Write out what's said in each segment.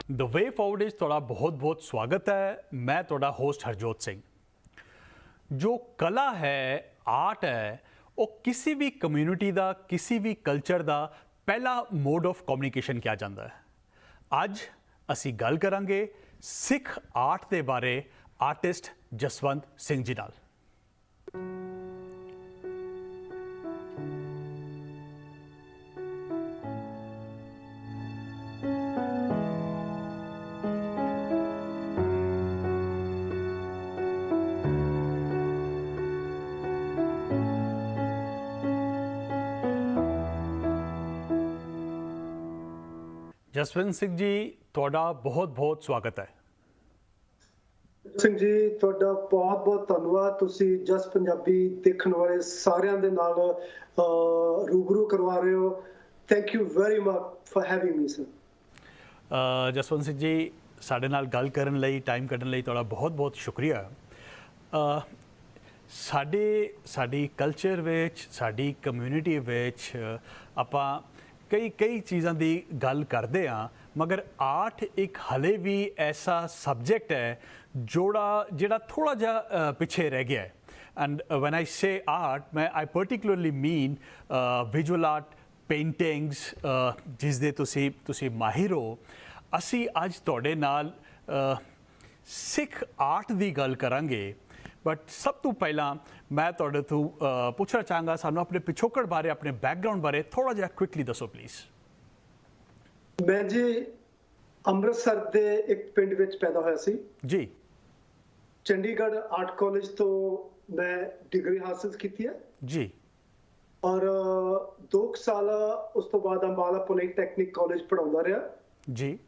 ਦ ਵੇ ਫॉरवर्ड ਵਿੱਚ ਤੁਹਾਡਾ ਬਹੁਤ-ਬਹੁਤ ਸਵਾਗਤ ਹੈ। ਮੈਂ ਤੁਹਾਡਾ ਹੋਸਟ ਹਰਜੋਤ ਸਿੰਘ। ਜੋ ਕਲਾ ਹੈ, ਆਰਟ ਹੈ, ਉਹ ਕਿਸੇ ਵੀ ਕਮਿਊਨਿਟੀ ਦਾ, ਕਿਸੇ ਵੀ ਕਲਚਰ ਦਾ ਪਹਿਲਾ ਮੋਡ ਆਫ ਕਮਿਊਨੀਕੇਸ਼ਨ ਕਿਹਾ ਜਾਂਦਾ ਹੈ। ਅੱਜ ਅਸੀਂ ਗੱਲ ਕਰਾਂਗੇ ਸਿੱਖ ਆਰਟ ਦੇ ਬਾਰੇ ਆਰਟਿਸਟ ਜਸਵੰਤ ਸਿੰਘ ਜੀ ਨਾਲ। ਜਸਵੰਤ ਸਿੰਘ ਜੀ, ਤੁਹਾਡਾ ਬਹੁਤ-ਬਹੁਤ ਸਵਾਗਤ ਹੈ। ਸਿੰਘ ਜੀ, ਤੁਹਾਡਾ ਬਹੁਤ-ਬਹੁਤ ਧੰਨਵਾਦ। ਤੁਸੀਂ ਜਸ ਪੰਜਾਬੀ ਦੇਖਣ ਵਾਲੇ ਸਾਰਿਆਂ ਦੇ ਨਾਲ ਰੂਬਰੂ ਕਰਵਾ ਰਹੇ ਹੋ। Thank you very much for having me sir. Jaswant Singh ji, ਸਾਡੇ ਨਾਲ ਗੱਲ ਕਰਨ ਲਈ, ਟਾਈਮ ਕੱਢਣ ਲਈ ਤੁਹਾਡਾ ਬਹੁਤ-ਬਹੁਤ ਸ਼ੁਕਰੀਆ। ਸਾਡੀ ਕਲਚਰ ਵਿੱਚ, ਸਾਡੀ ਕਮਿਊਨਿਟੀ ਵਿੱਚ ਆਪਾਂ ਕਈ ਚੀਜ਼ਾਂ ਦੀ ਗੱਲ ਕਰਦੇ ਹਾਂ, ਮਗਰ ਆਰਟ ਇੱਕ ਹਲੇ ਵੀ ਐਸਾ ਸਬਜੈਕਟ ਹੈ ਜਿਹੜਾ ਥੋੜ੍ਹਾ ਜਿਹਾ ਪਿੱਛੇ ਰਹਿ ਗਿਆ ਹੈ। And when I say art, I particularly mean visual art, paintings, ਜਿਸ ਦੇ ਤੁਸੀਂ ਮਾਹਿਰ ਹੋ। ਅਸੀਂ ਅੱਜ ਤੁਹਾਡੇ ਨਾਲ ਸਿੱਖ ਆਰਟ ਦੀ ਗੱਲ ਕਰਾਂਗੇ, ਬਟ ਸਭ ਤੋਂ ਪਹਿਲਾਂ ਮੈਂ ਤੁਹਾਡੇ ਤੋਂ ਪੁੱਛਣਾ ਚਾਹਾਂਗਾ, ਸਾਨੂੰ ਆਪਣੇ ਪਿਛੋਕੜ ਬਾਰੇ, ਆਪਣੇ ਬੈਕਗਰਾਉਂਡ ਬਾਰੇ ਥੋੜ੍ਹਾ ਜਿਹਾ ਕੁਇਕਲੀ ਦੱਸੋ ਪਲੀਜ਼। ਮੈਂ ਜੀ ਅੰਮ੍ਰਿਤਸਰ ਦੇ ਇੱਕ ਪਿੰਡ ਵਿੱਚ ਪੈਦਾ ਹੋਇਆ ਸੀ ਜੀ। ਚੰਡੀਗੜ੍ਹ ਆਰਟ ਕਾਲਜ ਤੋਂ ਮੈਂ ਡਿਗਰੀ ਹਾਸਲ ਕੀਤੀ ਹੈ ਜੀ। ਔਰ 2 ਸਾਲ ਉਸ ਤੋਂ ਬਾਅਦ ਅੰਬਾਲਾ ਪੋਲੀਟੈਕਨਿਕ ਕਾਲਜ ਪੜ੍ਹਾਉਂਦਾ ਰਿਹਾ ਜੀ।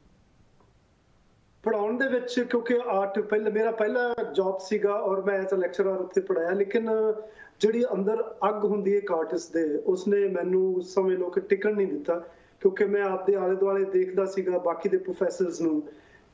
ਪੜ੍ਹਾਉਣ ਦੇ ਵਿੱਚ, ਕਿਉਂਕਿ ਆਰਟ ਮੇਰਾ ਪਹਿਲਾ ਜੌਬ ਸੀਗਾ ਔਰ ਮੈਂ ਐਜ਼ ਅ ਲੈਕਚਰਰ ਉੱਥੇ ਪੜ੍ਹਾਇਆ, ਲੇਕਿਨ ਜਿਹੜੀ ਅੰਦਰ ਅੱਗ ਹੁੰਦੀ ਹੈ ਇੱਕ ਆਰਟਿਸਟ ਦੇ, ਉਸਨੇ ਮੈਨੂੰ ਸਮਝ ਲਓ ਕਿ ਟਿਕਣ ਨਹੀਂ ਦਿੱਤਾ। ਕਿਉਂਕਿ ਮੈਂ ਆਪਦੇ ਆਲੇ ਦੁਆਲੇ ਦੇਖਦਾ ਸੀਗਾ ਬਾਕੀ ਦੇ ਪ੍ਰੋਫੈਸਰਸ ਨੂੰ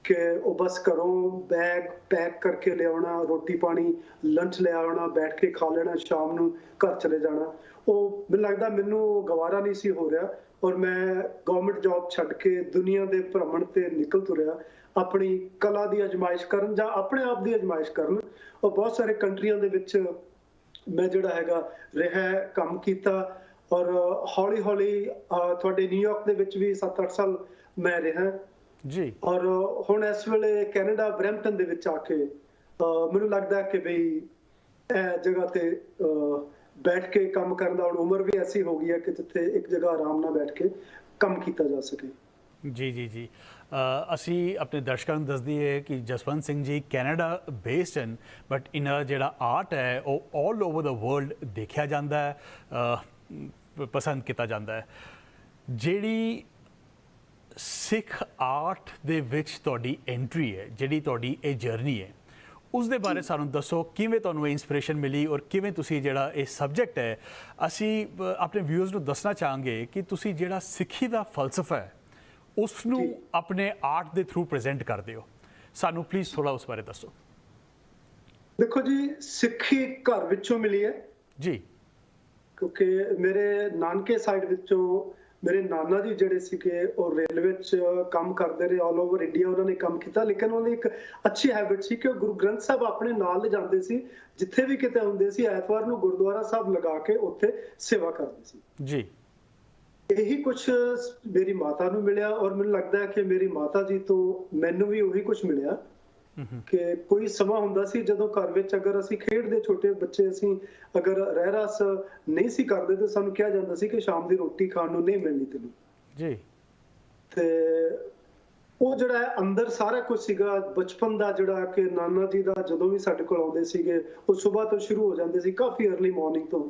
ਕਿ ਉਹ ਬਸ ਘਰੋਂ ਬੈਗ ਪੈਕ ਕਰਕੇ ਲਿਆਉਣਾ, ਰੋਟੀ ਪਾਣੀ ਲੰਚ ਲੈ ਆਉਣਾ, ਬੈਠ ਕੇ ਖਾ ਲੈਣਾ, ਸ਼ਾਮ ਨੂੰ ਘਰ ਚਲੇ ਜਾਣਾ। ਉਹ ਮੈਨੂੰ ਲੱਗਦਾ ਮੈਨੂੰ ਗਵਾਰਾ ਨਹੀਂ ਸੀ ਹੋ ਰਿਹਾ, ਔਰ ਮੈਂ ਗਵਰਨਮੈਂਟ ਜੌਬ ਛੱਡ ਕੇ ਦੁਨੀਆ ਦੇ ਭ੍ਰਮਣ ਤੇ ਨਿਕਲ ਤੁਰਿਆ ਆਪਣੀ ਕਲਾ ਦੀ ਅਜਮਾਇਸ਼ ਕਰਨ ਜਾਂ ਆਪਣੇ ਆਪ ਦੀ ਅਜਮਾਇਸ਼ ਕਰਨ। ਔਰ ਬਹੁਤ ਸਾਰੇ ਕੰਟਰੀਆਂ ਦੇ ਵਿੱਚ ਮੈਂ ਜਿਹੜਾ ਹੈਗਾ ਰਿਹਾ, ਕੰਮ ਕੀਤਾ, ਔਰ ਹੌਲੀ ਹੌਲੀ ਤੁਹਾਡੇ ਨਿਊਯਾਰਕ ਦੇ ਵਿੱਚ ਵੀ 7-8 ਸਾਲ ਮੈਂ ਰਿਹਾ ਜੀ। ਔਰ ਹੁਣ ਇਸ ਵੇਲੇ ਕੈਨੇਡਾ ਬਰੈਂਪਟਨ ਦੇ ਵਿੱਚ ਆ ਕੇ ਮੈਨੂੰ ਲੱਗਦਾ ਕਿ ਬਈ ਇਹ ਜਗ੍ਹਾ ਤੇ ਬੈਠ ਕੇ ਕੰਮ ਕਰਨ ਦਾ ਹੁਣ ਉਮਰ ਵੀ ਐਸੀ ਹੋ ਗਈ ਹੈ ਕਿ ਜਿੱਥੇ ਇੱਕ ਜਗ੍ਹਾ ਆਰਾਮ ਨਾਲ ਬੈਠ ਕੇ ਕੰਮ ਕੀਤਾ ਜਾ ਸਕੇ। ਜੀ। ਅਸੀਂ ਆਪਣੇ ਦਰਸ਼ਕਾਂ ਨੂੰ ਦੱਸ ਦਈਏ ਕਿ ਜਸਵੰਤ ਸਿੰਘ ਜੀ ਕੈਨੇਡਾ ਬੇਸਡ ਹਨ, ਬਟ ਇਹਨਾਂ ਦਾ ਜਿਹੜਾ ਆਰਟ ਹੈ ਉਹ ਆਲ ਓਵਰ ਦਾ ਵਰਲਡ ਦੇਖਿਆ ਜਾਂਦਾ ਹੈ, ਪਸੰਦ ਕੀਤਾ ਜਾਂਦਾ ਹੈ। ਜਿਹੜੀ ਸਿੱਖ ਆਰਟ ਦੇ ਵਿੱਚ ਤੁਹਾਡੀ ਐਂਟਰੀ ਹੈ, ਜਿਹੜੀ ਤੁਹਾਡੀ ਇਹ ਜਰਨੀ ਹੈ, ਉਸ ਦੇ ਬਾਰੇ ਸਾਨੂੰ ਦੱਸੋ। ਕਿਵੇਂ ਤੁਹਾਨੂੰ ਇਹ ਇੰਸਪੀਰੇਸ਼ਨ ਮਿਲੀ ਔਰ ਕਿਵੇਂ ਤੁਸੀਂ ਜਿਹੜਾ ਇਹ ਸਬਜੈਕਟ ਹੈ, ਅਸੀਂ ਆਪਣੇ ਵਿਊਅਰਸ ਨੂੰ ਦੱਸਣਾ ਚਾਹਾਂਗੇ ਕਿ ਤੁਸੀਂ ਜਿਹੜਾ ਸਿੱਖੀ ਦਾ ਫਲਸਫਾ ਹੈ ਉਸ ਨੂੰ ਆਪਣੇ ਆਰਟ ਦੇ ਥਰੂ ਪ੍ਰੈਜ਼ੈਂਟ ਕਰਦੇ ਹੋ। ਸਾਨੂੰ ਪਲੀਜ਼ ਥੋੜ੍ਹਾ ਉਸ ਬਾਰੇ ਦੱਸੋ। ਦੇਖੋ ਜੀ, ਸਿੱਖੀ ਘਰ ਵਿੱਚੋਂ ਮਿਲੀ ਹੈ ਜੀ। ਕਿਉਂਕਿ ਮੇਰੇ ਨਾਨਕੇ ਸਾਈਡ ਵਿੱਚੋਂ ਮੇਰੇ ਨਾਨਾ ਜੀ ਜਿਹੜੇ ਸੀਗੇ ਉਹ ਰੇਲਵੇ 'ਚ ਕੰਮ ਕਰਦੇ ਰਹੇ, ਆਲ ਓਵਰ ਇੰਡੀਆ ਉਹਨਾਂ ਨੇ ਕੰਮ ਕੀਤਾ। ਲੇਕਿਨ ਉਹਨਾਂ ਦੀ ਇੱਕ ਅੱਛੀ ਹੈਬਿਟ ਸੀ ਕਿ ਉਹ ਗੁਰੂ ਗ੍ਰੰਥ ਸਾਹਿਬ ਆਪਣੇ ਨਾਲ ਲਿਜਾਂਦੇ ਸੀ, ਜਿੱਥੇ ਵੀ ਕਿਤੇ ਹੁੰਦੇ ਸੀ ਐਤਵਾਰ ਨੂੰ ਗੁਰਦੁਆਰਾ ਸਾਹਿਬ ਲਗਾ ਕੇ ਉੱਥੇ ਸੇਵਾ ਕਰਦੇ ਸੀ ਜੀ। ਇਹੀ ਕੁਛ ਮੇਰੀ ਮਾਤਾ ਨੂੰ ਮਿਲਿਆ, ਔਰ ਮੈਨੂੰ ਲੱਗਦਾ ਹੈ ਕਿ ਮੇਰੀ ਮਾਤਾ ਜੀ ਤੋਂ ਮੈਨੂੰ ਵੀ ਉਹੀ ਕੁਛ ਮਿਲਿਆ ਕਿ ਕੋਈ ਸਮਾਂ ਹੁੰਦਾ ਸੀ ਜਦੋਂ ਘਰ ਵਿੱਚ ਅਗਰ ਅਸੀਂ ਖੇਡਦੇ, ਛੋਟੇ ਬੱਚੇ ਅਸੀਂ ਅਗਰ ਰਹਿ ਰਸ ਨਹੀਂ ਸੀ ਕਰਦੇ ਤੇ ਸਾਨੂੰ ਕਿਹਾ ਜਾਂਦਾ ਸੀ ਕਿ ਸ਼ਾਮ ਦੀ ਰੋਟੀ ਖਾਣ ਨੂੰ ਨਹੀਂ ਮਿਲਣੀ ਤੈਨੂੰ ਜੀ। ਤੇ ਉਹ ਜਿਹੜਾ ਅੰਦਰ ਸਾਰਾ ਕੁਝ ਸੀਗਾ ਬਚਪਨ ਦਾ, ਜਿਹੜਾ ਕਿ ਨਾਨਾ ਜੀ ਦਾ ਜਦੋਂ ਵੀ ਸਾਡੇ ਕੋਲ ਆਉਂਦੇ ਸੀਗੇ ਉਹ ਸਵੇਰ ਤੋਂ ਸ਼ੁਰੂ ਹੋ ਜਾਂਦੇ ਸੀ, ਕਾਫੀ अर्ਲੀ ਮਾਰਨਿੰਗ ਤੋਂ।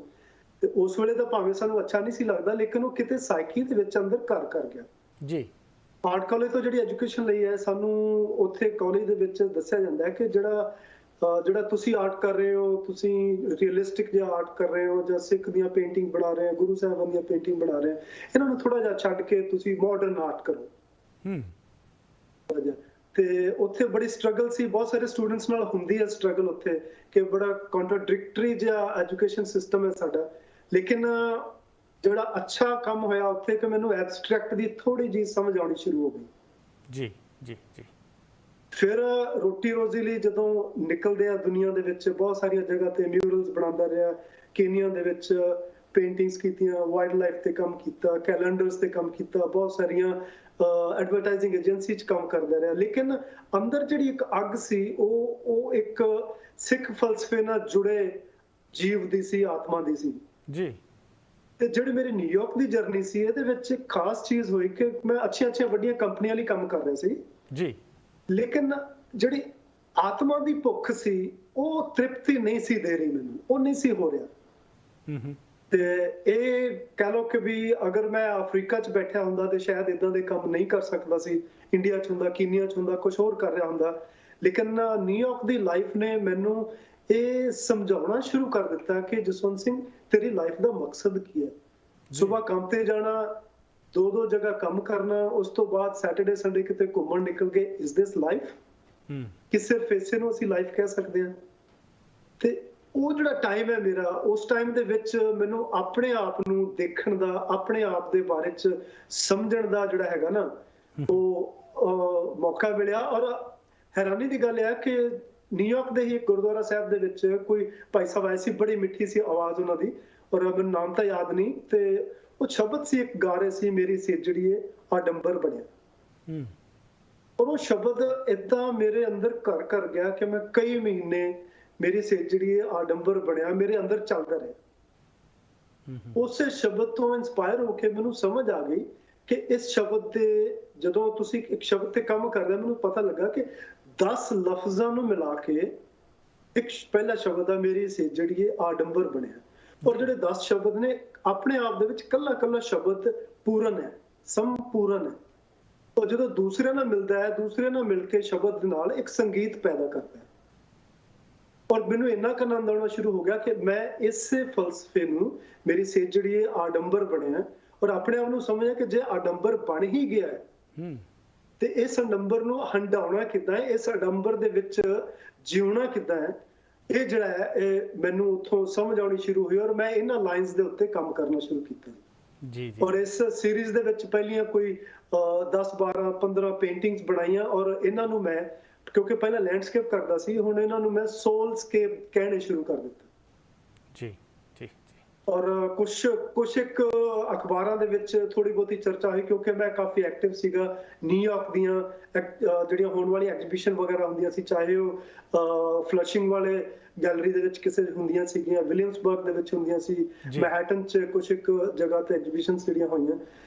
ਤੇ ਉਸ ਵੇਲੇ ਤਾਂ ਭਾਵੇਂ ਸਾਨੂੰ ਅੱਛਾ ਨਹੀਂ ਸੀ ਲੱਗਦਾ, ਲੇਕਿਨ ਉਹ ਕਿਤੇ ਸਾਈਕੀ ਦੇ ਵਿੱਚ ਅੰਦਰ ਘਰ ਕਰ ਗਿਆ ਜੀ। ਆਰਟ ਕਾਲਜ ਤੋਂ ਜਿਹੜੀ ਐਜੂਕੇਸ਼ਨ ਲਈ ਹੈ, ਸਾਨੂੰ ਉੱਥੇ ਕਾਲਜ ਦੇ ਵਿੱਚ ਦੱਸਿਆ ਜਾਂਦਾ ਹੈ ਕਿ ਜਿਹੜਾ ਤੁਸੀਂ ਆਰਟ ਕਰ ਰਹੇ ਹੋ, ਤੁਸੀਂ ਰੀਅਲਿਸਟਿਕ ਜਿਹਾ ਆਰਟ ਕਰ ਰਹੇ ਹੋ ਜਾਂ ਸਿੱਖ ਦੀਆਂ ਪੇਂਟਿੰਗ ਬਣਾ ਰਹੇ ਹੋ, ਗੁਰੂ ਸਾਹਿਬਾਨ ਦੀਆਂ ਪੇਂਟਿੰਗ ਬਣਾ ਰਹੇ ਹੋ, ਇਹਨਾਂ ਨੂੰ ਥੋੜਾ ਜਿਹਾ ਛੱਡ ਕੇ ਤੁਸੀਂ ਮਾਡਰਨ ਆਰਟ ਕਰੋ। ਤੇ ਉੱਥੇ ਬੜੀ ਸਟਰਗਲ ਸੀ, ਬਹੁਤ ਸਾਰੇ ਸਟੂਡੈਂਟਸ ਨਾਲ ਹੁੰਦੀ ਹੈ ਸਟਰਗਲ ਉੱਥੇ, ਕਿ ਬੜਾ ਕੰਟਰਾਡਿਕਟਰੀ ਜਿਹਾ ਐਜੂਕੇਸ਼ਨ ਸਿਸਟਮ ਹੈ ਸਾਡਾ। ਲੇਕਿਨ ਜਿਹੜਾ ਅੱਛਾ ਕੰਮ ਹੋਇਆ ਉੱਥੇ ਕਿ ਮੈਨੂੰ ਐਬਸਟਰੈਕਟ ਦੀ ਥੋੜੀ ਜਿਹੀ ਸਮਝ ਆਉਣੀ ਸ਼ੁਰੂ ਹੋ ਗਈ ਜੀ। ਜੀ ਜੀ ਫਿਰ ਰੋਟੀ ਰੋਜ਼ੀ ਲਈ ਜਦੋਂ ਨਿਕਲਦੇ ਆ ਦੁਨੀਆ ਦੇ ਵਿੱਚ, ਬਹੁਤ ਸਾਰੀਆਂ ਜਗ੍ਹਾ ਤੇ ਮਿਊਰਲਸ ਬਣਾਉਂਦਾ ਰਿਹਾ, ਕੀਨੀਆ ਦੇ ਵਿੱਚ ਪੇਂਟਿੰਗਸ ਕੀਤੀਆਂ, ਵਾਈਲਡ ਲਾਈਫ ਤੇ ਕੰਮ ਕੀਤਾ, ਕੈਲੰਡਰਸ ਤੇ ਕੰਮ ਕੀਤਾ, ਬਹੁਤ ਸਾਰੀਆਂ ਐਡਵਰਟਾਈਜ਼ਿੰਗ ਏਜੰਸੀ 'ਚ ਕੰਮ ਕਰਦਾ ਰਿਹਾ। ਲੇਕਿਨ ਅੰਦਰ ਜਿਹੜੀ ਇੱਕ ਅੱਗ ਸੀ, ਉਹ ਇੱਕ ਸਿੱਖ ਫਲਸਫੇ ਨਾਲ ਜੁੜੇ ਜੀਵ ਦੀ ਸੀ, ਆਤਮਾ ਦੀ ਸੀ ਜੀ। ਤੇ ਜਿਹੜੀ ਮੇਰੀ ਨਿਊਯਾਰਕ ਦੀ ਜਰਨੀ ਸੀ, ਇਹਦੇ ਵਿੱਚ ਇੱਕ ਖਾਸ ਚੀਜ਼ ਹੋਈ ਕਿ ਮੈਂ ਅੱਛੀਆਂ ਵੱਡੀਆਂ ਕੰਪਨੀਆਂ ਲਈ ਕੰਮ ਕਰ ਰਿਹਾ ਸੀ ਜੀ, ਲੇਕਿਨ ਜਿਹੜੀ ਆਤਮਾ ਦੀ ਭੁੱਖ ਸੀ ਉਹ ਤ੍ਰਿਪਤੀ ਨਹੀਂ ਸੀ ਦੇ ਰਹੀ ਮੈਨੂੰ, ਉਹ ਨਹੀਂ ਸੀ ਹੋ ਰਿਹਾ। ਤੇ ਇਹ ਕਹਿ ਲਓ ਕਿ ਵੀ ਅਗਰ ਮੈਂ ਅਫਰੀਕਾ 'ਚ ਬੈਠਿਆ ਹੁੰਦਾ ਤੇ ਸ਼ਾਇਦ ਇਦਾਂ ਦੇ ਕੰਮ ਨਹੀਂ ਕਰ ਸਕਦਾ ਸੀ, ਇੰਡੀਆ 'ਚ ਹੁੰਦਾ, ਕੀਨੀਆ 'ਚ ਹੁੰਦਾ, ਕੁਝ ਹੋਰ ਕਰ ਰਿਹਾ ਹੁੰਦਾ। ਲੇਕਿਨ ਨਿਊਯਾਰਕ ਦੀ ਲਾਈਫ ਨੇ ਮੈਨੂੰ ਇਹ ਸਮਝਾਉਣਾ ਸ਼ੁਰੂ ਕਰ ਦਿੱਤਾ ਕਿ ਜਸਵੰਤ ਸਿੰਘ, ਤੇਰੀ ਲਾਈਫ ਦਾ ਮਕਸਦ ਕੀ ਹੈ। ਸਵੇਰ ਕੰਮ ਤੇ ਜਾਣਾ, ਦੋ ਜਗ੍ਹਾ ਕੰਮ ਕਰਨਾ, ਉਸ ਤੋਂ ਬਾਅਦ ਸੈਟਰਡੇ ਸੰਡੇ ਕਿਤੇ ਘੁੰਮਣ ਨਿਕਲ ਗਏ। Is this life? ਕਿ ਸਿਰਫ ਇਸੇ ਨੂੰ ਅਸੀਂ ਲਾਈਫ ਕਹਿ ਸਕਦੇ ਹਾਂ? ਤੇ ਉਹ ਜਿਹੜਾ ਟਾਈਮ ਹੈ ਮੇਰਾ, ਉਸ ਟਾਈਮ ਦੇ ਵਿੱਚ ਮੈਨੂੰ ਆਪਣੇ ਆਪ ਨੂੰ ਦੇਖਣ ਦਾ, ਆਪਣੇ ਆਪ ਦੇ ਬਾਰੇ 'ਚ ਸਮਝਣ ਦਾ ਜਿਹੜਾ ਹੈਗਾ ਨਾ, ਉਹ ਮੌਕਾ ਮਿਲਿਆ। ਔਰ ਹੈਰਾਨੀ ਦੀ ਗੱਲ ਹੈ ਕਿ ਨਿਊਯਾਰਕ ਦੇ ਹੀ ਇੱਕ ਗੁਰਦੁਆਰਾ ਸਾਹਿਬ ਦੇ ਵਿੱਚ ਕੋਈ ਭਾਈ ਸਾਹਿਬ ਆਏ ਸੀ, ਬੜੀ ਮਿੱਠੀ ਸੀ ਆਵਾਜ਼ ਉਹਨਾਂ ਦੀ, ਔਰ ਮੈਨੂੰ ਨਾਮ ਤਾਂ ਯਾਦ ਨਹੀਂ, ਤੇ ਉਹ ਸ਼ਬਦ ਸੀ ਇੱਕ ਗਾ ਰਹੇ ਸੀ, ਮੇਰੀ ਸੇਜੜੀਏ ਆਡੰਬਰ ਬਣਿਆ। ਔਰ ਉਹ ਸ਼ਬਦ ਏਦਾਂ ਮੇਰੇ ਅੰਦਰ ਘਰ ਕਰ ਗਿਆ ਕਿ ਮੈਂ ਕਈ ਮਹੀਨੇ ਮੇਰੀ ਸੇਜੜੀਏ ਆਡੰਬਰ ਬਣਿਆ ਮੇਰੇ ਅੰਦਰ ਚੱਲਦਾ ਰਿਹਾ। ਉਸੇ ਸ਼ਬਦ ਤੋਂ ਇਨਸਪਾਇਰ ਹੋ ਕੇ ਮੈਨੂੰ ਸਮਝ ਆ ਗਈ ਕਿ ਇਸ ਸ਼ਬਦ ਦੇ, ਜਦੋਂ ਤੁਸੀਂ ਇੱਕ ਸ਼ਬਦ ਤੇ ਕੰਮ ਕਰਦੇ, ਮੈਨੂੰ ਪਤਾ ਲੱਗਾ ਕਿ 10 ਲਫ਼ਜ਼ਾਂ ਨੂੰ ਮਿਲਾ ਕੇ ਇੱਕ ਪਹਿਲਾ ਸ਼ਬਦ ਆ ਮੇਰੀ ਸੇਜੜੀਏ ਆਡੰਬਰ ਬਣਿਆ। ਔਰ ਜਿਹੜੇ 10 ਸ਼ਬਦ ਨੇ ਆਪਣੇ ਆਪ ਦੇ ਵਿੱਚ ਕੱਲਾ ਸ਼ਬਦ ਪੂਰਨ ਹੈ, ਸੰਪੂਰਨ ਹੈ। ਔਰ ਜਦੋਂ ਦੂਸਰੇ ਨਾਲ ਮਿਲਦਾ ਹੈ, ਦੂਸਰੇ ਨਾਲ ਮਿਲ ਕੇ ਸ਼ਬਦ ਦੇ ਨਾਲ ਇੱਕ ਸੰਗੀਤ ਪੈਦਾ ਕਰਦਾ ਹੈ। ਔਰ ਮੈਨੂੰ ਇੰਨਾ ਕੁ ਆਨੰਦ ਆਉਣਾ ਸ਼ੁਰੂ ਹੋ ਗਿਆ ਕਿ ਮੈਂ ਇਸੇ ਫਲਸਫੇ ਨੂੰ, ਮੇਰੀ ਸੇਜੜੀਏ ਆਡੰਬਰ ਬਣਿਆ, ਔਰ ਆਪਣੇ ਆਪ ਨੂੰ ਸਮਝਿਆ ਕਿ ਜੇ ਆਡੰਬਰ ਬਣ ਹੀ ਗਿਆ ਹੈ ਤੇ ਇਸ ਆਡੰਬਰ ਨੂੰ ਹੰਡਾਉਣਾ ਕਿੱਦਾਂ ਹੈ, ਇਸ ਆਡੰਬਰ ਦੇ ਵਿੱਚ ਜਿਉਣਾ ਕਿੱਦਾਂ ਹੈ, ਇਹ ਜਿਹੜਾ ਹੈ ਇਹ ਮੈਨੂੰ ਉੱਥੋਂ ਸਮਝ ਆਉਣੀ ਸ਼ੁਰੂ ਹੋਈ। ਔਰ ਮੈਂ ਇਹਨਾਂ ਲਾਈਨਸ ਦੇ ਉੱਤੇ ਕੰਮ ਕਰਨਾ ਸ਼ੁਰੂ ਕੀਤਾ ਜੀ ਜੀ। ਔਰ ਇਸ ਸੀਰੀਜ਼ ਦੇ ਵਿੱਚ ਪਹਿਲੀਆਂ ਕੋਈ 10 12 15 ਪੇਂਟਿੰਗਸ ਬਣਾਈਆਂ, ਔਰ ਇਹਨਾਂ ਨੂੰ ਮੈਂ, ਕਿਉਂਕਿ ਪਹਿਲਾਂ ਲੈਂਡਸਕੇਪ ਕਰਦਾ ਸੀ, ਹੁਣ ਇਹਨਾਂ ਨੂੰ ਮੈਂ ਸੋਲਸਕੇਪ ਕਹਿਣੇ ਸ਼ੁਰੂ ਕਰ ਦਿੱਤਾ ਜੀ। ਔਰ ਕੁਛ ਇੱਕ ਅਖਬਾਰਾਂ ਦੇ ਵਿੱਚ ਥੋੜੀ ਬਹੁਤੀ ਚਰਚਾ ਹੋਈ, ਕਿਉਂਕਿ ਮੈਂ ਕਾਫੀ ਐਕਟਿਵ ਸੀਗਾ। ਨਿਊਯਾਰਕ ਦੀਆਂ ਜਿਹੜੀਆਂ ਹੋਣ ਵਾਲੀ ਐਗਜ਼ੀਬਿਸ਼ਨ ਵਗੈਰਾ ਹੁੰਦੀਆਂ ਸੀ, ਚਾਹੇ ਉਹ ਫਲਸ਼ਿੰਗ ਵਾਲੇ ਗੈਲਰੀ ਦੇ ਵਿੱਚ ਕਿਸੇ ਹੁੰਦੀਆਂ ਸੀਗੀਆਂ, ਵਿਲੀਅਮਸਬਰਗ ਦੇ ਵਿੱਚ ਹੁੰਦੀਆਂ ਸੀ, ਮੈਨਹਟਨ 'ਚ ਕੁਛ ਇੱਕ ਜਗ੍ਹਾ ਤੇ ਐਗਜ਼ੀਬਿਸ਼ਨਸ ਜਿਹੜੀਆਂ ਹੋਈਆਂ।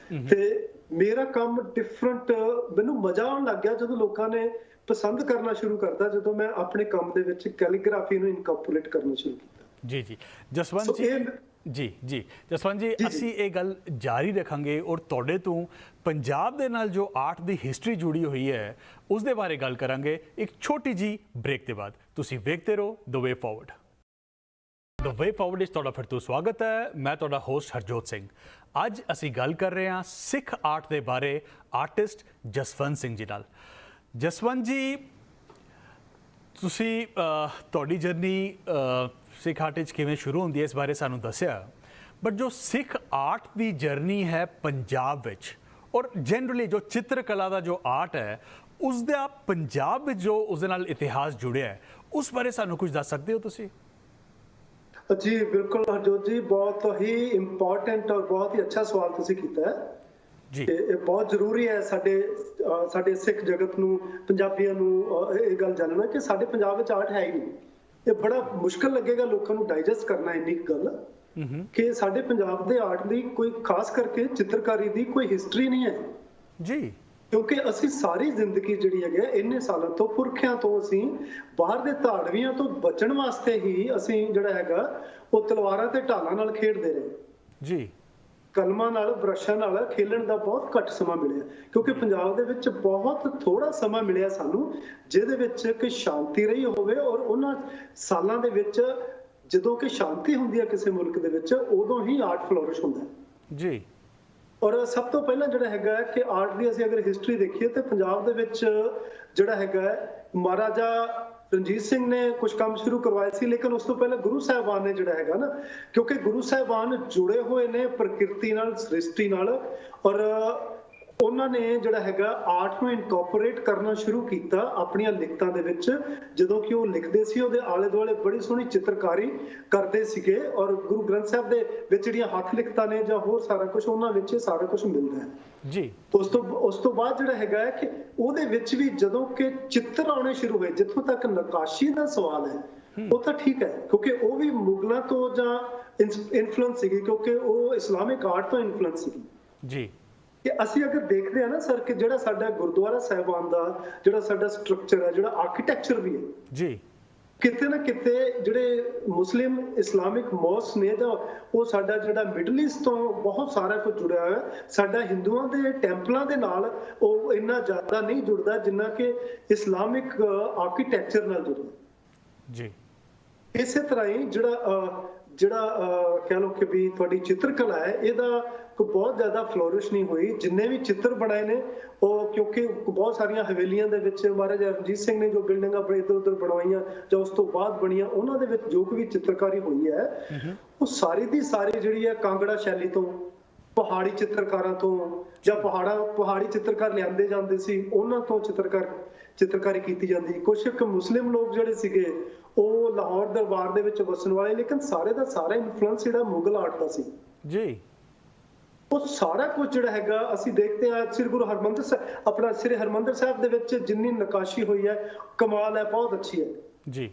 ਤੇ ਮੇਰਾ ਕੰਮ ਡਿਫਰੈਂਟ, ਮੈਨੂੰ ਮਜ਼ਾ ਆਉਣ ਲੱਗ ਗਿਆ ਜਦੋਂ ਲੋਕਾਂ ਨੇ ਪਸੰਦ ਕਰਨਾ ਸ਼ੁਰੂ ਕਰਤਾ, ਜਦੋਂ ਮੈਂ ਆਪਣੇ ਕੰਮ ਦੇ ਵਿੱਚ ਕੈਲੀਗ੍ਰਾਫੀ ਨੂੰ ਇਨਕੋਰਪੋਰੇਟ ਕਰਨਾ ਸ਼ੁਰੂ ਕੀਤਾ। ਜੀ ਜੀ ਜਸਵੰਤ ਜੀ ਜਸਵੰਤ ਜੀ, ਅਸੀਂ ਇਹ ਗੱਲ ਜਾਰੀ ਰੱਖਾਂਗੇ ਔਰ ਤੁਹਾਡੇ ਤੋਂ ਪੰਜਾਬ ਦੇ ਨਾਲ ਜੋ ਆਰਟ ਦੀ ਹਿਸਟਰੀ ਜੁੜੀ ਹੋਈ ਹੈ ਉਸ ਦੇ ਬਾਰੇ ਗੱਲ ਕਰਾਂਗੇ ਇੱਕ ਛੋਟੀ ਜੀ ਬ੍ਰੇਕ ਦੇ ਬਾਅਦ। ਤੁਸੀਂ ਵੇਖਦੇ ਰਹੋ ਦ ਵੇ ਫਾਰਵਰਡ। ਦ ਵੇ ਫਾਰਵਰਡ ਵਿੱਚ ਤੁਹਾਡਾ ਫਿਰ ਤੋਂ ਸਵਾਗਤ ਹੈ। ਮੈਂ ਤੁਹਾਡਾ ਹੋਸਟ ਹਰਜੋਤ ਸਿੰਘ। ਅੱਜ ਅਸੀਂ ਗੱਲ ਕਰ ਰਹੇ ਹਾਂ ਸਿੱਖ ਆਰਟ ਦੇ ਬਾਰੇ ਆਰਟਿਸਟ ਜਸਵੰਤ ਸਿੰਘ ਜੀ ਨਾਲ। ਜਸਵੰਤ ਜੀ, ਤੁਸੀਂ ਤੁਹਾਡੀ ਜਰਨੀ ਸਿੱਖ ਆਰਟ ਵਿੱਚ ਕਿਵੇਂ ਸ਼ੁਰੂ ਹੁੰਦੀ ਹੈ ਇਸ ਬਾਰੇ ਸਾਨੂੰ ਦੱਸਿਆ, ਬਟ ਜੋ ਸਿੱਖ ਆਰਟ ਦੀ ਜਰਨੀ ਹੈ ਪੰਜਾਬ ਵਿੱਚ ਔਰ ਜਨਰਲੀ ਜੋ ਚਿੱਤਰਕਲਾ ਦਾ ਜੋ ਆਰਟ ਹੈ ਉਸ ਦਾ ਪੰਜਾਬ ਵਿੱਚ ਜੋ ਉਸ ਦੇ ਨਾਲ ਇਤਿਹਾਸ ਜੁੜਿਆ ਹੈ, ਉਸ ਬਾਰੇ ਸਾਨੂੰ ਕੁਝ ਦੱਸ ਸਕਦੇ ਹੋ ਤੁਸੀਂ? ਜੀ ਬਿਲਕੁਲ ਹਰਜੋਤ ਜੀ, ਬਹੁਤ ਹੀ ਇੰਪੋਰਟੈਂਟ ਔਰ ਬਹੁਤ ਹੀ ਅੱਛਾ ਸਵਾਲ ਤੁਸੀਂ ਕੀਤਾ ਹੈ ਜੀ। ਇਹ ਬਹੁਤ ਜ਼ਰੂਰੀ ਹੈ ਸਾਡੇ ਸਿੱਖ ਜਗਤ ਨੂੰ, ਪੰਜਾਬੀਆਂ ਨੂੰ ਇਹ ਗੱਲ ਜਾਣਨਾ ਕਿ ਸਾਡੇ ਪੰਜਾਬ ਵਿੱਚ ਆਰਟ ਹੈ ਹੀ ਨਹੀਂ। ਇਹ ਬੜਾ ਮੁਸ਼ਕਲ ਲੱਗੇਗਾ ਲੋਕਾਂ ਨੂੰ ਡਾਈਜੈਸਟ ਕਰਨਾ ਇੰਨੀ ਗੱਲ ਕਿ ਸਾਡੇ ਪੰਜਾਬ ਦੇ ਆਰਟ ਦੀ ਕੋਈ, ਖਾਸ ਕਰਕੇ ਚਿੱਤਰਕਾਰੀ ਦੀ ਕੋਈ ਹਿਸਟਰੀ ਨਹੀਂ ਹੈ ਜੀ। ਕਿਉਂਕਿ ਅਸੀਂ ਸਾਰੀ ਜ਼ਿੰਦਗੀ ਜਿਹੜੀ ਹੈਗੀ ਇੰਨੇ ਸਾਲਾਂ ਤੋਂ, ਪੁਰਖਿਆਂ ਤੋਂ, ਅਸੀਂ ਬਾਹਰ ਦੇ ਧਾੜਵੀਆਂ ਤੋਂ ਬਚਣ ਵਾਸਤੇ ਹੀ ਅਸੀਂ ਜਿਹੜਾ ਹੈਗਾ ਉਹ ਤਲਵਾਰਾਂ ਤੇ ਢਾਲਾਂ ਨਾਲ ਖੇਡਦੇ ਰਹੇ ਜੀ। ਕਲਮਾਂ ਨਾਲ, ਬਰਸ਼ਾਂ ਨਾਲ ਖੇਲਣ ਦਾ ਬਹੁਤ ਘੱਟ ਸਮਾਂ ਮਿਲਿਆ, ਕਿਉਂਕਿ ਪੰਜਾਬ ਦੇ ਵਿੱਚ ਬਹੁਤ ਥੋੜਾ ਸਮਾਂ ਮਿਲਿਆ ਸਾਨੂੰ ਜਿਹਦੇ ਵਿੱਚ ਕਿ ਸ਼ਾਂਤੀ ਰਹੀ ਹੋਵੇ। ਔਰ ਉਹਨਾਂ ਸਾਲਾਂ ਦੇ ਵਿੱਚ ਜਦੋਂ ਕਿ ਸ਼ਾਂਤੀ ਹੁੰਦੀ ਹੈ ਕਿਸੇ ਮੁਲਕ ਦੇ ਵਿੱਚ, ਉਦੋਂ ਹੀ ਆਰਟ ਫਲੋਰਿਸ਼ ਹੁੰਦਾ ਜੀ। ਔਰ ਸਭ ਤੋਂ ਪਹਿਲਾਂ ਜਿਹੜਾ ਹੈਗਾ ਕਿ ਆਰਟ ਦੀ ਅਸੀਂ ਅਗਰ ਹਿਸਟਰੀ ਦੇਖੀਏ ਤੇ ਪੰਜਾਬ ਦੇ ਵਿੱਚ ਜਿਹੜਾ ਹੈਗਾ ਮਹਾਰਾਜਾ ਰਣਜੀਤ ਸਿੰਘ ਨੇ ਕੁਝ ਕੰਮ ਸ਼ੁਰੂ ਕਰਵਾਏ ਸੀ, ਲੇਕਿਨ ਉਸ ਤੋਂ ਪਹਿਲਾਂ ਗੁਰੂ ਸਾਹਿਬਾਨ ਨੇ ਜਿਹੜਾ ਹੈਗਾ ਨਾ, ਕਿਉਂਕਿ ਗੁਰੂ ਸਾਹਿਬਾਨ ਜੁੜੇ ਹੋਏ ਨੇ ਪ੍ਰਕਿਰਤੀ ਨਾਲ, ਸ੍ਰਿਸ਼ਟੀ ਨਾਲ, ਔਰ ਉਹਨਾਂ ਨੇ ਜਿਹੜਾ ਹੈਗਾ ਆਰਟ ਨੂੰ ਇਨਕੋਰਪੋਰੇਟ ਕਰਨਾ ਸ਼ੁਰੂ ਕੀਤਾ ਆਪਣੀਆਂ ਲਿਖਤਾਂ ਦੇ ਵਿੱਚ। ਜਦੋਂ ਕਿ ਉਹ ਲਿਖਦੇ ਸੀ ਉਹਦੇ ਆਲੇ ਦੁਆਲੇ ਬੜੀ ਸੋਹਣੀ ਚਿੱਤਰਕਾਰੀ ਕਰਦੇ ਸੀਗੇ, ਔਰ ਗੁਰੂ ਗ੍ਰੰਥ ਸਾਹਿਬ ਦੇ ਵਿੱਚ ਜਿਹੜੀਆਂ ਹੱਥ ਲਿਖਤਾਂ ਨੇ ਜਾਂ ਹੋਰ ਸਾਰਾ ਕੁਝ, ਉਹਨਾਂ ਵਿੱਚ ਇਹ ਸਾਰਾ ਕੁਝ ਮਿਲਦਾ ਹੈ ਜੀ। ਉਸ ਤੋਂ ਬਾਅਦ ਜਿਹੜਾ ਹੈਗਾ ਹੈ ਕਿ ਉਹਦੇ ਵਿੱਚ ਵੀ ਜਦੋਂ ਕਿ ਚਿੱਤਰ ਆਉਣੇ ਸ਼ੁਰੂ ਹੋਏ, ਜਿੱਥੋਂ ਤੱਕ ਨਕਾਸ਼ੀ ਦਾ ਸਵਾਲ ਹੈ ਉਹ ਤਾਂ ਠੀਕ ਹੈ, ਕਿਉਂਕਿ ਉਹ ਵੀ ਮੁਗਲਾਂ ਤੋਂ ਜਾਂ ਇਨਫਲੂਐਂਸ ਸੀਗੀ, ਕਿਉਂਕਿ ਉਹ ਇਸਲਾਮਿਕ ਆਰਟ ਤੋਂ ਇਨਫਲੂਐਂਸ ਸੀਗੀ ਜੀ। ਕਿ ਅਸੀਂ ਅਗਰ ਦੇਖਦੇ ਹਾਂ ਨਾ ਸਰ, ਕਿ ਜਿਹੜਾ ਸਾਡਾ ਗੁਰਦੁਆਰਾ ਸਾਹਿਬਾਨ ਦਾ ਜਿਹੜਾ ਸਾਡਾ ਸਟਰਕਚਰ ਹੈ, ਜਿਹੜਾ ਆਰਕੀਟੈਕਚਰ ਵੀ ਹੈ ਜੀ, ਕਿਤੇ ਨਾ ਕਿਤੇ ਜਿਹੜੇ ਮੁਸਲਿਮ ਇਸਲਾਮਿਕ ਮੌਸਕ ਨੇ ਜਾਂ ਉਹ ਸਾਡਾ ਜਿਹੜਾ ਮਿਡਲ ਈਸਟ ਤੋਂ ਬਹੁਤ ਸਾਰਾ ਕੁਝ ਜੁੜਿਆ ਹੋਇਆ। ਸਾਡਾ ਹਿੰਦੂਆਂ ਦੇ ਟੈਂਪਲਾਂ ਦੇ ਨਾਲ ਉਹ ਇੰਨਾ ਜ਼ਿਆਦਾ ਨਹੀਂ ਜੁੜਦਾ ਜਿੰਨਾ ਕਿ ਇਸਲਾਮਿਕ ਆਰਕੀਟੈਕਚਰ ਨਾਲ ਜੁੜਦਾ ਜੀ। ਇਸੇ ਤਰ੍ਹਾਂ ਹੀ ਜਿਹੜਾ ਕਹਿ ਲਓ ਕਿ ਵੀ ਤੁਹਾਡੀ ਚਿੱਤਰਕਲਾ ਹੈ, ਇਹਦਾ ਕੋਈ ਬਹੁਤ ਜ਼ਿਆਦਾ ਫਲੋਰਿਸ਼ ਨਹੀਂ ਹੋਈ। ਜਿੰਨੇ ਵੀ ਚਿੱਤਰ ਬਣਾਏ ਨੇ ਉਹ, ਕਿਉਂਕਿ ਬਹੁਤ ਸਾਰੀਆਂ ਹਵੇਲੀਆਂ ਦੇ ਵਿੱਚ ਮਹਾਰਾਜਾ ਰਣਜੀਤ ਸਿੰਘ ਨੇ ਜੋ ਬਿਲਡਿੰਗਾਂ ਆਪਣੇ ਇੱਧਰ ਉੱਧਰ ਬਣਵਾਈਆਂ ਜਾਂ ਉਸ ਤੋਂ ਬਾਅਦ ਬਣੀਆਂ, ਉਹਨਾਂ ਦੇ ਵਿੱਚ ਜੋ ਵੀ ਚਿੱਤਰਕਾਰੀ ਹੋਈ ਹੈ ਉਹ ਸਾਰੀ ਦੀ ਸਾਰੀ ਜਿਹੜੀ ਹੈ ਕਾਂਗੜਾ ਸ਼ੈਲੀ ਤੋਂ, ਪਹਾੜੀ ਚਿੱਤਰਕਾਰਾਂ ਤੋਂ, ਜਾਂ ਪਹਾੜੀ ਚਿੱਤਰਕਾਰ ਲਿਆਂਦੇ ਜਾਂਦੇ ਸੀ ਉਹਨਾਂ ਤੋਂ ਚਿੱਤਰਕਾਰੀ ਕੀਤੀ ਜਾਂਦੀ। ਕੁਝ ਇੱਕ ਮੁਸਲਿਮ ਲੋਕ ਜਿਹੜੇ ਸੀਗੇ ਉਹ ਲਾਹੌਰ ਦਰਬਾਰ ਦੇ ਵਿੱਚ ਵਸਣ ਵਾਲੇ, ਲੇਕਿਨ ਸਾਰੇ ਦਾ ਸਾਰਾ ਇਨਫਲੂਐਂਸ ਜਿਹੜਾ ਮੁਗਲ ਆਰਟ ਦਾ ਸੀ ਜੀ। ਉਹ ਸਾਰਾ ਕੁਝ ਜਿਹੜਾ ਹੈਗਾ ਅਸੀਂ ਦੇਖਦੇ ਹਾਂ ਸ੍ਰੀ ਗੁਰੂ ਹਰਮੰਦਰ ਸਾਹਿਬ, ਆਪਣਾ ਸ੍ਰੀ ਹਰਮੰਦਰ ਸਾਹਿਬ ਦੇ ਵਿੱਚ ਜਿੰਨੀ ਨਕਾਸ਼ੀ ਹੋਈ ਹੈ ਕਮਾਲ ਹੈ, ਬਹੁਤ ਅੱਛੀ ਹੈ ਜੀ।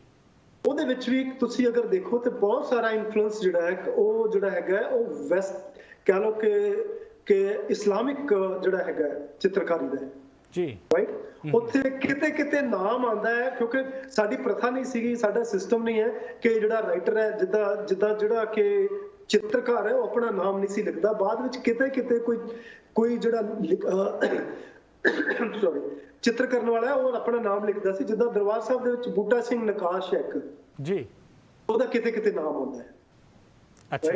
ਉਹਦੇ ਵਿੱਚ ਵੀ ਤੁਸੀਂ ਅਗਰ ਦੇਖੋ ਤੇ ਬਹੁਤ ਸਾਰਾ ਇਨਫਲੂਐਂਸ ਜਿਹੜਾ ਹੈ ਉਹ ਜਿਹੜਾ ਹੈਗਾ ਉਹ ਵੈਸਟ ਕਹਿ ਲਓ ਕਿ ਇਸਲਾਮਿਕ ਜਿਹੜਾ ਹੈਗਾ ਚਿੱਤਰਕਾਰੀ ਦਾ ਜੀ, ਰਾਈਟ। ਉੱਥੇ ਕਿਤੇ ਕਿਤੇ ਨਾਮ ਆਉਂਦਾ ਹੈ, ਕਿਉਂਕਿ ਸਾਡੀ ਪ੍ਰਥਾ ਨਹੀਂ ਸੀਗੀ, ਸਾਡਾ ਸਿਸਟਮ ਨਹੀਂ ਹੈ ਕਿ ਜਿਹੜਾ ਰਾਈਟਰ ਹੈ ਜਿੱਦਾਂ ਜਿਹੜਾ ਕਿ ਚਿੱਤਰਕਾਰ ਹੈ ਉਹ ਆਪਣਾ ਨਾਮ ਨਹੀਂ ਸੀ ਲਿਖਦਾ। ਬਾਅਦ ਵਿੱਚ ਕਿਤੇ ਕਿਤੇ ਕੋਈ ਜਿਹੜਾ ਸੌਰੀ ਚਿੱਤਰ ਕਰਨ ਵਾਲਾ ਹੈ ਉਹ ਆਪਣਾ ਨਾਮ ਲਿਖਦਾ ਸੀ। ਜਿੱਦਾਂ ਦਰਬਾਰ ਸਾਹਿਬ ਦੇ ਵਿੱਚ ਬੂਟਾ ਸਿੰਘ ਨਕਾਸ਼ ਹੈ ਇੱਕ ਜੀ, ਉਹਦਾ ਕਿਤੇ ਕਿਤੇ ਨਾਮ ਆਉਂਦਾ ਹੈ। ਅੱਛਾ,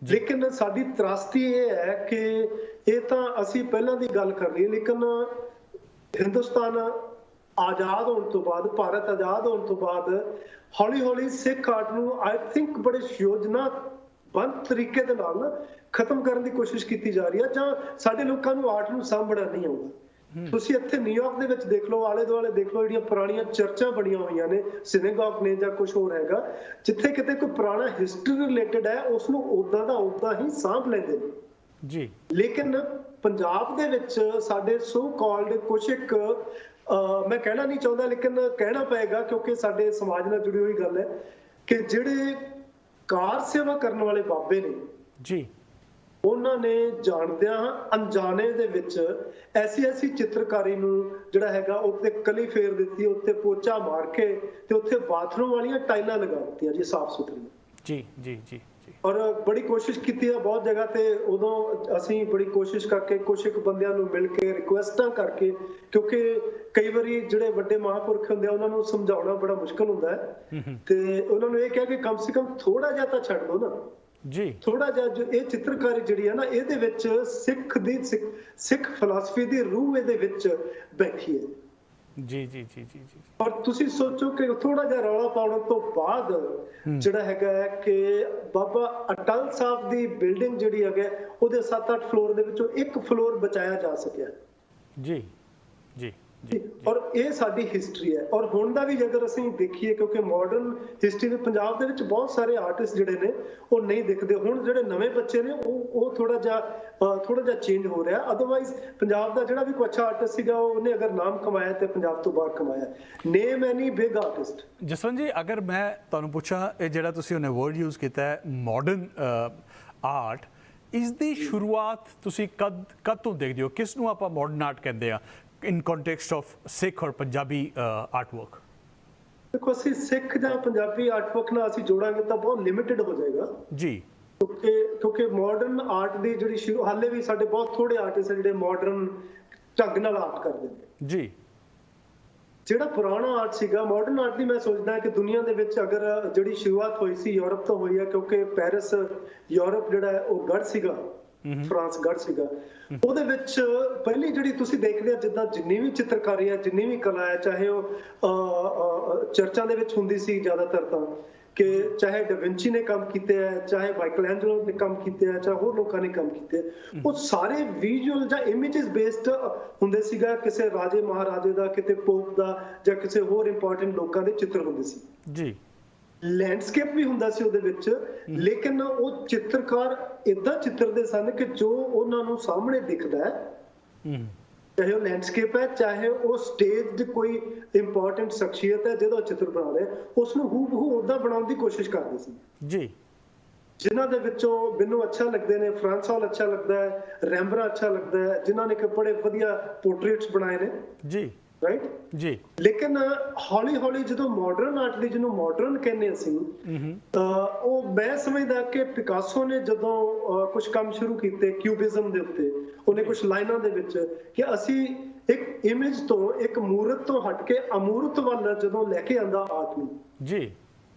ਲੇਕਿਨ ਸਾਡੀ ਤਰਾਸਦੀ ਇਹ ਹੈ ਕਿ ਇਹ ਤਾਂ ਅਸੀਂ ਪਹਿਲਾਂ ਦੀ ਗੱਲ ਕਰ ਲਈਏ, ਲੇਕਿਨ ਹਿੰਦੁਸਤਾਨ ਆਜ਼ਾਦ ਹੋਣ ਤੋਂ ਬਾਅਦ, ਭਾਰਤ ਆਜ਼ਾਦ ਹੋਣ ਤੋਂ ਬਾਅਦ ਹੌਲੀ ਹੌਲੀ ਸਿੱਖ ਆਰਟ ਨੂੰ ਆਈ ਥਿੰਕ ਬੜੇ ਯੋਜਨਾਬੱਧ ਤਰੀਕੇ ਦੇ ਨਾਲ ਖਤਮ ਕਰਨ ਦੀ ਕੋਸ਼ਿਸ਼ ਕੀਤੀ ਜਾ ਰਹੀ ਹੈ, ਜਾਂ ਸਾਡੇ ਲੋਕਾਂ ਨੂੰ ਆਰਟ ਨੂੰ ਸਾਂਭਣਾ ਨਹੀਂ ਆਉਂਦਾ। ਤੁਸੀਂ ਇੱਥੇ ਨਿਊਯਾਰਕ ਦੇ ਵਿੱਚ ਦੇਖ ਲਓ, ਆਲੇ ਦੁਆਲੇ ਦੇਖ ਲਓ, ਜਿਹੜੀਆਂ ਪੁਰਾਣੀਆਂ ਚਰਚਾਂ ਬਣੀਆਂ ਹੋਈਆਂ ਨੇ, ਸਿਨੇਗੋਗ ਨੇ ਜਾਂ ਕੁਝ ਹੋਰ ਹੈਗਾ, ਜਿੱਥੇ ਕਿਤੇ ਕੋਈ ਪੁਰਾਣਾ ਹਿਸਟਰੀ ਰਿਲੇਟਡ ਹੈ ਉਸ ਨੂੰ ਉਦਾਂ ਦਾ ਉਦਾਂ ਹੀ ਸਾਂਭ ਲੈਂਦੇ ਨੇ ਜੀ। ਲੇਕਿਨ ਪੰਜਾਬ ਦੇ ਵਿੱਚ ਸਾਡੇ ਸੋ ਕਾਲਡ ਕੁਝ ਇੱਕ ਮੈਂ ਕਹਿਣਾ ਨਹੀਂ ਚਾਹੁੰਦਾ ਲੇਕਿਨ ਕਹਿਣਾ ਪਏਗਾ, ਕਿਉਂਕਿ ਸਾਡੇ ਸਮਾਜ ਨਾਲ ਜੁੜੀ ਹੋਈ ਗੱਲ ਹੈ, ਕਿ ਜਿਹੜੇ ਕਾਰ ਸੇਵਾ ਕਰਨ ਵਾਲੇ ਬਾਬੇ ਨੇ ਜੀ, ਉਹਨਾਂ ਨੇ ਜਾਣਦਿਆਂ ਅਣਜਾਣੇ ਦੇ ਵਿੱਚ ਐਸੀ ਚਿੱਤਰਕਾਰੀ ਨੂੰ ਜਿਹੜਾ ਹੈਗਾ ਉੱਤੇ ਕਲੀ ਫੇਰ ਦਿੱਤੀ, ਉੱਤੇ ਪੋਚਾ ਮਾਰ ਕੇ ਤੇ ਉੱਥੇ ਬਾਥਰੂਮ ਵਾਲੀਆਂ ਟਾਈਲਾਂ ਲਗਾ ਦਿੱਤੀਆਂ ਜੀ, ਸਾਫ਼ ਸੁਥਰੀਆਂ ਜੀ ਜੀ ਜੀ। ਔਰ ਬੜੀ ਕੋਸ਼ਿਸ਼ ਕੀਤੀ ਹੈ ਬਹੁਤ ਜਗ੍ਹਾ ਤੇ, ਉਦੋਂ ਅਸੀਂ ਬੜੀ ਕੋਸ਼ਿਸ਼ ਕਰਕੇ ਕੁਝ ਇੱਕ ਬੰਦਿਆਂ ਨੂੰ ਮਿਲ ਕੇ ਰਿਕੁਐਸਟਾਂ ਕਰਕੇ, ਕਿਉਂਕਿ ਕਈ ਵਾਰੀ ਜਿਹੜੇ ਵੱਡੇ ਮਹਾਂਪੁਰਖ ਹੁੰਦੇ ਆ ਉਹਨਾਂ ਨੂੰ ਸਮਝਾਉਣਾ ਬੜਾ ਮੁਸ਼ਕਲ ਹੁੰਦਾ ਹੈ, ਤੇ ਉਹਨਾਂ ਨੂੰ ਇਹ ਕਿਹਾ ਕਿ ਕਮ ਸੇ ਕਮ ਥੋੜਾ ਜਿਹਾ ਤਾਂ ਛੱਡ ਦਿਓ ਨਾ ਜੀ, ਥੋੜਾ ਜਿਹਾ। ਇਹ ਚਿੱਤਰਕਾਰੀ ਜਿਹੜੀ ਹੈ ਨਾ, ਇਹਦੇ ਵਿੱਚ ਸਿੱਖ ਫਿਲਾਸਫੀ ਦੀ ਰੂਹ ਇਹਦੇ ਵਿੱਚ ਬੈਠੀ ਹੈ ਜੀ ਜੀ ਜੀ ਜੀ। ਔਰ ਤੁਸੀਂ ਸੋਚੋ ਕਿ ਥੋੜਾ ਜਿਹਾ ਰੌਲਾ ਪਾਉਣ ਤੋਂ ਬਾਅਦ ਜਿਹੜਾ ਹੈਗਾ ਕਿ ਬਾਬਾ ਅਟਲ ਸਾਹਿਬ ਦੀ ਬਿਲਡਿੰਗ ਜਿਹੜੀ ਹੈਗਾ ਉਹਦੇ 7-8 ਫਲੋਰ ਦੇ ਵਿੱਚੋਂ ਇੱਕ ਫਲੋਰ ਬਚਾਇਆ ਜਾ ਸਕਿਆ ਜੀ ਜੀ। ਔਰ ਇਹ ਸਾਡੀ ਹਿਸਟਰੀ ਹੈ। ਔਰ ਹੁਣ ਦਾ ਵੀ ਜੇਕਰ ਅਸੀਂ ਦੇਖੀਏ, ਕਿਉਂਕਿ ਮਾਡਰਨ ਹਿਸਟਰੀ ਦੇ ਪੰਜਾਬ ਦੇ ਵਿੱਚ ਬਹੁਤ ਸਾਰੇ ਆਰਟਿਸਟ ਜਿਹੜੇ ਨੇ ਉਹ ਨਹੀਂ ਦਿਖਦੇ। ਹੁਣ ਜਿਹੜੇ ਨਵੇਂ ਬੱਚੇ ਨੇ ਉਹ ਥੋੜਾ ਜਿਹਾ ਚੇਂਜ ਹੋ ਰਿਹਾ। ਅਦਰਵਾਈਜ਼ ਪੰਜਾਬ ਦਾ ਜਿਹੜਾ ਵੀ ਕੋਈ ਅੱਛਾ ਆਰਟਿਸਟ ਸੀਗਾ, ਉਹਨੇ ਅਗਰ ਨਾਮ ਕਮਾਇਆ ਤੇ ਪੰਜਾਬ ਤੋਂ ਬਾਹਰ ਕਮਾਇਆ। ਨੇਮ ਐਨੀ ਬਿਗ ਆਰਟਿਸਟ। ਜਸਵੰਤ ਜੀ, ਅਗਰ ਮੈਂ ਤੁਹਾਨੂੰ ਪੁੱਛਾਂ, ਇਹ ਜਿਹੜਾ ਤੁਸੀਂ ਉਹਨੇ ਵਰਡ ਯੂਜ਼ ਕੀਤਾ ਹੈ ਮਾਡਰਨ ਆਰਟ, ਇਸ ਦੀ ਸ਼ੁਰੂਆਤ ਤੁਸੀਂ ਕਦ ਤੋਂ ਦੇਖਦੇ ਹੋ? ਕਿਸ ਨੂੰ ਆਪਾਂ ਮਾਡਰਨ ਆਰਟ ਕਹਿੰਦੇ ਆ in context of Sikh or Punjabi artwork? ਦੇਖੋ, ਅਸੀਂ ਸਿੱਖ ਜਾਂ ਪੰਜਾਬੀ ਆਰਟਵਰਕ ਨਾਲ ਅਸੀਂ ਜੋੜਾਂਗੇ ਤਾਂ ਬਹੁਤ ਲਿਮਿਟਿਡ ਹੋ ਜਾਏਗਾ ਜੀ, ਕਿਉਂਕਿ ਮਾਡਰਨ ਆਰਟ ਦੀ ਜਿਹੜੀ ਹਾਲੇ ਵੀ ਸਾਡੇ ਬਹੁਤ ਥੋੜੇ ਆਰਟਿਸਟ ਜਿਹੜੇ ਮਾਡਰਨ ਢੰਗ ਨਾਲ ਆਰਟ ਕਰਦੇ ਨੇ ਜੀ। ਜਿਹੜਾ ਪੁਰਾਣਾ ਆਰਟ ਸੀਗਾ, ਮਾਡਰਨ ਆਰਟ ਦੀ ਮੈਂ ਸੋਚਦਾ ਕਿ ਦੁਨੀਆ ਦੇ ਵਿੱਚ ਅਗਰ ਜਿਹੜੀ ਸ਼ੁਰੂਆਤ ਹੋਈ ਸੀ ਯੂਰਪ ਤੋਂ ਹੋਈ ਹੈ, ਕਿਉਂਕਿ ਪੈਰਿਸ ਯੂਰਪ ਜਿਹੜਾ ਹੈ ਉਹ ਗੜ ਸੀਗਾ, ਫਰਾਂਸ ਗੜ ਸੀਗਾ। ਉਹਦੇ ਵਿੱਚ ਪਹਿਲੀ ਜਿਹੜੀ ਤੁਸੀਂ ਦੇਖਦੇ ਆ, ਜਿੱਦਾਂ ਜਿੰਨੀ ਵੀ ਚਿੱਤਰਕਾਰੀ ਹੈ, ਜਿੰਨੀ ਵੀ ਕਲਾ ਹੈ, ਚਾਹੇ ਉਹ ਚਰਚਾਂ ਦੇ ਵਿੱਚ ਹੁੰਦੀ ਸੀ ਜ਼ਿਆਦਾਤਰ, ਤਾਂ ਕਿ ਚਾਹੇ ਡਾਵਿੰਚੀ ਨੇ ਕੰਮ ਕੀਤੇ ਹੈ, ਚਾਹੇ ਮਾਈਕਲੈਂਜਲੋ ਨੇ ਕੰਮ ਕੀਤੇ ਹੈ, ਚਾਹੇ ਹੋਰ ਲੋਕਾਂ ਨੇ ਕੰਮ ਕੀਤੇ ਹੈ, ਉਹ ਸਾਰੇ ਵਿਜ਼ੂਅਲ ਜਾਂ ਇਮੇजेस ਬੇਸਡ ਹੁੰਦੇ ਸੀਗਾ। ਕਿਸੇ ਰਾਜੇ ਮਹਾਰਾਜੇ ਦਾ, ਕਿਤੇ ਪੋਪ ਦਾ, ਜਾਂ ਕਿਸੇ ਹੋਰ ਇੰਪੋਰਟੈਂਟ ਲੋਕਾਂ ਦੇ ਚਿੱਤਰ ਹੁੰਦੇ ਸੀ ਜੀ। ਲੈਂਡਸਕੇਪ ਵੀ ਹੁੰਦਾ ਸੀ ਉਹਦੇ ਵਿੱਚ, ਲੇਕਿਨ ਉਹ ਚਿੱਤਰਕਾਰ ਇਦਾਂ ਚਿੱਤਰਦੇ ਸਨ ਕਿ ਜੋ ਉਹਨਾਂ ਨੂੰ ਸਾਹਮਣੇ ਦਿਖਦਾ ਹੈ, ਚਾਹੇ ਉਹ ਲੈਂਡਸਕੇਪ ਹੈ, ਚਾਹੇ ਉਹ ਸਟੇਜ ਦੀ ਕੋਈ ਇੰਪੋਰਟੈਂਟ ਸ਼ਖਸੀਅਤ ਹੈ ਜਿਹਦਾ ਚਿੱਤਰ ਬਣਾ ਰਿਹਾ, ਉਸ ਨੂੰ ਹੂਬਹੂ ਉਦਾਂ ਬਣਾਉਣ ਦੀ ਕੋਸ਼ਿਸ਼ ਕਰਦੇ ਸੀ ਜੀ। ਜਿਨ੍ਹਾਂ ਦੇ ਵਿੱਚੋਂ ਮੈਨੂੰ ਅੱਛਾ ਲੱਗਦੇ ਨੇ, ਫਰਾਂਸ ਹਾਲ ਅੱਛਾ ਲੱਗਦਾ ਹੈ, ਰੈਂਬਰਾ ਅੱਛਾ ਲੱਗਦਾ ਹੈ, ਜਿਨ੍ਹਾਂ ਨੇ ਕਿ ਬੜੇ ਵਧੀਆ ਪੋਰਟਰੇਟਸ ਬਣਾਏ ਨੇ ਜੀ, ਰਾਈਟ ਜੀ। ਲੇਕਿਨ ਹੌਲੀ ਹੌਲੀ ਜਦੋਂ ਮਾਡਰਨ ਆਰਟ ਦੀ, ਜਿਹਨੂੰ ਮਾਡਰਨ ਕਹਿੰਦੇ ਅਸੀਂ, ਉਹ ਮੈਂ ਸਮਝਦਾ ਕਿ ਪਿਕਾਸੋ ਨੇ ਜਦੋਂ ਕੁਝ ਕੰਮ ਸ਼ੁਰੂ ਕੀਤੇ ਕਿਊਬਿਜ਼ਮ ਦੇ ਉੱਤੇ, ਉਹਨੇ ਕੁਝ ਲਾਈਨਾਂ ਦੇ ਵਿੱਚ ਕਿ ਅਸੀਂ ਇੱਕ ਇਮੇਜ ਤੋਂ, ਇੱਕ ਮੂਰਤ ਤੋਂ ਹਟ ਕੇ ਅਮੂਰਤ ਵੱਲ ਜਦੋਂ ਲੈ ਕੇ ਆਂਦਾ ਆਰਟ ਨੂੰ ਜੀ,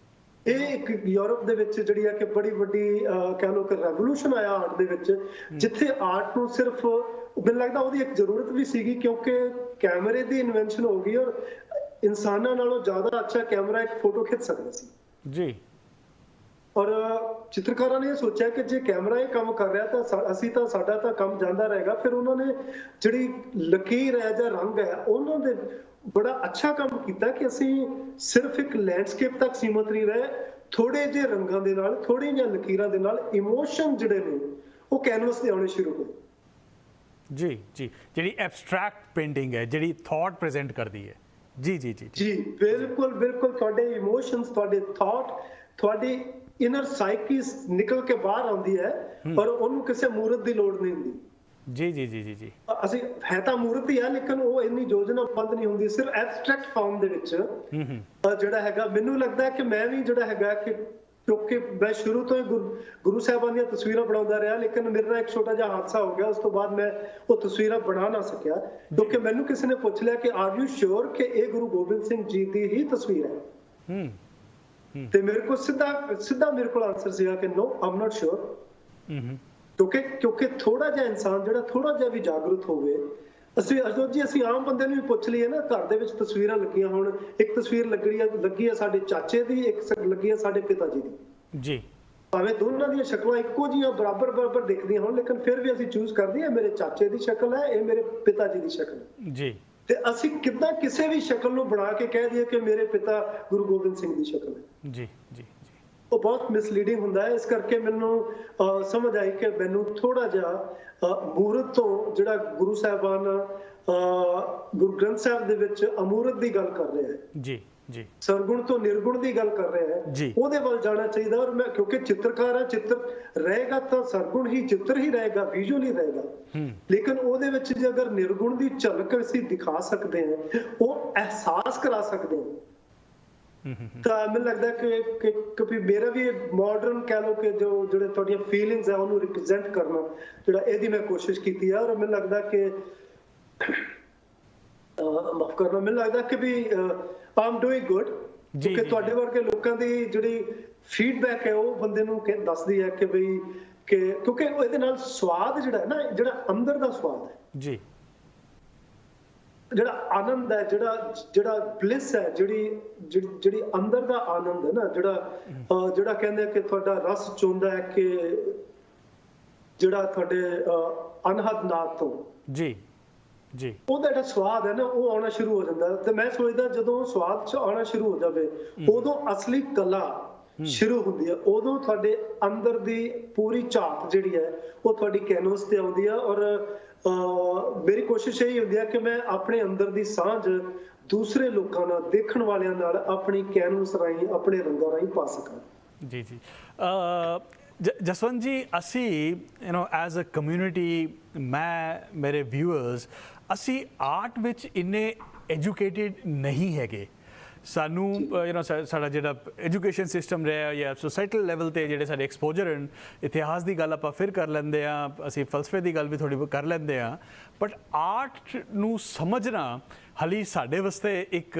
ਇਹ ਇੱਕ ਯੂਰਪ ਦੇ ਵਿੱਚ ਜਿਹੜੀ ਹੈ ਕਿ ਬੜੀ ਵੱਡੀ ਕਹਿ ਲਓ ਕਿ ਰੈਵੋਲੂਸ਼ਨ ਆਇਆ ਆਰਟ ਦੇ ਵਿੱਚ, ਜਿੱਥੇ ਆਰਟ ਨੂੰ ਸਿਰਫ, ਮੈਨੂੰ ਲੱਗਦਾ ਉਹਦੀ ਇੱਕ ਜ਼ਰੂਰਤ ਵੀ ਸੀਗੀ ਕਿਉਂਕਿ ਕੈਮਰੇ ਦੀ ਇਨਵੈਂਸ਼ਨ ਹੋ ਗਈ ਔਰ ਇਨਸਾਨਾਂ ਨਾਲੋਂ ਜ਼ਿਆਦਾ ਅੱਛਾ ਕੈਮਰਾ ਇੱਕ ਫੋਟੋ ਖਿੱਚ ਸਕਦਾ ਸੀ ਜੀ। ਔਰ ਚਿੱਤਰਕਾਰਾਂ ਨੇ ਇਹ ਸੋਚਿਆ ਕਿ ਜੇ ਕੈਮਰਾ ਇਹ ਕੰਮ ਕਰ ਰਿਹਾ ਤਾਂ ਅਸੀਂ ਤਾਂ, ਸਾਡਾ ਤਾਂ ਕੰਮ ਜਾਂਦਾ ਰਹੇਗਾ। ਫਿਰ ਉਹਨਾਂ ਨੇ ਜਿਹੜੀ ਲਕੀਰ ਹੈ ਜਾਂ ਰੰਗ ਹੈ, ਉਹਨਾਂ ਦੇ ਬੜਾ ਅੱਛਾ ਕੰਮ ਕੀਤਾ ਕਿ ਅਸੀਂ ਸਿਰਫ ਇੱਕ ਲੈਂਡਸਕੇਪ ਤੱਕ ਸੀਮਤ ਨਹੀਂ ਰਹੇ, ਥੋੜੇ ਜਿਹੇ ਰੰਗਾਂ ਦੇ ਨਾਲ, ਥੋੜੀਆਂ ਜਿਹੀਆਂ ਲਕੀਰਾਂ ਦੇ ਨਾਲ ਇਮੋਸ਼ਨ ਜਿਹੜੇ ਨੇ ਉਹ ਕੈਨਵਸ ਤੇ ਆਉਣੇ ਸ਼ੁਰੂ ਹੋਏ ਜੀ ਜੀ। ਜਿਹੜੀ ਐਬਸਟ੍ਰੈਕਟ ਪੇਂਟਿੰਗ ਹੈ, ਜਿਹੜੀ ਥਾਟ ਪ੍ਰੈਜ਼ੈਂਟ ਕਰਦੀ ਹੈ ਜੀ ਜੀ ਜੀ ਜੀ, ਬਿਲਕੁਲ ਬਿਲਕੁਲ। ਤੁਹਾਡੇ ਇਮੋਸ਼ਨਸ, ਤੁਹਾਡੇ ਥਾਟ, ਤੁਹਾਡੀ ਇਨਰ ਸਾਈਕਿਸ ਨਿਕਲ ਕੇ ਬਾਹਰ ਆਉਂਦੀ ਹੈ, ਪਰ ਉਹਨੂੰ ਕਿਸੇ ਮੂਰਤ ਦੀ ਲੋੜ ਨਹੀਂ ਹੁੰਦੀ ਜੀ ਜੀ ਜੀ ਜੀ ਜੀ। ਅਸੀਂ ਹੈ ਤਾਂ ਮੂਰਤ ਹੀ ਆ, ਲੇਕਿਨ ਉਹ ਇੰਨੀ ਯੋਜਨਾਬੱਧ ਨਹੀਂ ਹੁੰਦੀ, ਸਿਰਫ ਐਬਸਟ੍ਰੈਕਟ ਫਾਰਮ ਦੇ ਵਿੱਚ ਜਿਹੜਾ ਹੈਗਾ। ਮੈਨੂੰ ਲੱਗਦਾ ਕਿ ਮੈਂ ਵੀ ਜਿਹੜਾ ਹੈਗਾ ਕਿ ਕਿਉਂਕਿ ਮੈਂ ਸ਼ੁਰੂ ਤੋਂ ਹੀ ਗੁਰੂ ਸਾਹਿਬਾਨ ਦੀਆਂ ਤਸਵੀਰਾਂ ਬਣਾਉਂਦਾ ਰਿਹਾ, ਲੇਕਿਨ ਮੇਰੇ ਨਾਲ ਇੱਕ ਛੋਟਾ ਜਿਹਾ ਹਾਦਸਾ ਹੋ ਗਿਆ, ਉਸ ਤੋਂ ਬਾਅਦ ਮੈਂ ਉਹ ਤਸਵੀਰਾਂ ਬਣਾ ਨਾ ਸਕਿਆ ਕਿਉਂਕਿ ਮੈਨੂੰ ਕਿਸੇ ਨੇ ਪੁੱਛ ਲਿਆ ਕਿ ਆਰ ਯੂ ਸ਼ੋਰ ਕਿ ਇਹ ਗੁਰੂ ਗੋਬਿੰਦ ਸਿੰਘ ਜੀ ਦੀ ਹੀ ਤਸਵੀਰ ਹੈ, ਤੇ ਮੇਰੇ ਕੋਲ ਸਿੱਧਾ ਮੇਰੇ ਕੋਲ ਆਨਸਰ ਸੀਗਾ ਕਿ ਨੋ, ਆਮ ਨਾਟ ਸ਼ੋਰ। ਕਿਉਂਕਿ ਥੋੜਾ ਜਿਹਾ ਇਨਸਾਨ ਜਿਹੜਾ ਥੋੜਾ ਜਿਹਾ ਵੀ ਜਾਗਰੂਕ ਹੋਵੇ, ਅਸੀਂ ਆਮ ਬੰਦੇ ਨੂੰ ਵੀ ਪੁੱਛ ਲਈਏ ਨਾ, ਘਰ ਦੇ ਵਿੱਚ ਤਸਵੀਰਾਂ ਲੱਗੀਆਂ ਹੋਣ, ਇੱਕ ਤਸਵੀਰ ਲੱਗੀ ਹੈ ਸਾਡੇ ਚਾਚੇ ਦੀ, ਇੱਕ ਲੱਗੀ ਹੈ ਸਾਡੇ ਪਿਤਾ ਜੀ ਦੀ ਜੀ, ਭਾਵੇਂ ਦੋਨਾਂ ਦੀਆਂ ਸ਼ਕਲਾਂ ਇੱਕੋ ਜਿਹੀਆਂ ਬਰਾਬਰ ਦਿਖਦੀਆਂ ਹੋਣ, ਲੇਕਿਨ ਫਿਰ ਵੀ ਅਸੀਂ ਚੂਜ਼ ਕਰਦੇ ਹਾਂ ਮੇਰੇ ਚਾਚੇ ਦੀ ਸ਼ਕਲ ਹੈ, ਇਹ ਮੇਰੇ ਪਿਤਾ ਜੀ ਦੀ ਸ਼ਕਲ ਹੈ ਜੀ। ਤੇ ਅਸੀਂ ਕਿੱਦਾਂ ਕਿਸੇ ਵੀ ਸ਼ਕਲ ਨੂੰ ਬਣਾ ਕੇ ਕਹਿ ਦਈਏ ਕਿ ਮੇਰੇ ਪਿਤਾ ਗੁਰੂ ਗੋਬਿੰਦ ਸਿੰਘ ਦੀ ਸ਼ਕਲ ਹੈ ਜੀ ਜੀ, ਉਹ ਬਹੁਤ ਮਿਸਲੀਡਿੰਗ ਹੁੰਦਾ ਹੈ। ਇਸ ਕਰਕੇ ਮੈਨੂੰ ਸਮਝ ਆਈ ਕਿ ਮੈਨੂੰ ਥੋੜਾ ਜਿਹਾ ਮੂਰਤ ਤੋਂ, ਜਿਹੜਾ ਗੁਰੂ ਸਾਹਿਬਾਨ ਗੁਰੂ ਗ੍ਰੰਥ ਸਾਹਿਬ ਦੇ ਵਿੱਚ ਅਮੂਰਤ ਦੀ ਗੱਲ ਕਰ ਰਿਹਾ ਹੈ ਜੀ ਜੀ, ਸਰਗੁਣ ਤੋਂ ਨਿਰਗੁਣ ਦੀ ਗੱਲ ਕਰ ਰਿਹਾ ਹੈ, ਉਹਦੇ ਵੱਲ ਜਾਣਾ ਚਾਹੀਦਾ। ਔਰ ਮੈਂ ਕਿਉਂਕਿ ਚਿੱਤਰਕਾਰ ਹਾਂ, ਚਿੱਤਰ ਰਹੇਗਾ ਤਾਂ ਸਰਗੁਣ ਹੀ ਚਿੱਤਰ ਹੀ ਰਹੇਗਾ, ਵਿਜ਼ੂਅਲ ਹੀ ਰਹੇਗਾ, ਲੇਕਿਨ ਉਹਦੇ ਵਿੱਚ ਜੇ ਅਗਰ ਨਿਰਗੁਣ ਦੀ ਝਲਕ ਅਸੀਂ ਦਿਖਾ ਸਕਦੇ ਹਾਂ, ਉਹ ਅਹਿਸਾਸ ਕਰਾ ਸਕਦੇ ਹਾਂ, ਤਾਂ ਮੈਨੂੰ ਲੱਗਦਾ ਕਿ ਮੇਰਾ ਵੀ ਮਾਡਰਨ ਕਹਿ ਲਓ ਕਿ ਜਿਹੜੇ ਤੁਹਾਡੀਆਂ ਫੀਲਿੰਗਸ ਆ ਉਹਨੂੰ ਰਿਪਰੈਜ਼ੈਂਟ ਕਰਨਾ, ਜਿਹੜਾ ਇਹਦੀ ਮੈਂ ਕੋਸ਼ਿਸ਼ ਕੀਤੀ ਆ। ਔਰ ਮੈਨੂੰ ਲੱਗਦਾ ਕਿ ਮਾਫ ਕਰਨਾ, ਮੈਨੂੰ ਲੱਗਦਾ ਕਿ ਵੀ ਆਮ ਡੂਇੰਗ ਗੁੱਡ, ਕਿਉਂਕਿ ਤੁਹਾਡੇ ਵਰਗੇ ਲੋਕਾਂ ਦੀ ਜਿਹੜੀ ਫੀਡਬੈਕ ਹੈ ਉਹ ਬੰਦੇ ਨੂੰ ਦੱਸਦੀ ਹੈ ਕਿ ਬਈ ਕਿਉਂਕਿ ਇਹਦੇ ਨਾਲ ਸਵਾਦ ਜਿਹੜਾ ਹੈ ਨਾ, ਜਿਹੜਾ ਅੰਦਰ ਦਾ ਸਵਾਦ ਹੈ ਜੀ, ਜਿਹੜਾ ਆਨੰਦ ਹੈ, ਜਿਹੜਾ ਬਲਿਸ ਹੈ, ਜਿਹੜੀ ਅੰਦਰ ਦਾ ਆਨੰਦ ਹੈ ਨਾ, ਜਿਹੜਾ ਕਹਿੰਦੇ ਕਿ ਤੁਹਾਡਾ ਰਸ ਚੋਂਦਾ ਹੈ, ਕਿ ਜਿਹੜਾ ਤੁਹਾਡੇ ਅਨਹਦ ਨਾਦ ਤੋਂ ਜੀ ਜੀ, ਉਹਦਾ ਜਿਹੜਾ ਸਵਾਦ ਹੈ ਨਾ ਉਹ ਆਉਣਾ ਸ਼ੁਰੂ ਹੋ ਜਾਂਦਾ। ਤੇ ਮੈਂ ਸੋਚਦਾ ਜਦੋਂ ਸਵਾਦ ਚ ਆਉਣਾ ਸ਼ੁਰੂ ਹੋ ਜਾਵੇ, ਉਦੋਂ ਅਸਲੀ ਕਲਾ ਸ਼ੁਰੂ ਹੁੰਦੀ ਹੈ, ਉਦੋਂ ਤੁਹਾਡੇ ਅੰਦਰ ਦੀ ਪੂਰੀ ਝਾਕ ਜਿਹੜੀ ਹੈ ਉਹ ਤੁਹਾਡੀ ਕੈਨਵਸ ਤੇ ਆਉਂਦੀ ਹੈ। ਔਰ ਮੇਰੀ ਕੋਸ਼ਿਸ਼ ਇਹੀ ਹੁੰਦੀ ਹੈ ਕਿ ਮੈਂ ਆਪਣੇ ਅੰਦਰ ਦੀ ਸਾਂਝ ਦੂਸਰੇ ਲੋਕਾਂ ਨਾਲ, ਦੇਖਣ ਵਾਲਿਆਂ ਨਾਲ ਆਪਣੀ ਕੈਨਵਸ ਰਾਹੀਂ, ਆਪਣੇ ਰੰਗਾਂ ਰਾਹੀਂ ਪਾ ਸਕਾਂ ਜੀ ਜੀ। ਜਸਵੰਤ ਜੀ, ਅਸੀਂ ਐਜ਼ ਅ ਕਮਿਊਨਿਟੀ, ਮੈਂ, ਮੇਰੇ ਵਿਊਅਰਸ, ਅਸੀਂ ਆਰਟ ਵਿੱਚ ਇੰਨੇ ਐਜੂਕੇਟਿਡ ਨਹੀਂ ਹੈਗੇ। ਸਾਨੂੰ ਸਾਡਾ ਜਿਹੜਾ ਐਜੂਕੇਸ਼ਨ ਸਿਸਟਮ ਰਿਹਾ ਜਾਂ ਸੋਸਾਇਟਲ ਲੈਵਲ ਤੇ ਜਿਹੜੇ ਸਾਡੇ ਐਕਸਪੋਜਰ ਹਨ, ਇਤਿਹਾਸ ਦੀ ਗੱਲ ਆਪਾਂ ਫਿਰ ਕਰ ਲੈਂਦੇ ਹਾਂ, ਅਸੀਂ ਫਲਸਫੇ ਦੀ ਗੱਲ ਵੀ ਥੋੜੀ ਬਹੁਤ ਕਰ ਲੈਂਦੇ ਹਾਂ, ਬਟ ਆਰਟ ਨੂੰ ਸਮਝਣਾ ਹਾਲੀ ਸਾਡੇ ਵਾਸਤੇ ਇੱਕ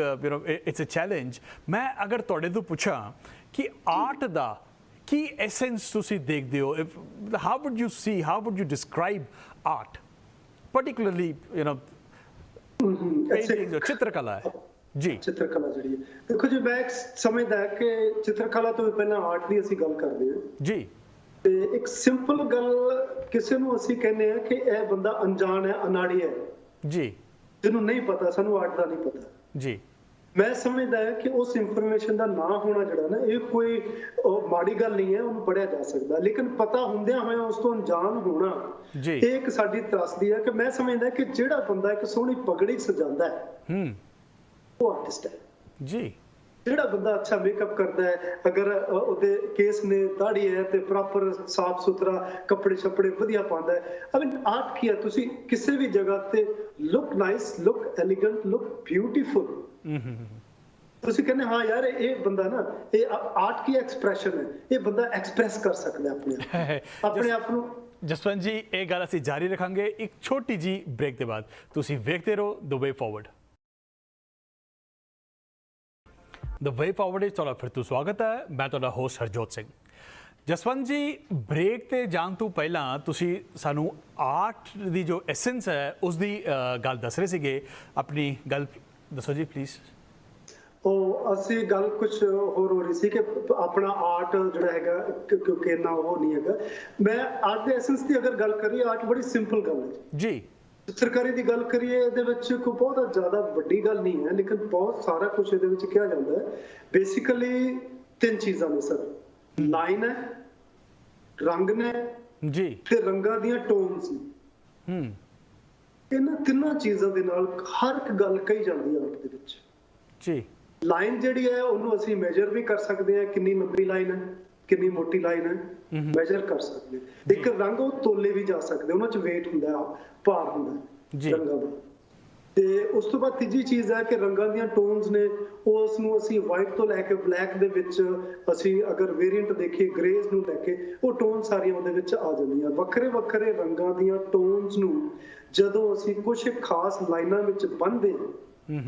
ਇਟਸ ਅ ਚੈਲੰਜ। ਮੈਂ ਅਗਰ ਤੁਹਾਡੇ ਤੋਂ ਪੁੱਛਾਂ ਕਿ ਆਰਟ ਦਾ ਕੀ ਐਸੈਂਸ ਤੁਸੀਂ ਦੇਖਦੇ ਹੋ, how wood you C, how wood you describe art, particularly painting, ਜੋ ਚਿੱਤਰਕਲਾ ਹੈ? ਜੀ ਚਿੱਤਰਕਲਾ ਜਿਹੜੀ ਹੈ, ਦੇਖੋ ਜੀ ਮੈਂ ਸਮਝਦਾ ਕਿ ਚਿੱਤਰਕਲਾ ਤੋਂ ਪਹਿਲਾਂ ਆਰਟ ਦੀ ਅਸੀਂ ਗੱਲ ਕਰਦੇ ਹਾਂ ਜੀ ਤੇ ਇੱਕ ਸਿੰਪਲ ਗੱਲ ਕਿਸੇ ਨੂੰ ਅਸੀਂ ਕਹਿੰਦੇ ਆ ਕਿ ਇਹ ਬੰਦਾ ਅਣਜਾਣ ਹੈ, ਅਨਾੜੀ ਹੈ, ਜੀ ਜਿਹਨੂੰ ਨਹੀਂ ਪਤਾ, ਸਾਨੂੰ ਆਰਟ ਦਾ ਨਹੀਂ ਪਤਾ। ਜੀ ਮੈਂ ਸਮਝਦਾ ਹੈ ਕਿ ਉਸ ਇਨਫੋਰਮੇਸ਼ਨ ਦਾ ਨਾ ਹੋਣਾ ਜਿਹੜਾ ਨਾ ਇਹ ਕੋਈ ਮਾੜੀ ਗੱਲ ਨਹੀਂ ਹੈ, ਉਹਨੂੰ ਪੜਿਆ ਜਾ ਸਕਦਾ, ਲੇਕਿਨ ਪਤਾ ਹੁੰਦਿਆਂ ਹੋਇਆਂ ਉਸ ਤੋਂ ਅਣਜਾਣ ਹੋਣਾ ਜੀ ਇਹ ਇੱਕ ਸਾਡੀ ਤਰਾਸਦੀ ਹੈ। ਕਿ ਮੈਂ ਸਮਝਦਾ ਕਿ ਜਿਹੜਾ ਬੰਦਾ ਇੱਕ ਸੋਹਣੀ ਪਗੜੀ ਸਜਾਉਂਦਾ ਹੈ ਉਹ ਆਰਟਿਸਟ ਹੈ। ਜੀ ਜਿਹੜਾ ਬੰਦਾ ਅੱਛਾ ਮੇਕਅਪ ਕਰਦਾ ਹੈ, ਅਗਰ ਉਹਦੇ ਕੇਸ ਨੇ, ਦਾੜੀ ਹੈ ਤੇ ਪ੍ਰੋਪਰ ਸਾਫ ਸੁਥਰਾ ਕੱਪੜੇ ਛੱਪੜੇ ਵਧੀਆ ਪਾਉਂਦਾ ਹੈ, ਆਰਟ ਕੀ ਹੈ? ਤੁਸੀਂ ਕਿਸੇ ਵੀ ਜਗ੍ਹਾ ਤੇ look nice, look elegant, look beautiful, ਤੁਸੀਂ ਕਹਿੰਦੇ ਹਾਂ ਯਾਰ ਇਹ ਬੰਦਾ ਨਾ, ਇਹ ਆਰਟ ਕੀ ਐਕਸਪ੍ਰੈਸ਼ਨ ਹੈ, ਇਹ ਬੰਦਾ ਐਕਸਪ੍ਰੈਸ ਕਰ ਸਕਦਾ ਆਪਣੇ ਆਪ ਨੂੰ। ਜਸਵੰਤ ਜੀ ਇਹ ਗੱਲ ਅਸੀਂ ਜਾਰੀ ਰੱਖਾਂਗੇ ਇੱਕ ਛੋਟੀ ਜੀ ਬ੍ਰੇਕ ਦੇ ਬਾਅਦ। ਤੁਸੀਂ ਵੇਖਦੇ ਰਹੋ ਦ ਵੇ ਫਾਰਵਰਡ। ਦ ਵੇ ਫਾਰਵਰਡ ਵਿੱਚ ਤੁਹਾਡਾ ਫਿਰ ਤੋਂ ਸਵਾਗਤ ਹੈ। ਮੈਂ ਤੁਹਾਡਾ ਹੋਸਟ ਹਰਜੋਤ ਸਿੰਘ। ਜਸਵੰਤ ਜੀ ਬ੍ਰੇਕ ਤੇ ਜਾਣ ਤੋਂ ਪਹਿਲਾਂ ਤੁਸੀਂ ਸਾਨੂੰ ਆਰਟ ਦੀ ਜੋ ਐਸੈਂਸ ਹੈ ਉਸ ਦੀ ਗੱਲ ਦੱਸ ਰਹੇ ਸੀਗੇ, ਆਪਣੀ ਗੱਲ ਦੱਸੋ ਜੀ ਪਲੀਜ਼। ਉਹ ਅਸੀਂ ਗੱਲ ਕੁਝ ਹੋਰ ਹੋ ਰਹੀ ਸੀ ਕਿ ਆਪਣਾ ਆਰਟ ਜਿਹੜਾ ਹੈਗਾ ਕਿਉਂਕਿ ਇੰਨਾ ਉਹ ਨਹੀਂ ਹੈਗਾ। ਮੈਂ ਆਰਟ ਦੇ ਐਸੈਂਸ ਦੀ ਅਗਰ ਗੱਲ ਕਰੀਏ, ਆਰਟ ਬੜੀ ਸਿੰਪਲ ਗੱਲ ਹੈ ਜੀ। ਚਿੱਤਰਕਾਰੀ ਦੀ ਗੱਲ ਕਰੀਏ, ਇਹਦੇ ਵਿੱਚ ਕੋਈ ਬਹੁਤ ਜ਼ਿਆਦਾ ਵੱਡੀ ਗੱਲ ਨਹੀਂ ਹੈ, ਲੇਕਿਨ ਬਹੁਤ ਸਾਰਾ ਕੁਝ ਇਹਦੇ ਵਿੱਚ ਕਿਹਾ ਜਾਂਦਾ ਹੈ। ਬੇਸਿਕਲੀ ਤਿੰਨ ਚੀਜ਼ਾਂ ਨੇ ਸਰ, ਲਾਈਨ ਹੈ, ਰੰਗ ਨੇ ਜੀ ਤੇ ਰੰਗਾਂ ਦੀਆਂ ਟੋਨਸ ਨੇ। ਇਹਨਾਂ ਤਿੰਨਾਂ ਚੀਜ਼ਾਂ ਦੇ ਨਾਲ ਹਰ ਇੱਕ ਗੱਲ ਕਹੀ ਜਾਂਦੀ ਹੈ ਆਰਟ ਦੇ ਵਿੱਚ। ਜੀ ਲਾਈਨ ਜਿਹੜੀ ਹੈ ਉਹਨੂੰ ਅਸੀਂ ਮੈਜਰ ਵੀ ਕਰ ਸਕਦੇ ਹਾਂ, ਕਿੰਨੀ ਲੰਬੀ ਲਾਈਨ ਹੈ, ਕਿੰਨੀ ਮੋਟੀ ਲਾਈਨ ਹੈ, ਮੈਜਰ ਕਰ ਸਕਦੇ ਹਾਂ। ਇੱਕ ਰੰਗ ਉਹ ਤੋਲੇ ਵੀ ਜਾ ਸਕਦੇ, ਉਹਨਾਂ 'ਚ weight ਹੁੰਦਾ, ਭਾਰ ਹੁੰਦਾ ਰੰਗਾਂ ਦਾ। ਤੇ ਉਸ ਤੋਂ ਬਾਅਦ ਤੀਜੀ ਚੀਜ਼ ਹੈ ਕਿ ਰੰਗਾਂ ਦੀਆਂ ਟੋਨਸ ਨੇ, ਉਸ ਨੂੰ ਅਸੀਂ ਵਾਈਟ ਤੋਂ ਲੈ ਕੇ ਬਲੈਕ ਦੇ ਵਿੱਚ ਅਸੀਂ ਅਗਰ ਵੇਰੀਐਂਟ ਦੇਖੀਏ ਗ੍ਰੇਜ਼ ਨੂੰ ਲੈ ਕੇ, ਉਹ ਟੋਨ ਸਾਰੀਆਂ ਉਹਦੇ ਵਿੱਚ ਆ ਜਾਂਦੀਆਂ। ਵੱਖਰੇ ਵੱਖਰੇ ਰੰਗਾਂ ਦੀਆਂ ਟੋਨਸ ਨੂੰ ਜਦੋਂ ਅਸੀਂ ਕੁਝ ਖਾਸ ਲਾਈਨਾਂ ਵਿੱਚ ਬੰਨ੍ਹਦੇ ਹਾਂ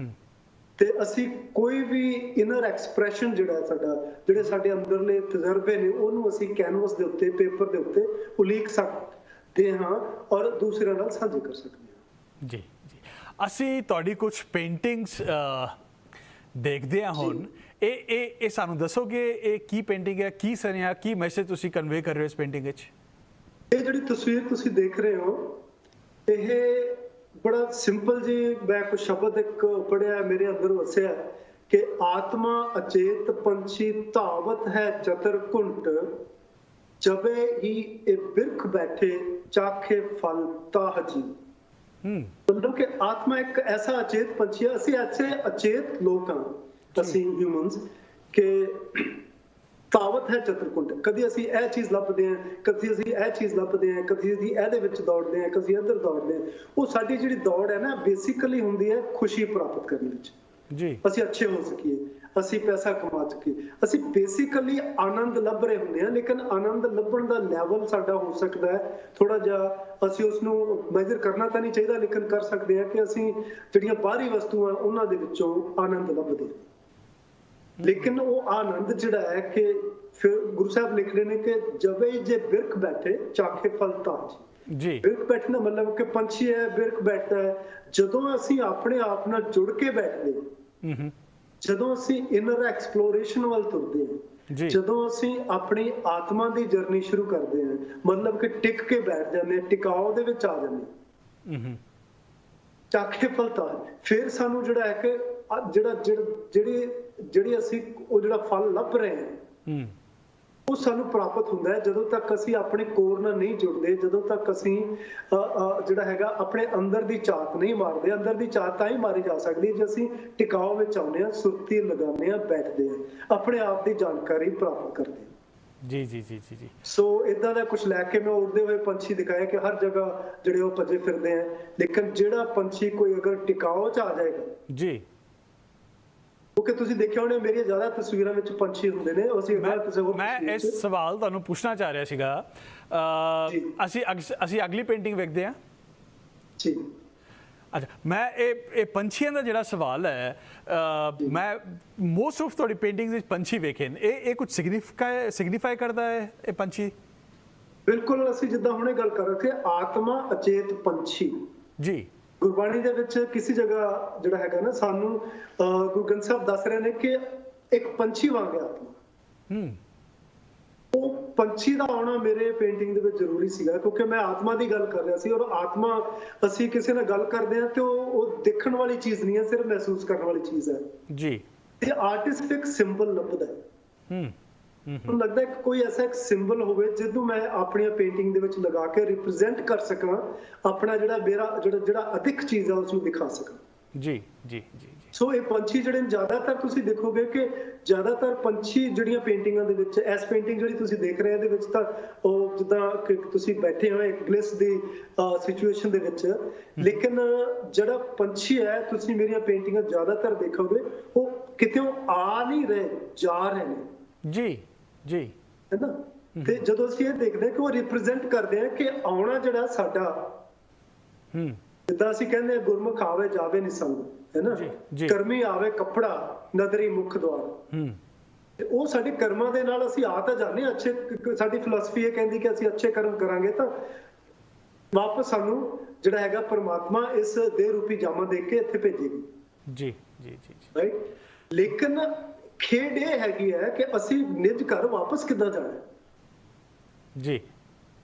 ਤੇ ਅਸੀਂ ਕੋਈ ਵੀ ਇਨਰ ਐਕਸਪ੍ਰੈਸ਼ਨ ਜਿਹੜਾ ਸਾਡਾ, ਜਿਹੜੇ ਸਾਡੇ ਅੰਦਰਲੇ ਤਜਰਬੇ ਨੇ, ਉਹਨੂੰ ਅਸੀਂ ਕੈਨਵਸ ਦੇ ਉੱਤੇ, ਪੇਪਰ ਦੇ ਉੱਤੇ ਉਲੀਕ ਸਕਦੇ ਹਾਂ ਔਰ ਦੂਸਰਿਆਂ ਨਾਲ ਸਾਂਝੇ ਕਰ ਸਕਦੇ ਹਾਂ। ਜੀ ਜੀ ਅਸੀਂ ਤੁਹਾਡੀ ਕੁਝ ਪੇਂਟਿੰਗਸ ਦੇਖਦੇ ਹਾਂ ਹੁਣ। ਇਹ ਸਾਨੂੰ ਦੱਸੋਗੇ ਇਹ ਕੀ ਪੇਂਟਿੰਗ ਹੈ, ਕੀ ਸੁਨੇਹਾ, ਕੀ ਮੈਸੇਜ ਤੁਸੀਂ ਕਨਵੇ ਕਰ ਰਹੇ ਹੋ ਇਸ ਪੇਂਟਿੰਗ ਵਿੱਚ? ਇਹ ਜਿਹੜੀ ਤਸਵੀਰ ਤੁਸੀਂ ਦੇਖ ਰਹੇ ਹੋ, ਇਹ ਬੜਾ ਸਿੰਪਲ ਜੀ, ਮੈਂ ਕੁਝ ਸ਼ਬਦ ਇੱਕ ਪੜਿਆ, ਮੇਰੇ ਅੰਦਰ ਵਸਿਆ ਕਿ ਆਤਮਾ ਅਚੇਤ ਪੰਛੀ ਧਾਵਤ ਹੈ ਚਤਰ ਘੁੰਟ, ਜਬੇ ਹੀ ਇਹ ਬਿਰਖ ਬੈਠੇ ਚਾਖੇ ਫਲ ਤਾਹ ਜੀ। ਮਤਲਬ ਕਿ ਆਤਮਾ ਇੱਕ ਐਸਾ ਅਚੇਤ ਪੰਛੀ ਹੈ, ਅਸੀਂ ਐਸੇ ਅਚੇਤ ਲੋਕ ਹਾਂ, ਅਸੀਂ ਹਿਊਮਨਸ, ਕਿ ਤਾਵਤ ਹੈ ਚਤਰਕੁੰਟ, ਕਦੀ ਅਸੀਂ ਇਹ ਚੀਜ਼ ਲੱਭਦੇ ਹਾਂ, ਕਦੀ ਅਸੀਂ ਇਹ ਚੀਜ਼ ਲੱਭਦੇ ਹਾਂ, ਕਦੀ ਅਸੀਂ ਇਹਦੇ ਵਿੱਚ ਦੌੜਦੇ ਹਾਂ, ਕਦੀ ਇੱਧਰ ਦੌੜਦੇ ਹਾਂ। ਉਹ ਸਾਡੀ ਜਿਹੜੀ ਦੌੜ ਹੈ ਨਾ, ਬੇਸਿਕਲੀ ਹੁੰਦੀ ਹੈ ਖੁਸ਼ੀ ਪ੍ਰਾਪਤ ਕਰਨ ਵਿੱਚ। ਜੀ ਅਸੀਂ ਅੱਛੇ ਹੋ ਸਕੀਏ, ਅਸੀਂ ਪੈਸਾ ਕਮਾ ਸਕੀਏ, ਅਸੀਂ ਬੇਸਿਕਲੀ ਆਨੰਦ ਲੱਭ ਰਹੇ ਹੁੰਦੇ ਹਾਂ। ਲੇਕਿਨ ਆਨੰਦ ਲੱਭਣ ਦਾ ਲੈਵਲ ਸਾਡਾ ਹੋ ਸਕਦਾ ਹੈ ਥੋੜਾ ਜਿਹਾ, ਅਸੀਂ ਉਸ ਨੂੰ ਮੈਜਰ ਕਰਨਾ ਤਾਂ ਨਹੀਂ ਚਾਹੀਦਾ, ਲੇਕਿਨ ਕਰ ਸਕਦੇ ਹਾਂ ਕਿ ਅਸੀਂ ਜਿਹੜੀਆਂ ਬਾਹਰੀ ਵਸਤੂਆਂ ਉਹਨਾਂ ਦੇ ਵਿੱਚੋਂ ਆਨੰਦ ਲੱਭਦੇ ਹਾਂ। ਲੇਕਿਨ ਉਹ ਆਨੰਦ ਜਿਹੜਾ ਹੈ ਕਿ ਫਿਰ ਗੁਰੂ ਸਾਹਿਬ ਲਿਖ ਰਹੇ ਨੇ ਕਿ ਜਵੇ ਜੇ ਬਿਰਖ ਬੈਠੇ ਚਾਖੇ ਫਲ ਤਾਜ ਜੀ। ਬਿਰਖ ਬੈਠਣ ਦਾ ਮਤਲਬ ਕਿ ਪੰਛੀ ਹੈ, ਬਿਰਖ ਬੈਠਦਾ ਹੈ ਜਦੋਂ ਅਸੀਂ ਆਪਣੇ ਆਪ ਨਾਲ ਜੁੜ ਕੇ ਬੈਠਦੇ ਹਾਂ, ਜਦੋਂ ਅਸੀਂ ਇਨਰ ਐਕਸਪਲੋਰੇਸ਼ਨ ਵੱਲ ਤੁਰਦੇ ਹਾਂ, ਜਦੋਂ ਅਸੀਂ ਆਪਣੀ ਆਤਮਾ ਦੀ ਜਰਨੀ ਸ਼ੁਰੂ ਕਰਦੇ ਹਾਂ, ਮਤਲਬ ਕਿ ਟਿਕ ਕੇ ਬੈਠ ਜਾਂਦੇ ਹਾਂ, ਟਿਕਾਓ ਦੇ ਵਿੱਚ ਆ ਜਾਂਦੇ ਹਾਂ, ਚਾਖੇ ਫਲ ਤਾਜ, ਫਿਰ ਸਾਨੂੰ ਜਿਹੜਾ ਹੈ ਕਿ ਜਿਹੜੀ ਅਸੀਂ ਉਹ ਜਿਹੜਾ ਫਲ ਲੱਭ ਰਹੇ ਹਾਂ ਉਹ ਸਾਨੂੰ ਪ੍ਰਾਪਤ ਹੁੰਦਾ ਹੈ ਜਦੋਂ ਤੱਕ ਅਸੀਂ ਆਪਣੇ ਕੋਰ ਨਾਲ ਨਹੀਂ ਜੁੜਦੇ, ਜਦੋਂ ਤੱਕ ਅਸੀਂ ਜਿਹੜਾ ਹੈਗਾ ਆਪਣੇ ਅੰਦਰ ਦੀ ਝਾਤ ਨਹੀਂ ਮਾਰਦੇ। ਅੰਦਰ ਦੀ ਝਾਤ ਤਾਂ ਹੀ ਮਾਰੀ ਜਾ ਸਕਦੀ ਜੇ ਅਸੀਂ ਟਿਕਾਓ ਵਿੱਚ ਆਉਂਦੇ ਹਾਂ, ਸੁਰਤੀ ਲਗਾਉਂਦੇ ਹਾਂ, ਬੈਠਦੇ ਹਾਂ, ਆਪਣੇ ਆਪ ਦੀ ਜਾਣਕਾਰੀ ਪ੍ਰਾਪਤ ਕਰਦੇ ਹਾਂ। ਜੀ ਜੀ ਜੀ ਜੀ ਜੀ ਸੋ ਇਦਾਂ ਦਾ ਕੁਝ ਲੈ ਕੇ ਮੈਂ ਉੜਦੇ ਹੋਏ ਪੰਛੀ ਦਿਖਾਇਆ ਕਿ ਹਰ ਜਗ੍ਹਾ ਜਿਹੜੇ ਉਹ ਭੱਜੇ ਫਿਰਦੇ ਆ, ਲੇਕਿਨ ਜਿਹੜਾ ਪੰਛੀ ਕੋਈ ਅਗਰ ਟਿਕਾਓ 'ਚ ਆ ਜਾਏਗਾ ਜੀ, ਕਿਉਂਕਿ ਤੁਸੀਂ ਦੇਖਿਆ ਹੋਣਾ ਮੇਰੀਆਂ ਜ਼ਿਆਦਾ ਤਸਵੀਰਾਂ ਵਿੱਚ ਪੰਛੀ ਹੁੰਦੇ ਨੇ। ਮੈਂ ਇਸ ਸਵਾਲ ਤੁਹਾਨੂੰ ਪੁੱਛਣਾ ਚਾਹ ਰਿਹਾ ਸੀਗਾ, ਅਸੀਂ ਅਗਲੀ ਪੇਂਟਿੰਗ ਵੇਖਦੇ ਹਾਂ ਜੀ। ਅੱਛਾ, ਮੈਂ ਇਹ ਪੰਛੀਆਂ ਦਾ ਜਿਹੜਾ ਸਵਾਲ ਹੈ, ਮੈਂ ਮੋਸਟ ਆਫ ਤੁਹਾਡੀ ਪੇਂਟਿੰਗਸ ਵਿੱਚ ਪੰਛੀ ਵੇਖੇ ਨੇ, ਇਹ ਕੁਝ ਸਿਗਨੀਫਾਈ ਕਰਦਾ ਹੈ ਇਹ ਪੰਛੀ? ਬਿਲਕੁਲ, ਅਸੀਂ ਜਿੱਦਾਂ ਹੁਣੇ ਗੱਲ ਕਰ ਰਹੇ ਸੀ ਆਤਮਾ ਅਚੇਤ ਪੰਛੀ ਜੀ, ਗੁਰਬਾਣੀ ਦੇ ਵਿੱਚ ਕਿਸੇ ਜਗ੍ਹਾ ਜਿਹੜਾ ਹੈਗਾ ਨਾ ਸਾਨੂੰ ਗੁਰੂ ਗ੍ਰੰਥ ਸਾਹਿਬ ਦੱਸ ਰਹੇ ਨੇ ਕਿ ਇੱਕ ਪੰਛੀ ਵਾਂਗ ਹੈ ਆਤਮਾ। ਉਹ ਪੰਛੀ ਦਾ ਆਉਣਾ ਮੇਰੇ ਪੇਂਟਿੰਗ ਦੇ ਵਿੱਚ ਜ਼ਰੂਰੀ ਸੀਗਾ, ਕਿਉਂਕਿ ਮੈਂ ਆਤਮਾ ਦੀ ਗੱਲ ਕਰ ਰਿਹਾ ਸੀ, ਔਰ ਆਤਮਾ ਅਸੀਂ ਕਿਸੇ ਨਾਲ ਗੱਲ ਕਰਦੇ ਹਾਂ ਤੇ ਉਹ ਦੇਖਣ ਵਾਲੀ ਚੀਜ਼ ਨਹੀਂ ਹੈ, ਸਿਰਫ ਮਹਿਸੂਸ ਕਰਨ ਵਾਲੀ ਚੀਜ਼ ਹੈ ਜੀ। ਤੇ ਆਰਟਿਸਟ ਇੱਕ ਸਿੰਬਲ ਲੱਭਦਾ ਹੈ। ਮੈਨੂੰ ਲੱਗਦਾ ਹੈ ਕਿ ਕੋਈ ਐਸਾ ਇੱਕ ਸਿੰਬਲ ਹੋਵੇ ਜਿਹਨੂੰ ਮੈਂ ਆਪਣੀਆਂ ਪੇਂਟਿੰਗ ਦੇ ਵਿੱਚ ਲਗਾ ਕੇ ਰਿਪਰੈਜ਼ੈਂਟ ਕਰ ਸਕਾਂ, ਆਪਣਾ ਜਿਹੜਾ ਅਧਿਕ ਚੀਜ਼ ਹੈ ਉਸ ਨੂੰ ਦਿਖਾ ਸਕਾਂ। ਜੀ ਜੀ ਜੀ। ਸੋ ਇਹ ਪੰਛੀ ਜਿਹੜੇ ਜ਼ਿਆਦਾਤਰ ਤੁਸੀਂ ਦੇਖੋਗੇ ਕਿ ਜ਼ਿਆਦਾਤਰ ਪੰਛੀ ਜਿਹੜੀਆਂ ਪੇਂਟਿੰਗਾਂ ਦੇ ਵਿੱਚ, ਇਸ ਪੇਂਟਿੰਗ ਜਿਹੜੀ ਤੁਸੀਂ ਦੇਖ ਰਹੇ ਹੋ ਇਹਦੇ ਵਿੱਚ ਤਾਂ ਉਹ ਜਿੱਦਾਂ ਕਿ ਤੁਸੀਂ ਬੈਠੇ ਹੋ ਇੱਕ ਬਲਿਸ ਦੀ ਸਿਚੁਏਸ਼ਨ ਦੇ ਵਿੱਚ, ਲੇਕਿਨ ਜਿਹੜਾ ਪੰਛੀ ਹੈ ਤੁਸੀਂ ਮੇਰੀਆਂ ਪੇਂਟਿੰਗਾਂ ਜ਼ਿਆਦਾਤਰ ਦੇਖੋਗੇ ਉਹ ਕਿਤੇ ਆ ਨਹੀਂ ਰਹੇ, ਜਾ ਰਹੇ ਨੇ। ਜੀ ਜੀ ਹੈ ਨਾ। ਤੇ ਜਦੋਂ ਅਸੀਂ ਇਹ ਦੇਖਦੇ ਕਿ ਉਹ ਰਿਪਰੈਜ਼ੈਂਟ ਕਰਦੇ ਆ ਕਿ ਆਉਣਾ ਜਿਹੜਾ ਸਾਡਾ, ਜਿੱਦਾਂ ਅਸੀਂ ਕਹਿੰਦੇ ਆ ਗੁਰਮੁਖ ਆਵੇ ਜਾਵੇ ਨਹੀਂ ਸੰਗ, ਹੈ ਨਾ, ਕਰਮੀ ਆਵੇ ਕੱਪੜਾ ਨਦਰੀ ਮੁਖ ਦੁਆਰ। ਤੇ ਉਹ ਸਾਡੇ ਕਰਮਾਂ ਦੇ ਨਾਲ ਅਸੀਂ ਆ ਤਾਂ ਜਾਂਦੇ ਹਾਂ ਅੱਛੇ, ਸਾਡੀ ਫਿਲਾਸਫੀ ਇਹ ਕਹਿੰਦੀ ਕਿ ਅਸੀਂ ਅੱਛੇ ਕਰਮ ਕਰਾਂਗੇ ਤਾਂ ਵਾਪਸ ਸਾਨੂੰ ਜਿਹੜਾ ਹੈਗਾ ਪਰਮਾਤਮਾ ਇਸ ਦੇਹ ਰੂਪੀ ਜਾਮਾ ਦੇ ਕੇ ਇੱਥੇ ਭੇਜੇਗੀ। ਜੀ ਜੀ ਜੀ ਰਾਈਟ। ਲੇਕਿਨ ਖੇਡ ਇਹ ਹੈਗੀ ਹੈ ਕਿ ਅਸੀਂ ਨਿਜ ਘਰ ਵਾਪਸ ਕਿੱਦਾਂ ਜਾਣਾ ਜੀ।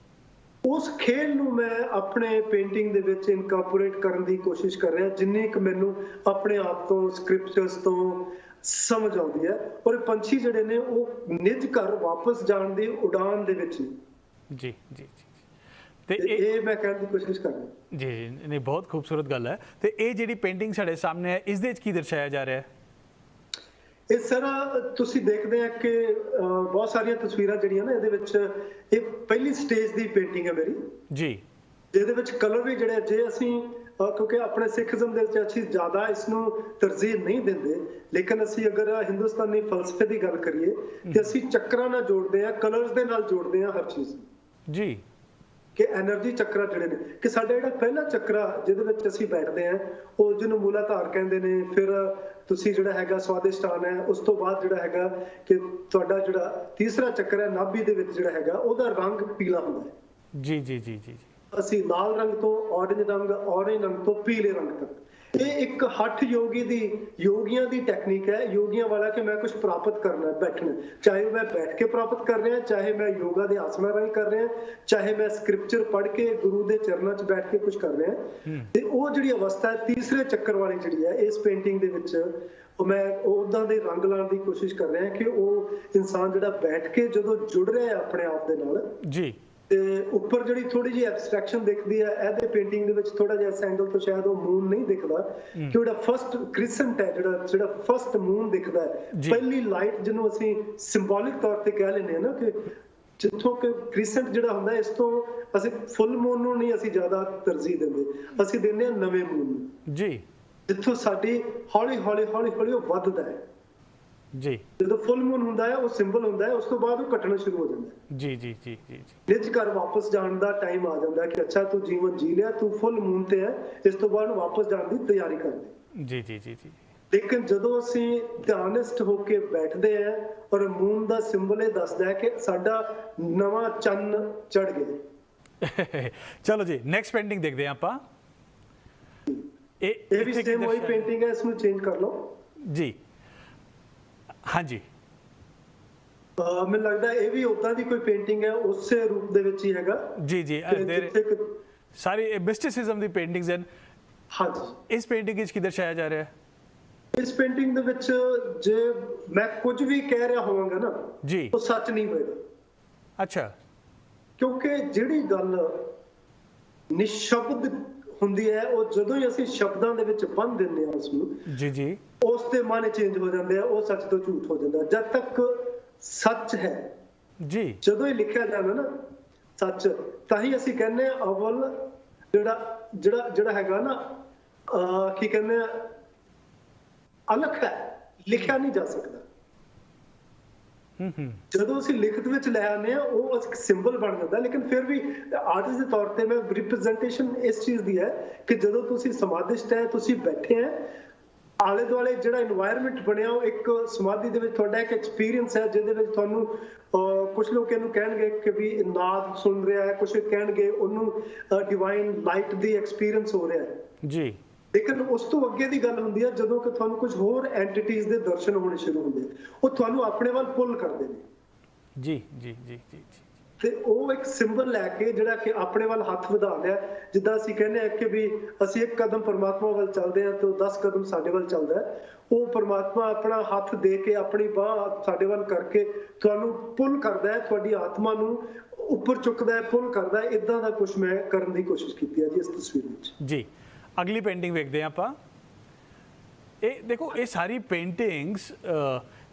ਉਸ ਖੇਡ ਨੂੰ ਮੈਂ ਆਪਣੇ ਪੇਂਟਿੰਗ ਦੇ ਵਿੱਚ ਇਨਕਾਰਪੋਰੇਟ ਕਰਨ ਦੀ ਕੋਸ਼ਿਸ਼ ਕਰ ਰਿਹਾ, ਜਿੰਨੀ ਕਿ ਮੈਨੂੰ ਆਪਣੇ ਆਪ ਤੋਂ ਸਕ੍ਰਿਪਚਰਸ ਤੋਂ ਸਮਝ ਆਉਂਦੀ ਹੈ। ਔਰ ਪੰਛੀ ਜਿਹੜੇ ਨੇ ਉਹ ਨਿਜ ਘਰ ਵਾਪਸ ਜਾਣ ਦੀ ਉਡਾਨ ਦੇ ਵਿੱਚ ਨੇ। ਜੀ ਜੀ ਜੀ। ਤੇ ਇਹ ਮੈਂ ਕਹਿਣ ਦੀ ਕੋਸ਼ਿਸ਼ ਕਰ ਰਿਹਾ। ਜੀ ਜੀ ਨਹੀਂ, ਬਹੁਤ ਖੂਬਸੂਰਤ ਗੱਲ ਹੈ। ਤੇ ਇਹ ਜਿਹੜੀ ਪੇਂਟਿੰਗ ਸਾਡੇ ਸਾਹਮਣੇ ਹੈ ਇਸ ਦੇ ਵਿੱਚ ਕੀ ਦਰਸਾਇਆ ਜਾ ਰਿਹਾ ਹੈ? ਇਸ ਤਰ੍ਹਾਂ ਤੁਸੀਂ ਦੇਖਦੇ ਆ ਕਿ ਬਹੁਤ ਸਾਰੀਆਂ ਤਸਵੀਰਾਂ ਜਿਹੜੀਆਂ ਨਾ ਇਹਦੇ ਵਿੱਚ, ਇਹ ਪਹਿਲੀ ਸਟੇਜ ਦੀ ਪੇਂਟਿੰਗ ਹੈ ਮੇਰੀ ਜੀ, ਜਿਹਦੇ ਵਿੱਚ ਕਲਰ ਵੀ ਜਿਹੜੇ, ਜੇ ਅਸੀਂ ਕਿਉਂਕਿ ਆਪਣੇ ਸਿੱਖੀਜ਼ਮ ਦੇ ਵਿੱਚ ਅਸੀਂ ਜ਼ਿਆਦਾ ਇਸ ਨੂੰ ਤਰਜੀਹ ਨਹੀਂ ਦਿੰਦੇ, ਲੇਕਿਨ ਅਸੀਂ ਅਗਰ ਹਿੰਦੁਸਤਾਨੀ ਫਲਸਫੇ ਦੀ ਗੱਲ ਕਰੀਏ ਤੇ ਅਸੀਂ ਚੱਕਰਾਂ ਨਾਲ ਜੋੜਦੇ ਆ, ਕਲਰਸ ਦੇ ਨਾਲ ਜੋੜਦੇ ਆ ਹਰ ਚੀਜ਼ ਜੀ, ਕਿ એનર્ਜੀ ਚੱਕਰਾ ਜਿਹੜੇ ਨੇ, ਕਿ ਸਾਡਾ ਜਿਹੜਾ ਪਹਿਲਾ ਚੱਕਰਾ ਜਿਹਦੇ ਵਿੱਚ ਅਸੀਂ ਬੈਠਦੇ ਆ ਉਹ ਜਿਹਨੂੰ ਮੂਲਾਧਾਰ ਕਹਿੰਦੇ ਨੇ, ਫਿਰ ਤੁਸੀਂ ਜਿਹੜਾ ਹੈਗਾ ਸਵਾਦਿਸ਼ਟਾਨ ਹੈ, ਉਸ ਤੋਂ ਬਾਅਦ ਜਿਹੜਾ ਹੈਗਾ ਕਿ ਤੁਹਾਡਾ ਜਿਹੜਾ ਤੀਸਰਾ ਚੱਕਰ ਹੈ ਨਾਭੀ ਦੇ ਵਿੱਚ ਜਿਹੜਾ ਹੈਗਾ ਉਹਦਾ ਰੰਗ ਪੀਲਾ ਹੁੰਦਾ ਹੈ। ਜੀ ਜੀ ਜੀ ਜੀ। ਅਸੀਂ ਲਾਲ ਰੰਗ ਤੋਂ ਔਰੇਂਜ ਰੰਗ ਤੋਂ ਪੀਲੇ ਰੰਗ ਤੱਕ, ਇਹ ਇੱਕ ਹੱਠ ਯੋਗੀਆਂ ਦੀ ਟੈਕਨੀਕ ਹੈ, ਯੋਗੀਆਂ ਵਾਲਾ ਕਿ ਮੈਂ ਕੁਝ ਪ੍ਰਾਪਤ ਕਰਨਾ, ਬੈਠਣਾ, ਚਾਹੇ ਮੈਂ ਬੈਠ ਕੇ ਪ੍ਰਾਪਤ ਕਰ ਰਿਹਾ, ਚਾਹੇ ਮੈਂ ਯੋਗਾ ਦੇ ਆਸਨਾਂ ਰਾਹੀਂ ਕਰ ਰਿਹਾ, ਚਾਹੇ ਮੈਂ ਸਕ੍ਰਿਪਚਰ ਪੜ੍ਹ ਕੇ ਗੁਰੂ ਦੇ ਚਰਨਾਂ 'ਚ ਬੈਠ ਕੇ ਕੁਝ ਕਰ ਰਿਹਾ। ਤੇ ਉਹ ਜਿਹੜੀ ਅਵਸਥਾ ਹੈ ਤੀਸਰੇ ਚੱਕਰ ਵਾਲੀ ਜਿਹੜੀ ਹੈ ਇਸ ਪੇਂਟਿੰਗ ਦੇ ਵਿੱਚ, ਮੈਂ ਉਦਾਂ ਦੇ ਰੰਗ ਲਾਉਣ ਦੀ ਕੋਸ਼ਿਸ਼ ਕਰ ਰਿਹਾ ਕਿ ਉਹ ਇਨਸਾਨ ਜਿਹੜਾ ਬੈਠ ਕੇ ਜਦੋਂ ਜੁੜ ਰਿਹਾ ਹੈ ਆਪਣੇ ਆਪ ਦੇ ਨਾਲ ਜੀ, ਤੇ ਉੱਪਰ ਜਿਹੜੀ ਥੋੜੀ ਜਿਹੀ ਐਬਸਟ੍ਰੈਕਸ਼ਨ ਦਿਖਦੀ ਹੈ ਇਹਦੇ ਪੇਂਟਿੰਗ ਦੇ ਵਿੱਚ, ਥੋੜਾ ਜਿਹਾ ਇਸ ਐਂਗਲ ਤੋਂ ਸ਼ਾਇਦ ਉਹ ਮੂਨ ਨਹੀਂ ਦਿਖਦਾ, ਕਿ ਜਿਹੜਾ ਫਸਟ ਕ੍ਰਿਸੈਂਟ ਹੈ, ਜਿਹੜਾ ਫਸਟ ਮੂਨ ਦਿਖਦਾ ਹੈ, ਪਹਿਲੀ ਲਾਈਟ ਜਿਹਨੂੰ ਅਸੀਂ ਸਿੰਬੋਲਿਕ ਤੌਰ ਤੇ ਕਹਿ ਲੈਂਦੇ ਹਾਂ ਨਾ, ਕਿ ਜਿੱਥੋਂ ਕਿ ਕ੍ਰਿਸੈਂਟ ਜਿਹੜਾ ਹੁੰਦਾ, ਇਸ ਤੋਂ ਅਸੀਂ ਫੁੱਲ ਮੂਨ ਨੂੰ ਨਹੀਂ ਅਸੀਂ ਜ਼ਿਆਦਾ ਤਰਜੀਹ ਦਿੰਦੇ, ਅਸੀਂ ਦਿੰਦੇ ਹਾਂ ਨਵੇਂ ਮੂਨ ਨੂੰ ਜੀ, ਜਿੱਥੋਂ ਸਾਡੀ ਹੌਲੀ ਹੌਲੀ ਉਹ ਵੱਧਦਾ ਹੈ ਜੀ। ਜਦੋਂ ਫੁੱਲ ਮੂਨ ਹੁੰਦਾ ਹੈ ਉਹ ਸਿੰਬਲ ਹੁੰਦਾ ਹੈ, ਉਸ ਤੋਂ ਬਾਅਦ ਉਹ ਘਟਣਾ ਸ਼ੁਰੂ ਹੋ ਜਾਂਦਾ ਹੈ। ਜੀ ਜੀ ਜੀ ਜੀ। ਨਿਜ ਘਰ ਵਾਪਸ ਜਾਣ ਦਾ ਟਾਈਮ ਆ ਜਾਂਦਾ ਕਿ ਅੱਛਾ ਤੂੰ ਜੀਵਨ ਜੀ ਲਿਆ, ਤੂੰ ਫੁੱਲ ਮੂਨ ਤੇ ਹੈ, ਇਸ ਤੋਂ ਬਾਅਦ ਵਾਪਸ ਜਾਣ ਦੀ ਤਿਆਰੀ ਕਰ ਲੈ। ਜੀ ਜੀ ਜੀ ਜੀ। ਲੇਕਿਨ ਜਦੋਂ ਅਸੀਂ ਧਿਆਨਿਸਟ ਹੋ ਕੇ ਬੈਠਦੇ ਆ ਔਰ ਮੂਨ ਦਾ ਸਿੰਬਲ ਇਹ ਦੱਸਦਾ ਹੈ ਕਿ ਸਾਡਾ ਨਵਾਂ ਚੰਨ ਚੜ ਗਿਆ। ਚਲੋ ਜੀ ਨੈਕਸਟ ਪੇਂਟਿੰਗ ਦੇਖਦੇ ਹਾਂ ਆਪਾਂ। ਇਹ ਵੀ ਸੇਮ ਉਹੀ ਪੇਂਟਿੰਗ ਹੈ, ਇਸ ਨੂੰ ਚੇਂਜ ਕਰ ਲਓ ਜੀ। ਹਾਂਜੀ, ਮੈਨੂੰ ਲੱਗਦਾ ਇਹ ਵੀ ਉਦਾਂ ਦੀ ਕੋਈ ਪੇਂਟਿੰਗ ਹੈ, ਉਸੇ ਰੂਪ ਦੇ ਵਿੱਚ ਹੀ ਹੈਗਾ ਜੀ ਜੀ। ਸਾਰੀ ਮਿਸਟਿਸਿਜ਼ਮ ਦੀ ਪੇਂਟਿੰਗਸ ਹਨ। ਹਾਂਜੀ, ਇਸ ਪੇਂਟਿੰਗ ਵਿੱਚ ਕੀ ਦਰਸਾਇਆ ਜਾ ਰਿਹਾ ਹੈ? ਇਸ ਪੇਂਟਿੰਗ ਦੇ ਵਿੱਚ ਜੇ ਮੈਂ ਕੁਝ ਵੀ ਕਹਿ ਰਿਹਾ ਹੋਵਾਂਗਾ ਨਾ ਜੀ, ਉਹ ਸੱਚ ਨਹੀਂ ਹੋਏਗਾ। ਅੱਛਾ, ਕਿਉਂਕਿ ਜਿਹੜੀ ਗੱਲ ਨਿਸ਼ਬਦ ਹੁੰਦੀ ਹੈ ਉਹ ਜਦੋਂ ਹੀ ਅਸੀਂ ਸ਼ਬਦਾਂ ਦੇ ਵਿੱਚ ਬੰਨ੍ਹ ਦਿੰਦੇ ਹਾਂ ਉਸ ਨੂੰ ਜੀ ਜੀ, ਉਸ ਦੇ ਮਾਨੇ ਚੇਂਜ ਹੋ ਜਾਂਦੇ ਆ, ਉਹ ਸੱਚ ਤੋਂ ਝੂਠ ਹੋ ਜਾਂਦਾ। ਜਦ ਤੱਕ ਸੱਚ ਹੈ ਜੀ, ਜਦੋਂ ਇਹ ਲਿਖਿਆ ਜਾਂਦਾ ਨਾ ਸੱਚ, ਤਾਂ ਹੀ ਅਸੀਂ ਕਹਿੰਦੇ ਆ ਅਵਲ ਜਿਹੜਾ ਹੈਗਾ ਨਾ, ਕੀ ਕਹਿੰਦੇ ਆ, ਅਲਖ ਹੈ, ਲਿਖਿਆ ਨਹੀਂ ਜਾ ਸਕਦਾ। ਜਦੋਂ ਅਸੀਂ ਲਿਖਤ ਵਿੱਚ ਲੈ ਆਉਂਦੇ ਆ ਉਹ ਇੱਕ ਸਿੰਬਲ ਬਣ ਜਾਂਦਾ, ਲੇਕਿਨ ਫਿਰ ਵੀ ਆਰਟਿਸਟ ਦੇ ਤੌਰ ਤੇ ਮੈਂ ਰਿਪਰੈਜ਼ੈਂਟੇਸ਼ਨ ਇਸ ਚੀਜ਼ ਦੀ ਹੈ ਕਿ ਜਦੋਂ ਤੁਸੀਂ ਸਮਾਧਿਸ਼ਟ ਹੈ, ਤੁਸੀਂ ਬੈਠੇ ਹੈ, ਆਲੇ ਦੁਆਲੇ ਜਿਹੜਾ এনवायरमेंट ਬਣਿਆ ਉਹ ਇੱਕ ਸਮਾਧੀ ਦੇ ਵਿੱਚ ਤੁਹਾਡਾ ਇੱਕ ਐਕਸਪੀਰੀਅੰਸ ਹੈ, ਜਿਹਦੇ ਵਿੱਚ ਤੁਹਾਨੂੰ ਕੁਝ ਲੋਕ ਇਹਨੂੰ ਕਹਿਣਗੇ ਕਿ ਵੀ ਨਾਦ ਸੁਣ ਰਿਹਾ ਹੈ, ਕੁਝ ਕਹਿਣਗੇ ਉਹਨੂੰ ਡਿਵਾਈਨ ਲਾਈਟ ਦੀ ਐਕਸਪੀਰੀਅੰਸ ਹੋ ਰਿਹਾ ਹੈ ਜੀ। ਲੇਕਿਨ ਉਸ ਤੋਂ ਅੱਗੇ ਦੀ ਗੱਲ ਹੁੰਦੀ ਹੈ ਜਦੋਂ ਕਿ ਤੁਹਾਨੂੰ ਕੁਝ ਹੋਰ ਐਂਟੀਟੀਜ਼ ਦੇ ਦਰਸ਼ਨ ਹੋਣੇ ਸ਼ੁਰੂ ਹੁੰਦੇ, ਉਹ ਤੁਹਾਨੂੰ ਆਪਣੇ ਵੱਲ ਪੁੱਲ ਕਰਦੇ ਨੇ। ਜੀ ਜੀ ਜੀ ਜੀ ਜੀ। ਤੇ ਉਹ ਇੱਕ ਸਿੰਬਲ ਲੈ ਕੇ ਜਿਹੜਾ ਕਿ ਆਪਣੇ ਵੱਲ ਹੱਥ ਵਧਾ ਲਿਆ, ਜਿੱਦਾਂ ਅਸੀਂ ਕਹਿੰਦੇ ਆ ਕਿ ਵੀ ਅਸੀਂ ਇੱਕ ਕਦਮ ਪਰਮਾਤਮਾ ਵੱਲ ਚੱਲਦੇ ਆ ਤੇ ਉਹ 10 ਕਦਮ ਸਾਡੇ ਵੱਲ ਚੱਲਦਾ ਹੈ। ਉਹ ਪਰਮਾਤਮਾ ਆਪਣਾ ਹੱਥ ਦੇ ਕੇ ਆਪਣੀ ਬਾਹ ਸਾਡੇ ਵੱਲ ਕਰਕੇ ਤੁਹਾਨੂੰ ਪੁੱਲ ਕਰਦਾ ਹੈ, ਤੁਹਾਡੀ ਆਤਮਾ ਨੂੰ ਉੱਪਰ ਚੁੱਕਦਾ ਹੈ, ਪੁੱਲ ਕਰਦਾ ਹੈ। ਇਦਾਂ ਦਾ ਕੁਝ ਮੈਂ ਕਰਨ ਦੀ ਕੋਸ਼ਿਸ਼ ਕੀਤੀ ਹੈ ਜੀ ਇਸ ਤਸਵੀਰ ਵਿੱਚ। ਜੀ, ਅਗਲੀ ਪੇਂਟਿੰਗ ਵੇਖਦੇ ਹਾਂ ਆਪਾਂ। ਇਹ ਦੇਖੋ, ਇਹ ਸਾਰੀ ਪੇਂਟਿੰਗਸ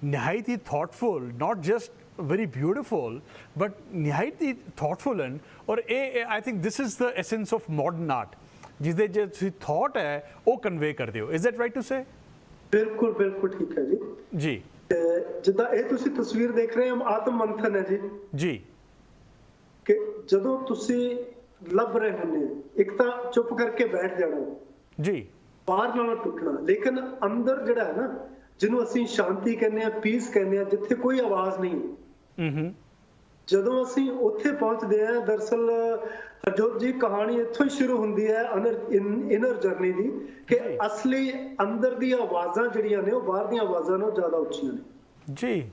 ਨਿਹਾਇਤ ਹੀ thoughtful, not just very beautiful but nihayat thoughtful ਹਨ। ਔਰ ਇਹ I think this is the essence of modern art, ਜਿਹਦੇ ਜੇ ਤੁਸੀਂ ਥਾਟ ਹੈ ਉਹ ਕਨਵੇ ਕਰਦੇ ਹੋ। Is that right to say? ਬਿਲਕੁਲ ਬਿਲਕੁਲ ਠੀਕ ਹੈ ਜੀ। ਜੀ, ਜਿੱਦਾਂ ਇਹ ਤੁਸੀਂ ਤਸਵੀਰ ਦੇਖ ਰਹੇ ਹੋ, ਆਤਮ ਮੰਥਨ ਹੈ ਜੀ। ਜੀ, ਕਿ ਜਦੋਂ ਤੁਸੀਂ ਲੱਭ ਰਹੇ ਹੁੰਦੇ, ਇੱਕ ਤਾਂ ਚੁੱਪ ਕਰਕੇ ਬੈਠ ਜਾਣਾ ਜੀ, ਬਾਹਰ ਨਾਲੋਂ ਟੁੱਟਣਾ, ਲੇਕਿਨ ਅੰਦਰ ਜਿਹੜਾ ਹੈ ਨਾ, ਜਿਹਨੂੰ ਅਸੀਂ ਸ਼ਾਂਤੀ ਕਹਿੰਦੇ ਆ, ਪੀਸ ਕਹਿੰਦੇ ਆ, ਜਿੱਥੇ ਕੋਈ ਆਵਾਜ਼ ਨਹੀਂ। ਜਦੋਂ ਅਸੀਂ ਉੱਥੇ ਪਹੁੰਚਦੇ ਆ, ਦਰਅਸਲ ਹਰਜੋਤ ਜੀ ਕਹਾਣੀ ਇੱਥੋਂ ਹੀ ਸ਼ੁਰੂ ਹੁੰਦੀ ਹੈ ਇਨਰ ਜਰਨੀ ਦੀ, ਕਿ ਅਸਲੀ ਅੰਦਰ ਦੀਆਂ ਆਵਾਜ਼ਾਂ ਜਿਹੜੀਆਂ ਨੇ ਉਹ ਬਾਹਰ ਦੀਆਂ ਆਵਾਜ਼ਾਂ ਨਾਲੋਂ ਜ਼ਿਆਦਾ ਉੱਚੀਆਂ ਨੇ ਜੀ।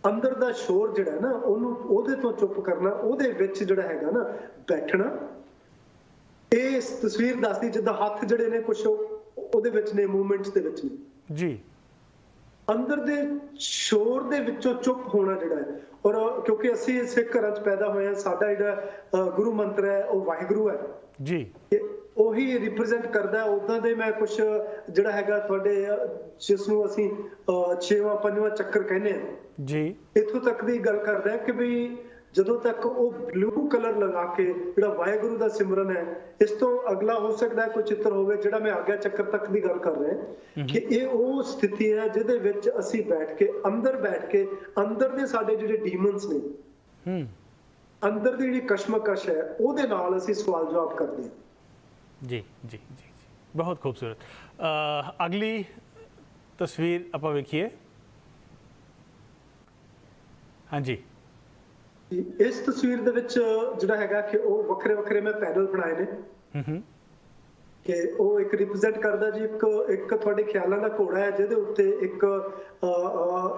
ਅੰਦਰ ਦਾ ਸ਼ੋਰ ਜਿਹੜਾ ਨਾ, ਉਹਨੂੰ ਉਹਦੇ ਤੋਂ ਚੁੱਪ ਕਰਨਾ, ਉਹਦੇ ਵਿੱਚ ਜਿਹੜਾ ਹੈਗਾ ਨਾ ਬੈਠਣਾ। ਇਹ ਤਸਵੀਰ ਦੱਸਦੀ ਜਿੱਦਾਂ ਹੱਥ ਜਿਹੜੇ ਨੇ ਕੁਛ ਉਹਦੇ ਵਿੱਚ ਨੇ, ਮੂਵਮੈਂਟਸ ਦੇ ਵਿੱਚ ਨੇ ਜੀ। ਅੰਦਰ ਦੇ ਸ਼ੋਰ ਦੇ ਵਿੱਚੋਂ ਚੁੱਪ ਹੋਣਾ ਜਿਹੜਾ ਹੈ। ਔਰ ਕਿਉਂਕਿ ਅਸੀਂ ਸਿੱਖ ਘਰਾਂ 'ਚ ਪੈਦਾ ਹੋਏ ਹਾਂ, ਸਾਡਾ ਜਿਹੜਾ ਗੁਰੂ ਮੰਤਰ ਹੈ ਉਹ ਵਾਹਿਗੁਰੂ ਹੈ ਜੀ। ਉਹੀ ਰਿਪਰੈਜ਼ੈਂਟ ਕਰਦਾ। ਉਦਾਂ ਦੇ ਮੈਂ ਕੁਝ ਜਿਹੜਾ ਹੈਗਾ ਤੁਹਾਡੇ, ਜਿਸ ਨੂੰ ਅਸੀਂ 6ਵਾਂ 5ਵਾਂ ਚੱਕਰ ਕਹਿੰਦੇ ਆ ਜੀ, ਇੱਥੋਂ ਤੱਕ ਦੀ ਗੱਲ ਕਰਦਾ ਕਿ ਵੀ ਜਦੋਂ ਤੱਕ ਉਹ ਬਲੂ ਕਲਰ ਲਗਾ ਕੇ ਜਿਹੜਾ ਵਾਹਿਗੁਰੂ ਦਾ ਸਿਮਰਨ ਹੈ, ਇਸ ਤੋਂ ਅਗਲਾ ਹੋ ਸਕਦਾ ਕੋਈ ਚਿੱਤਰ ਹੋਵੇ ਜਿਹੜਾ ਮੈਂ ਆਗਿਆ ਚੱਕਰ ਤੱਕ ਦੀ ਗੱਲ ਕਰ ਰਿਹਾ, ਕਿ ਇਹ ਉਹ ਸਥਿਤੀ ਹੈ ਜਿਹਦੇ ਵਿੱਚ ਅਸੀਂ ਬੈਠ ਕੇ ਅੰਦਰ ਦੇ ਸਾਡੇ ਜਿਹੜੇ ਡੀਮਨਸ ਨੇ, ਅੰਦਰ ਦੀ ਜਿਹੜੀ ਕਸ਼ਮਕਸ਼ ਹੈ, ਉਹਦੇ ਨਾਲ ਅਸੀਂ ਸਵਾਲ ਜਵਾਬ ਕਰਦੇ ਹਾਂ। ਜੀ ਜੀ ਜੀ, ਬਹੁਤ ਖੂਬਸੂਰਤ। ਅਗਲੀ ਤਸਵੀਰ ਆਪਾਂ ਵੇਖੀਏ। ਹਾਂਜੀ, ਇਸ ਤਸਵੀਰ ਦੇ ਵਿੱਚ ਜਿਹੜਾ ਹੈਗਾ ਕਿ ਉਹ ਵੱਖਰੇ ਵੱਖਰੇ ਮੈਂ ਪੈਨਲ ਬਣਾਏ ਨੇ, ਕਿ ਉਹ ਇੱਕ ਰਿਪਰੈਜ਼ੈਂਟ ਕਰਦਾ ਜੀ ਇੱਕ ਤੁਹਾਡੇ ਖਿਆਲਾਂ ਦਾ ਘੋੜਾ ਹੈ, ਜਿਹਦੇ ਉੱਤੇ ਇੱਕ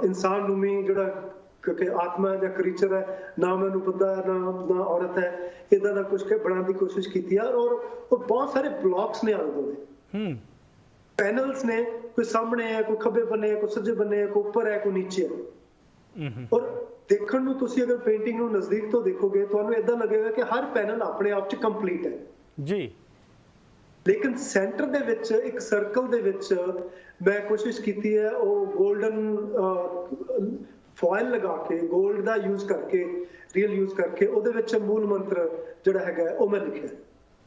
ਇਨਸਾਨ ਨੂਮੀ ਜਿਹੜਾ ਕਿਉਂਕਿ ਆਤਮਾ ਜਾਂ ਕ੍ਰੀਚਰ ਹੈ, ਨਾ ਮੈਨੂੰ ਬੰਦਾ ਨਾ ਔਰਤ ਹੈ, ਇਦਾਂ ਦਾ ਕੁਝ ਕੇ ਬਣਾਉਣ ਦੀ ਕੋਸ਼ਿਸ਼ ਕੀਤੀ ਹੈ। ਔਰ ਉਹ ਬਹੁਤ ਸਾਰੇ ਬਲੌਕਸ ਨੇ ਆਲੇ ਦੁਆਲੇ, ਪੈਨਲਸ ਨੇ, ਕੋਈ ਸਾਹਮਣੇ ਹੈ, ਕੋਈ ਖੱਬੇ ਬੰਨੇ ਹੈ, ਕੋਈ ਸੱਜੇ ਬੰਨੇ ਹੈ, ਕੋਈ ਉੱਪਰ ਹੈ, ਕੋਈ ਨੀਚੇ ਹੈ। ਔਰ ਦੇਖਣ ਨੂੰ ਤੁਸੀਂ ਅਗਰ ਪੇਂਟਿੰਗ ਨੂੰ ਨਜ਼ਦੀਕ ਤੋਂ ਦੇਖੋਗੇ, ਤੁਹਾਨੂੰ ਇਦਾਂ ਲੱਗੇਗਾ ਕਿ ਹਰ ਪੈਨਲ ਆਪਣੇ ਆਪ 'ਚ ਕੰਪਲੀਟ ਹੈ ਜੀ। ਲੇਕਿਨ ਸੈਂਟਰ ਦੇ ਵਿੱਚ ਇੱਕ ਸਰਕਲ ਦੇ ਵਿੱਚ ਮੈਂ ਕੋਸ਼ਿਸ਼ ਕੀਤੀ ਹੈ, ਉਹ 골ਡਨ ਫੋਇਲ ਲਗਾ ਕੇ, 골ਡ ਦਾ ਯੂਜ਼ ਕਰਕੇ, ਰੀਅਲ ਯੂਜ਼ ਕਰਕੇ, ਉਹਦੇ ਵਿੱਚ ਮੂਲ ਮੰਤਰ ਜਿਹੜਾ ਹੈਗਾ ਉਹ ਮੈਂ ਲਿਖਿਆ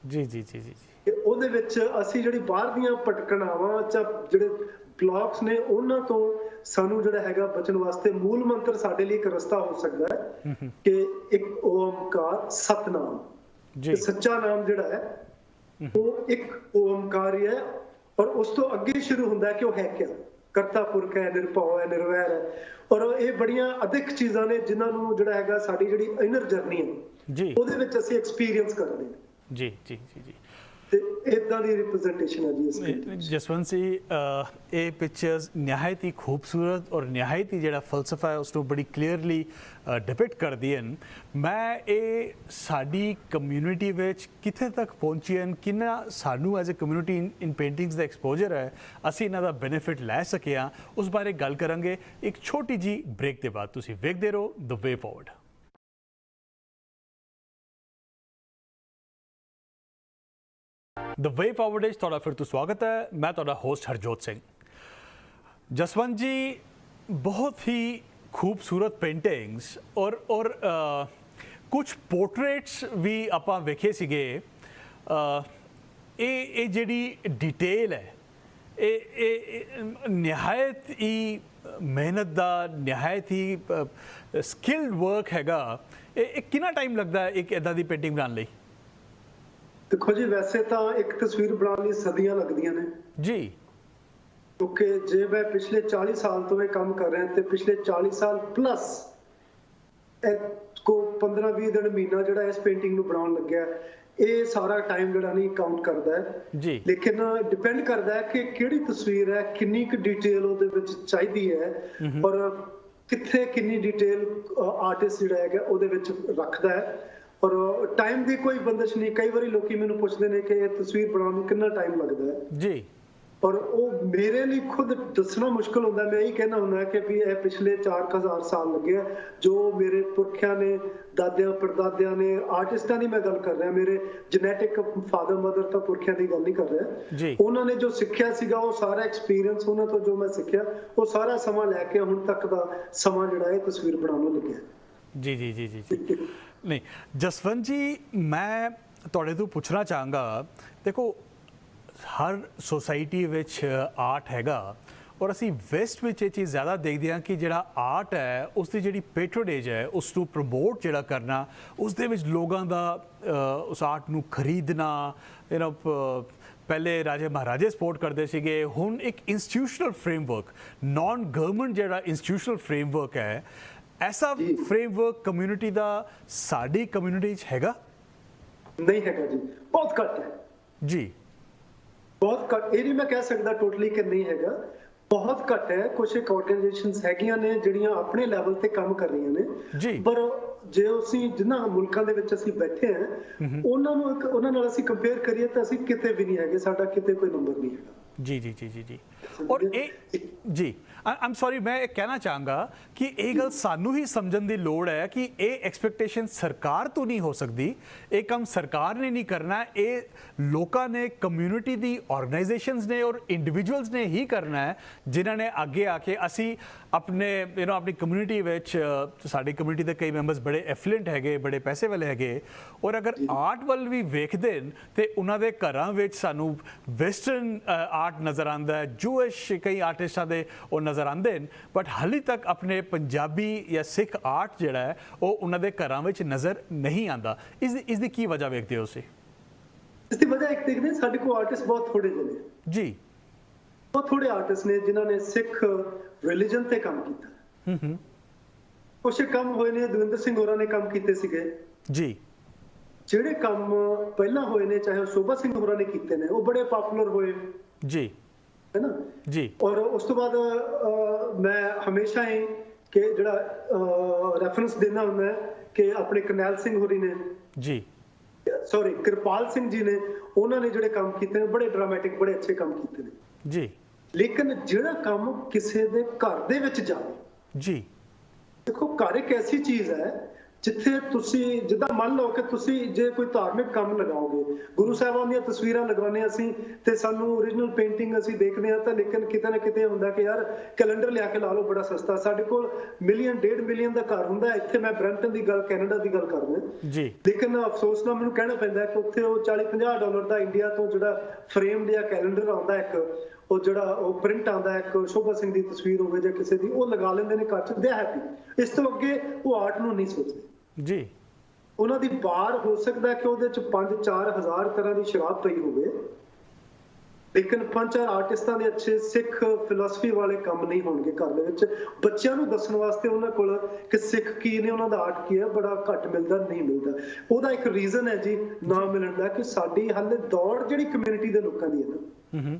ਜੀ ਜੀ ਜੀ ਜੀ। ਉਹਦੇ ਵਿੱਚ ਅਸੀਂ ਜਿਹੜੀ ਬਾਹਰ ਦੀਆਂ ਭਟਕਣਾਵਾਂ ਜਾਂ ਜਿਹੜੇ ਬਲੌਕਸ ਨੇ, ਉਹਨਾਂ ਤੋਂ ਸਾਨੂੰ ਜਿਹੜਾ ਹੈਗਾ ਬਚਣ ਵਾਸਤੇ ਮੂਲ ਮੰਤਰ ਸਾਡੇ ਲਈ ਇੱਕ ਰਸਤਾ ਹੋ ਸਕਦਾ ਹੈ, ਕਿ ਇੱਕ ਓਮਕਾਰ ਸਤਨਾਮ ਜੀ, ਸੱਚਾ ਨਾਮ ਜਿਹੜਾ ਹੈ ਉਹ ਇੱਕ ਓਮਕਾਰ ਹੀ ਹੈ। ਔਰ ਉਸ ਤੋਂ ਅੱਗੇ ਸ਼ੁਰੂ ਹੁੰਦਾ ਹੈ ਕਿ ਉਹ ਹੈ ਕਿਆ, ਕਰਤਾ ਪੁਰਖ ਹੈ, ਨਿਰਭਉ ਹੈ, ਨਿਰਵੈਰ ਹੈ। ਔਰ ਇਹ ਬੜੀਆਂ ਅਦਿੱਖ ਚੀਜ਼ਾਂ ਨੇ ਜਿਨ੍ਹਾਂ ਨੂੰ ਜਿਹੜਾ ਹੈਗਾ ਸਾਡੀ ਜਿਹੜੀ ਇਨਰ ਜਰਨੀ ਹੈ ਜੀ, ਉਹਦੇ ਵਿੱਚ ਅਸੀਂ ਐਕਸਪੀਰੀਅੰਸ ਕਰਦੇ ਹਾਂ ਜੀ ਜੀ ਜੀ ਜੀ। ਤੇ ਇਦਾਂ ਦੀ ਰਿਪਰੈਜ਼ੈਂਟੇਸ਼ਨ ਹੈ ਜੀ ਇਸ ਜਸਵੰਤ ਜੀ। ਇਹ ਪਿਕਚਰਸ ਨਿਹਾਇਤ ਹੀ ਖੂਬਸੂਰਤ ਔਰ ਨਿਹਾਇਤ ਹੀ ਜਿਹੜਾ ਫਲਸਫਾ ਹੈ ਉਸ ਨੂੰ ਬੜੀ ਕਲੀਅਰਲੀ ਡਿਪਿਕਟ ਕਰਦੀ ਹਨ। ਮੈਂ ਇਹ ਸਾਡੀ ਕਮਿਊਨਿਟੀ ਵਿੱਚ ਕਿੱਥੇ ਤੱਕ ਪਹੁੰਚੀ ਹਨ, ਕਿੰਨਾ ਸਾਨੂੰ as a community in paintings ਦਾ ਐਕਸਪੋਜ਼ਰ ਹੈ, ਅਸੀਂ ਇਹਨਾਂ ਦਾ ਬੈਨੀਫਿਟ ਲੈ ਸਕੇ ਹਾਂ, ਉਸ ਬਾਰੇ ਗੱਲ ਕਰਾਂਗੇ ਇੱਕ ਛੋਟੀ ਜੀ ਬ੍ਰੇਕ ਦੇ ਬਾਅਦ। ਤੁਸੀਂ ਵੇਖਦੇ ਰਹੋ ਦ ਵੇ ਫਾਰਵਰਡ। ਦ ਵੇ ਫਾਰਵਰਡ ਵਿੱਚ ਤੁਹਾਡਾ ਫਿਰ ਤੋਂ ਸਵਾਗਤ ਹੈ। ਮੈਂ ਤੁਹਾਡਾ ਹੋਸਟ ਹਰਜੋਤ ਸਿੰਘ। ਜਸਵੰਤ ਜੀ, ਬਹੁਤ ਹੀ ਖੂਬਸੂਰਤ ਪੇਂਟਿੰਗਸ ਔਰ ਕੁਝ ਪੋਰਟਰੇਟਸ ਵੀ ਆਪਾਂ ਵੇਖੇ ਸੀਗੇ। ਇਹ ਜਿਹੜੀ ਡਿਟੇਲ ਹੈ, ਇਹ ਨਿਹਾਇਤ ਹੀ ਮਿਹਨਤ ਦਾ, ਨਿਹਾਇਤ ਹੀ ਸਕਿਲਡ ਵਰਕ ਹੈਗਾ। ਇਹ ਕਿੰਨਾ ਟਾਈਮ ਲੱਗਦਾ ਹੈ ਇੱਕ ਇੱਦਾਂ ਦੀ ਪੇਂਟਿੰਗ ਬਣਾਉਣ ਲਈ? ਦੇਖੋ ਜੀ, ਵੈਸੇ ਤਾਂ ਇੱਕ ਤਸਵੀਰ ਬਣਾਉਣ ਲਈ ਸਦੀਆਂ ਲੱਗਦੀਆਂ ਨੇ ਜੀ, ਕਿਉਂਕਿ ਜੇ ਮੈਂ ਪਿਛਲੇ 40 ਸਾਲ ਤੋਂ ਇਹ ਕੰਮ ਕਰ ਰਿਹਾ ਤੇ ਪਿਛਲੇ 40 ਸਾਲ ਪਲੱਸ ਕੋ 15-20 ਦਿਨ ਮਹੀਨਾ ਜਿਹੜਾ ਇਸ ਪੇਂਟਿੰਗ ਨੂੰ ਬਣਾਉਣ ਲੱਗਿਆ, ਇਹ ਸਾਰਾ ਟਾਈਮ ਜਿਹੜਾ ਨਹੀਂ ਕਾਊਂਟ ਕਰਦਾ ਹੈ ਜੀ। ਲੇਕਿਨ ਡਿਪੈਂਡ ਕਰਦਾ ਹੈ ਕਿ ਕਿਹੜੀ ਤਸਵੀਰ ਹੈ, ਕਿੰਨੀ ਕੁ ਡਿਟੇਲ ਉਹਦੇ ਵਿੱਚ ਚਾਹੀਦੀ ਹੈ, ਔਰ ਕਿੱਥੇ ਕਿੰਨੀ ਡਿਟੇਲ ਆਰਟਿਸਟ ਜਿਹੜਾ ਹੈਗਾ ਉਹਦੇ ਵਿੱਚ ਰੱਖਦਾ ਹੈ। ਔਰ ਟਾਈਮ ਦੀ ਕੋਈ ਬੰਦਿਸ਼ ਨਹੀਂ। ਕਈ ਵਾਰੀ ਲੋਕੀ ਮੈਨੂੰ ਪੁੱਛਦੇ ਨੇ ਕਿ ਇਹ ਤਸਵੀਰ ਬਣਾਉਣ ਨੂੰ ਕਿੰਨਾ ਟਾਈਮ ਲੱਗਦਾ ਹੈ ਜੀ, ਔਰ ਉਹ ਮੇਰੇ ਲਈ ਖੁਦ ਦੱਸਣਾ ਮੁਸ਼ਕਲ ਹੁੰਦਾ। ਮੈਂ ਇਹੀ ਕਹਿਣਾ ਹੁੰਦਾ ਕਿ ਵੀ ਇਹ ਪਿਛਲੇ 4000 ਸਾਲ ਲੱਗੇ, ਜੋ ਮੇਰੇ ਪੁਰਖਿਆਂ ਨੇ, ਦਾਦਿਆਂ ਪੜਦਾਦਿਆਂ ਨੇ, ਆਰਟਿਸਟਾਂ ਦੀ ਮੈਂ ਗੱਲ ਕਰ ਰਿਹਾ, ਮੇਰੇ ਜੈਨੇਟਿਕ ਫਾਦਰ ਮਦਰ ਤਾਂ ਪੁਰਖਿਆਂ ਦੀ ਗੱਲ ਨਹੀਂ ਕਰ ਰਿਹਾ, ਉਹਨਾਂ ਨੇ ਜੋ ਸਿੱਖਿਆ ਸੀਗਾ, ਉਹ ਸਾਰਾ ਐਕਸਪੀਰੀਅੰਸ ਉਹਨਾਂ ਤੋਂ ਜੋ ਮੈਂ ਸਿੱਖਿਆ, ਉਹ ਸਾਰਾ ਸਮਾਂ ਲੈ ਕੇ ਹੁਣ ਤੱਕ ਦਾ ਸਮਾਂ ਜਿਹੜਾ ਇਹ ਤਸਵੀਰ ਬਣਾਉਣ ਨੂੰ ਲੱਗਿਆ। ਜੀ ਜੀ ਜੀ ਜੀ ਜੀ ਨਹੀਂ ਜਸਵੰਤ ਜੀ, ਮੈਂ ਤੁਹਾਡੇ ਤੋਂ ਪੁੱਛਣਾ ਚਾਹਾਂਗਾ, ਦੇਖੋ ਹਰ ਸੋਸਾਇਟੀ ਵਿੱਚ ਆਰਟ ਹੈਗਾ ਔਰ ਅਸੀਂ ਵੈਸਟ ਵਿੱਚ ਇਹ ਚੀਜ਼ ਜ਼ਿਆਦਾ ਦੇਖਦੇ ਹਾਂ ਕਿ ਜਿਹੜਾ ਆਰਟ ਹੈ ਉਸ ਦੀ ਜਿਹੜੀ ਪੈਟਰੋਨੇਜ ਹੈ, ਉਸ ਨੂੰ ਪ੍ਰਮੋਟ ਜਿਹੜਾ ਕਰਨਾ, ਉਸ ਦੇ ਵਿੱਚ ਲੋਕਾਂ ਦਾ ਉਸ ਆਰਟ ਨੂੰ ਖਰੀਦਣਾ, ਪਹਿਲੇ ਰਾਜੇ ਮਹਾਰਾਜੇ ਸਪੋਰਟ ਕਰਦੇ ਸੀਗੇ, ਹੁਣ ਇੱਕ ਇੰਸਟੀਟਿਊਸ਼ਨਲ ਫਰੇਮਵਰਕ, ਨਾਨ ਗਵਰਨਮੈਂਟ ਜਿਹੜਾ ਇੰਸਟੀਟਿਊਸ਼ਨਲ ਫਰੇਮਵਰਕ ਹੈ, ਐਸਾ ਫਰੇਮਵਰਕ ਕਮਿਊਨਿਟੀ ਦਾ ਸਾਡੀ ਕਮਿਊਨਿਟੀ 'ਚ ਹੈਗਾ? ਨਹੀਂ ਹੈਗਾ ਜੀ, ਬਹੁਤ ਘੱਟ ਹੈ ਜੀ, ਬਹੁਤ ਘੱਟ। ਇਹ ਨਹੀਂ ਮੈਂ ਕਹਿ ਸਕਦਾ ਟੋਟਲੀ ਕਿ ਨਹੀਂ ਹੈਗਾ, ਬਹੁਤ ਘੱਟ ਹੈ। ਕੁਝ ਇੱਕ ਆਰਗੇਨਾਈਜੇਸ਼ਨਸ ਹੈਗੀਆਂ ਨੇ ਜਿਹੜੀਆਂ ਆਪਣੇ ਲੈਵਲ ਤੇ ਕੰਮ ਕਰ ਰਹੀਆਂ ਨੇ, ਪਰ ਜੇ ਅਸੀਂ ਜਿਨ੍ਹਾਂ ਮੁਲਕਾਂ ਦੇ ਵਿੱਚ ਅਸੀਂ ਬੈਠੇ ਹਾਂ ਉਹਨਾਂ ਨਾਲ ਅਸੀਂ ਕੰਪੇਅਰ ਕਰੀਏ ਤਾਂ ਅਸੀਂ ਕਿਤੇ ਵੀ ਨਹੀਂ ਹੈਗੇ, ਸਾਡਾ ਕਿਤੇ ਕੋਈ ਨੰਬਰ ਨਹੀਂ ਹੈਗਾ। ਜੀ ਜੀ ਜੀ ਜੀ ਜੀ ਔਰ ਇਹ ਜੀ ਆਮ ਸੌਰੀ, ਮੈਂ ਇਹ ਕਹਿਣਾ ਚਾਹਾਂਗਾ ਕਿ ਇਹ ਗੱਲ ਸਾਨੂੰ ਹੀ ਸਮਝਣ ਦੀ ਲੋੜ ਹੈ ਕਿ ਇਹ ਐਕਸਪੈਕਟੇਸ਼ਨ ਸਰਕਾਰ ਤੋਂ ਨਹੀਂ ਹੋ ਸਕਦੀ, ਇਹ ਕੰਮ ਸਰਕਾਰ ਨੇ ਨਹੀਂ ਕਰਨਾ, ਇਹ ਲੋਕਾਂ ਨੇ, ਕਮਿਊਨਿਟੀ ਦੀ ਆਰਗੇਨਾਈਜੇਸ਼ਨਸ ਨੇ ਔਰ ਇੰਡੀਵਿਜੂਅਲਸ ਨੇ ਹੀ ਕਰਨਾ ਹੈ, ਜਿਨ੍ਹਾਂ ਨੇ ਅੱਗੇ ਆ ਕੇ ਅਸੀਂ ਆਪਣੇ ਆਪਣੀ ਕਮਿਊਨਿਟੀ ਵਿੱਚ, ਸਾਡੀ ਕਮਿਊਨਿਟੀ ਦੇ ਕਈ ਮੈਂਬਰਸ ਬੜੇ ਐਫਲੂਐਂਟ ਹੈਗੇ, ਬੜੇ ਪੈਸੇ ਵਾਲੇ ਹੈਗੇ, ਔਰ ਅਗਰ ਆਰਟ ਵੱਲ ਵੀ ਵੇਖਦੇ ਨੇ ਤੇ ਉਹਨਾਂ ਦੇ ਘਰਾਂ ਵਿੱਚ ਸਾਨੂੰ ਵੈਸਟਰਨ ਆਰਟ ਨਜ਼ਰ ਆਉਂਦਾ ਹੈ, ਜੂਇਸ਼ ਕਈ ਆਰਟਿਸਟਾਂ ਦੇ ਉਹ ਨਜ਼ਰ ਆਉਂਦੇ ਨੇ, ਬਟ ਹਾਲੇ ਤੱਕ ਆਪਣੇ ਪੰਜਾਬੀ ਜਾਂ ਸਿੱਖ ਆਰਟ ਜਿਹੜਾ ਹੈ ਉਹ ਉਹਨਾਂ ਦੇ ਘਰਾਂ ਵਿੱਚ ਨਜ਼ਰ ਨਹੀਂ ਆਉਂਦਾ। ਇਸ ਦੀ ਕੀ ਵਜ੍ਹਾ ਵੇਖਦੇ ਹੋ ਤੁਸੀਂ? ਇਸ ਦੀ ਵਜ੍ਹਾ ਇੱਕ ਦੇਖਦੇ ਸਾਡੇ ਕੋਲ ਆਰਟਿਸਟ ਬਹੁਤ ਥੋੜੇ ਜਿਹੇ ਨੇ ਜੀ, ਬਹੁਤ ਥੋੜੇ ਆਰਟਿਸਟ ਨੇ ਜਿਨ੍ਹਾਂ ਨੇ ਸਿੱਖ ਰਿਲੀਜਨ ਤੇ ਕੰਮ ਕੀਤਾ। ਕੁਛ ਕੰਮ ਹੋਏ ਨੇ, ਦਵਿੰਦਰ ਸਿੰਘ ਹੋਰਾਂ ਨੇ ਕੰਮ ਕੀਤੇ ਸੀਗੇ ਜੀ, ਜਿਹੜੇ ਕੰਮ ਪਹਿਲਾਂ ਹੋਏ ਨੇ, ਚਾਹੇ ਸ਼ੋਭਾ ਸਿੰਘ ਹੋਰਾਂ ਨੇ ਕੀਤੇ ਨੇ, ਉਹ ਬੜੇ ਪਪੂਲਰ ਹੋਏ ਜੀ, ਹੈ ਨਾ ਜੀ। ਔਰ ਉਸ ਤੋਂ ਬਾਅਦ ਮੈਂ ਹਮੇਸ਼ਾ ਹੀ ਕਿ ਜਿਹੜਾ ਰੈਫਰੈਂਸ ਦੇਣਾ ਹੁੰਦਾ ਕਿ ਆਪਣੇ ਕਰਨੈਲ ਸਿੰਘ ਹੋਰੀ ਨੇ ਜੀ, ਸੌਰੀ ਕਿਰਪਾਲ ਸਿੰਘ ਜੀ ਨੇ, ਉਹਨਾਂ ਨੇ ਜਿਹੜੇ ਕੰਮ ਕੀਤੇ ਨੇ ਬੜੇ ਡਰਾਮੈਟਿਕ, ਬੜੇ ਅੱਛੇ ਕੰਮ ਕੀਤੇ ਨੇ ਜੀ। ਲੇਕਿਨ ਜਿਹੜਾ ਕੰਮ ਕਿਸੇ ਦੇ ਘਰ ਦੇ ਵਿੱਚ ਜਾਵੇ ਜੀ, ਦੇਖੋ ਘਰ ਇੱਕ ਐਸੀ ਚੀਜ਼ ਹੈ ਜਿੱਥੇ ਤੁਸੀਂ, ਜਿੱਦਾਂ ਮੰਨ ਲਓ ਕਿ ਤੁਸੀਂ ਜੇ ਕੋਈ ਧਾਰਮਿਕ ਕੰਮ ਲਗਾਓਗੇ, ਗੁਰੂ ਸਾਹਿਬਾਨ ਦੀਆਂ ਤਸਵੀਰਾਂ ਲਗਾਉਂਦੇ ਅਸੀਂ ਤੇ ਸਾਨੂੰ ਓਰੀਜਨਲ ਪੇਂਟਿੰਗ ਅਸੀਂ ਦੇਖਦੇ ਹਾਂ, ਤਾਂ ਲੇਕਿਨ ਕਿਤੇ ਨਾ ਕਿਤੇ ਹੁੰਦਾ ਕਿ ਯਾਰ ਕੈਲੰਡਰ ਲਿਆ ਕੇ ਲਾ ਲਓ, ਬੜਾ ਸਸਤਾ। ਸਾਡੇ ਕੋਲ ਮਿਲੀਅਨ, 1.5 ਮਿਲੀਅਨ ਦਾ ਘਰ ਹੁੰਦਾ ਇੱਥੇ, ਮੈਂ ਬ੍ਰੈਂਟਨ ਦੀ ਗੱਲ, ਕੈਨੇਡਾ ਦੀ ਗੱਲ ਕਰ ਰਿਹਾ ਜੀ, ਲੇਕਿਨ ਅਫਸੋਸ ਨਾਲ ਮੈਨੂੰ ਕਹਿਣਾ ਪੈਂਦਾ ਕਿ ਉੱਥੇ ਉਹ $40-50 ਦਾ ਇੰਡੀਆ ਤੋਂ ਜਿਹੜਾ ਫਰੇਮਡ ਜਾਂ ਕੈਲੰਡਰ ਆਉਂਦਾ, ਇੱਕ ਉਹ ਜਿਹੜਾ ਉਹ ਪ੍ਰਿੰਟ ਆਉਂਦਾ, ਇੱਕ ਸ਼ੋਭਾ ਸਿੰਘ ਦੀ ਤਸਵੀਰ ਹੋਵੇ ਜਾਂ ਕਿਸੇ ਦੀ, ਉਹ ਲਗਾ ਲੈਂਦੇ ਨੇ ਘਰ 'ਚ, ਦੇ ਹੈਪੀ। ਇਸ ਤੋਂ ਅੱਗੇ ਉਹ ਆਰਟ ਨੂੰ ਨਹੀਂ ਸੋਚਦੇ ਜੀ। ਉਹਨਾਂ ਦੀ ਬਾਰ ਹੋ ਸਕਦਾ ਕਿ ਉਹਦੇ 'ਚ 5-4 ਹਜ਼ਾਰ ਤਰ੍ਹਾਂ ਦੀ ਸ਼ਰਾਬ ਪਈ ਹੋਵੇ, ਲੇਕਿਨ 5-4 ਆਰਟਿਸਟਾਂ ਦੇ ਅੱਛੇ ਸਿੱਖ ਫਿਲਾਸਫੀ ਵਾਲੇ ਕੰਮ ਨਹੀਂ ਹੋਣਗੇ ਘਰ ਦੇ ਵਿੱਚ। ਬੱਚਿਆਂ ਨੂੰ ਦੱਸਣ ਵਾਸਤੇ ਉਹਨਾਂ ਕੋਲ ਕਿ ਸਿੱਖ ਕੀ ਨੇ, ਉਹਨਾਂ ਦਾ ਆਰਟ ਕੀ ਹੈ, ਬੜਾ ਘੱਟ ਮਿਲਦਾ, ਨਹੀਂ ਮਿਲਦਾ। ਉਹਦਾ ਇੱਕ ਰੀਜ਼ਨ ਹੈ ਜੀ ਨਾ ਮਿਲਣ ਦਾ, ਕਿ ਸਾਡੀ ਹਾਲੇ ਦੌੜ ਜਿਹੜੀ ਕਮਿਊਨਿਟੀ ਦੇ ਲੋਕਾਂ ਦੀ ਹੈ ਨਾ,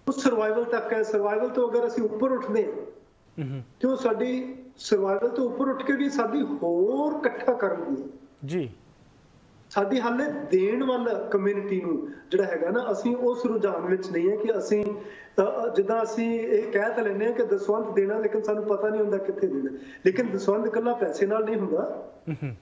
ਉਹ ਸਰਵਾਈਵਲ ਤੱਕ ਹੈ। ਸਰਵਾਈਵਲ ਤੋਂ ਅਗਰ ਅਸੀਂ ਉੱਪਰ ਉੱਠਦੇ ਹਾਂ ਤੇ ਉਹ ਸਾਡੀ ਸਰਵਾਈਵਲ ਤੋਂ ਉੱਪਰ ਉੱਠ ਕੇ ਵੀ ਸਾਡੀ ਹੋਰ ਇਕੱਠਾ ਕਰਨ ਦੀ ਜੀ, ਸਾਡੀ ਹਾਲੇ ਦੇਣ ਵੱਲ ਕਮਿਊਨਿਟੀ ਨੂੰ ਜਿਹੜਾ ਹੈਗਾ ਨਾ, ਅਸੀਂ ਉਸ ਰੁਝਾਨ ਵਿੱਚ ਨਹੀਂ ਹੈ ਕਿ ਅਸੀਂ ਜਿੱਦਾਂ ਅਸੀਂ ਇਹ ਕਹਿ ਤਾਂ ਲੈਂਦੇ ਹਾਂ ਕਿ ਦਸਵੰਧ ਦੇਣਾ, ਲੇਕਿਨ ਸਾਨੂੰ ਪਤਾ ਨਹੀਂ ਹੁੰਦਾ ਕਿੱਥੇ ਦੇਣਾ। ਲੇਕਿਨ ਦਸਵੰਧ ਇਕੱਲਾ ਪੈਸੇ ਨਾਲ ਨਹੀਂ ਹੁੰਦਾ।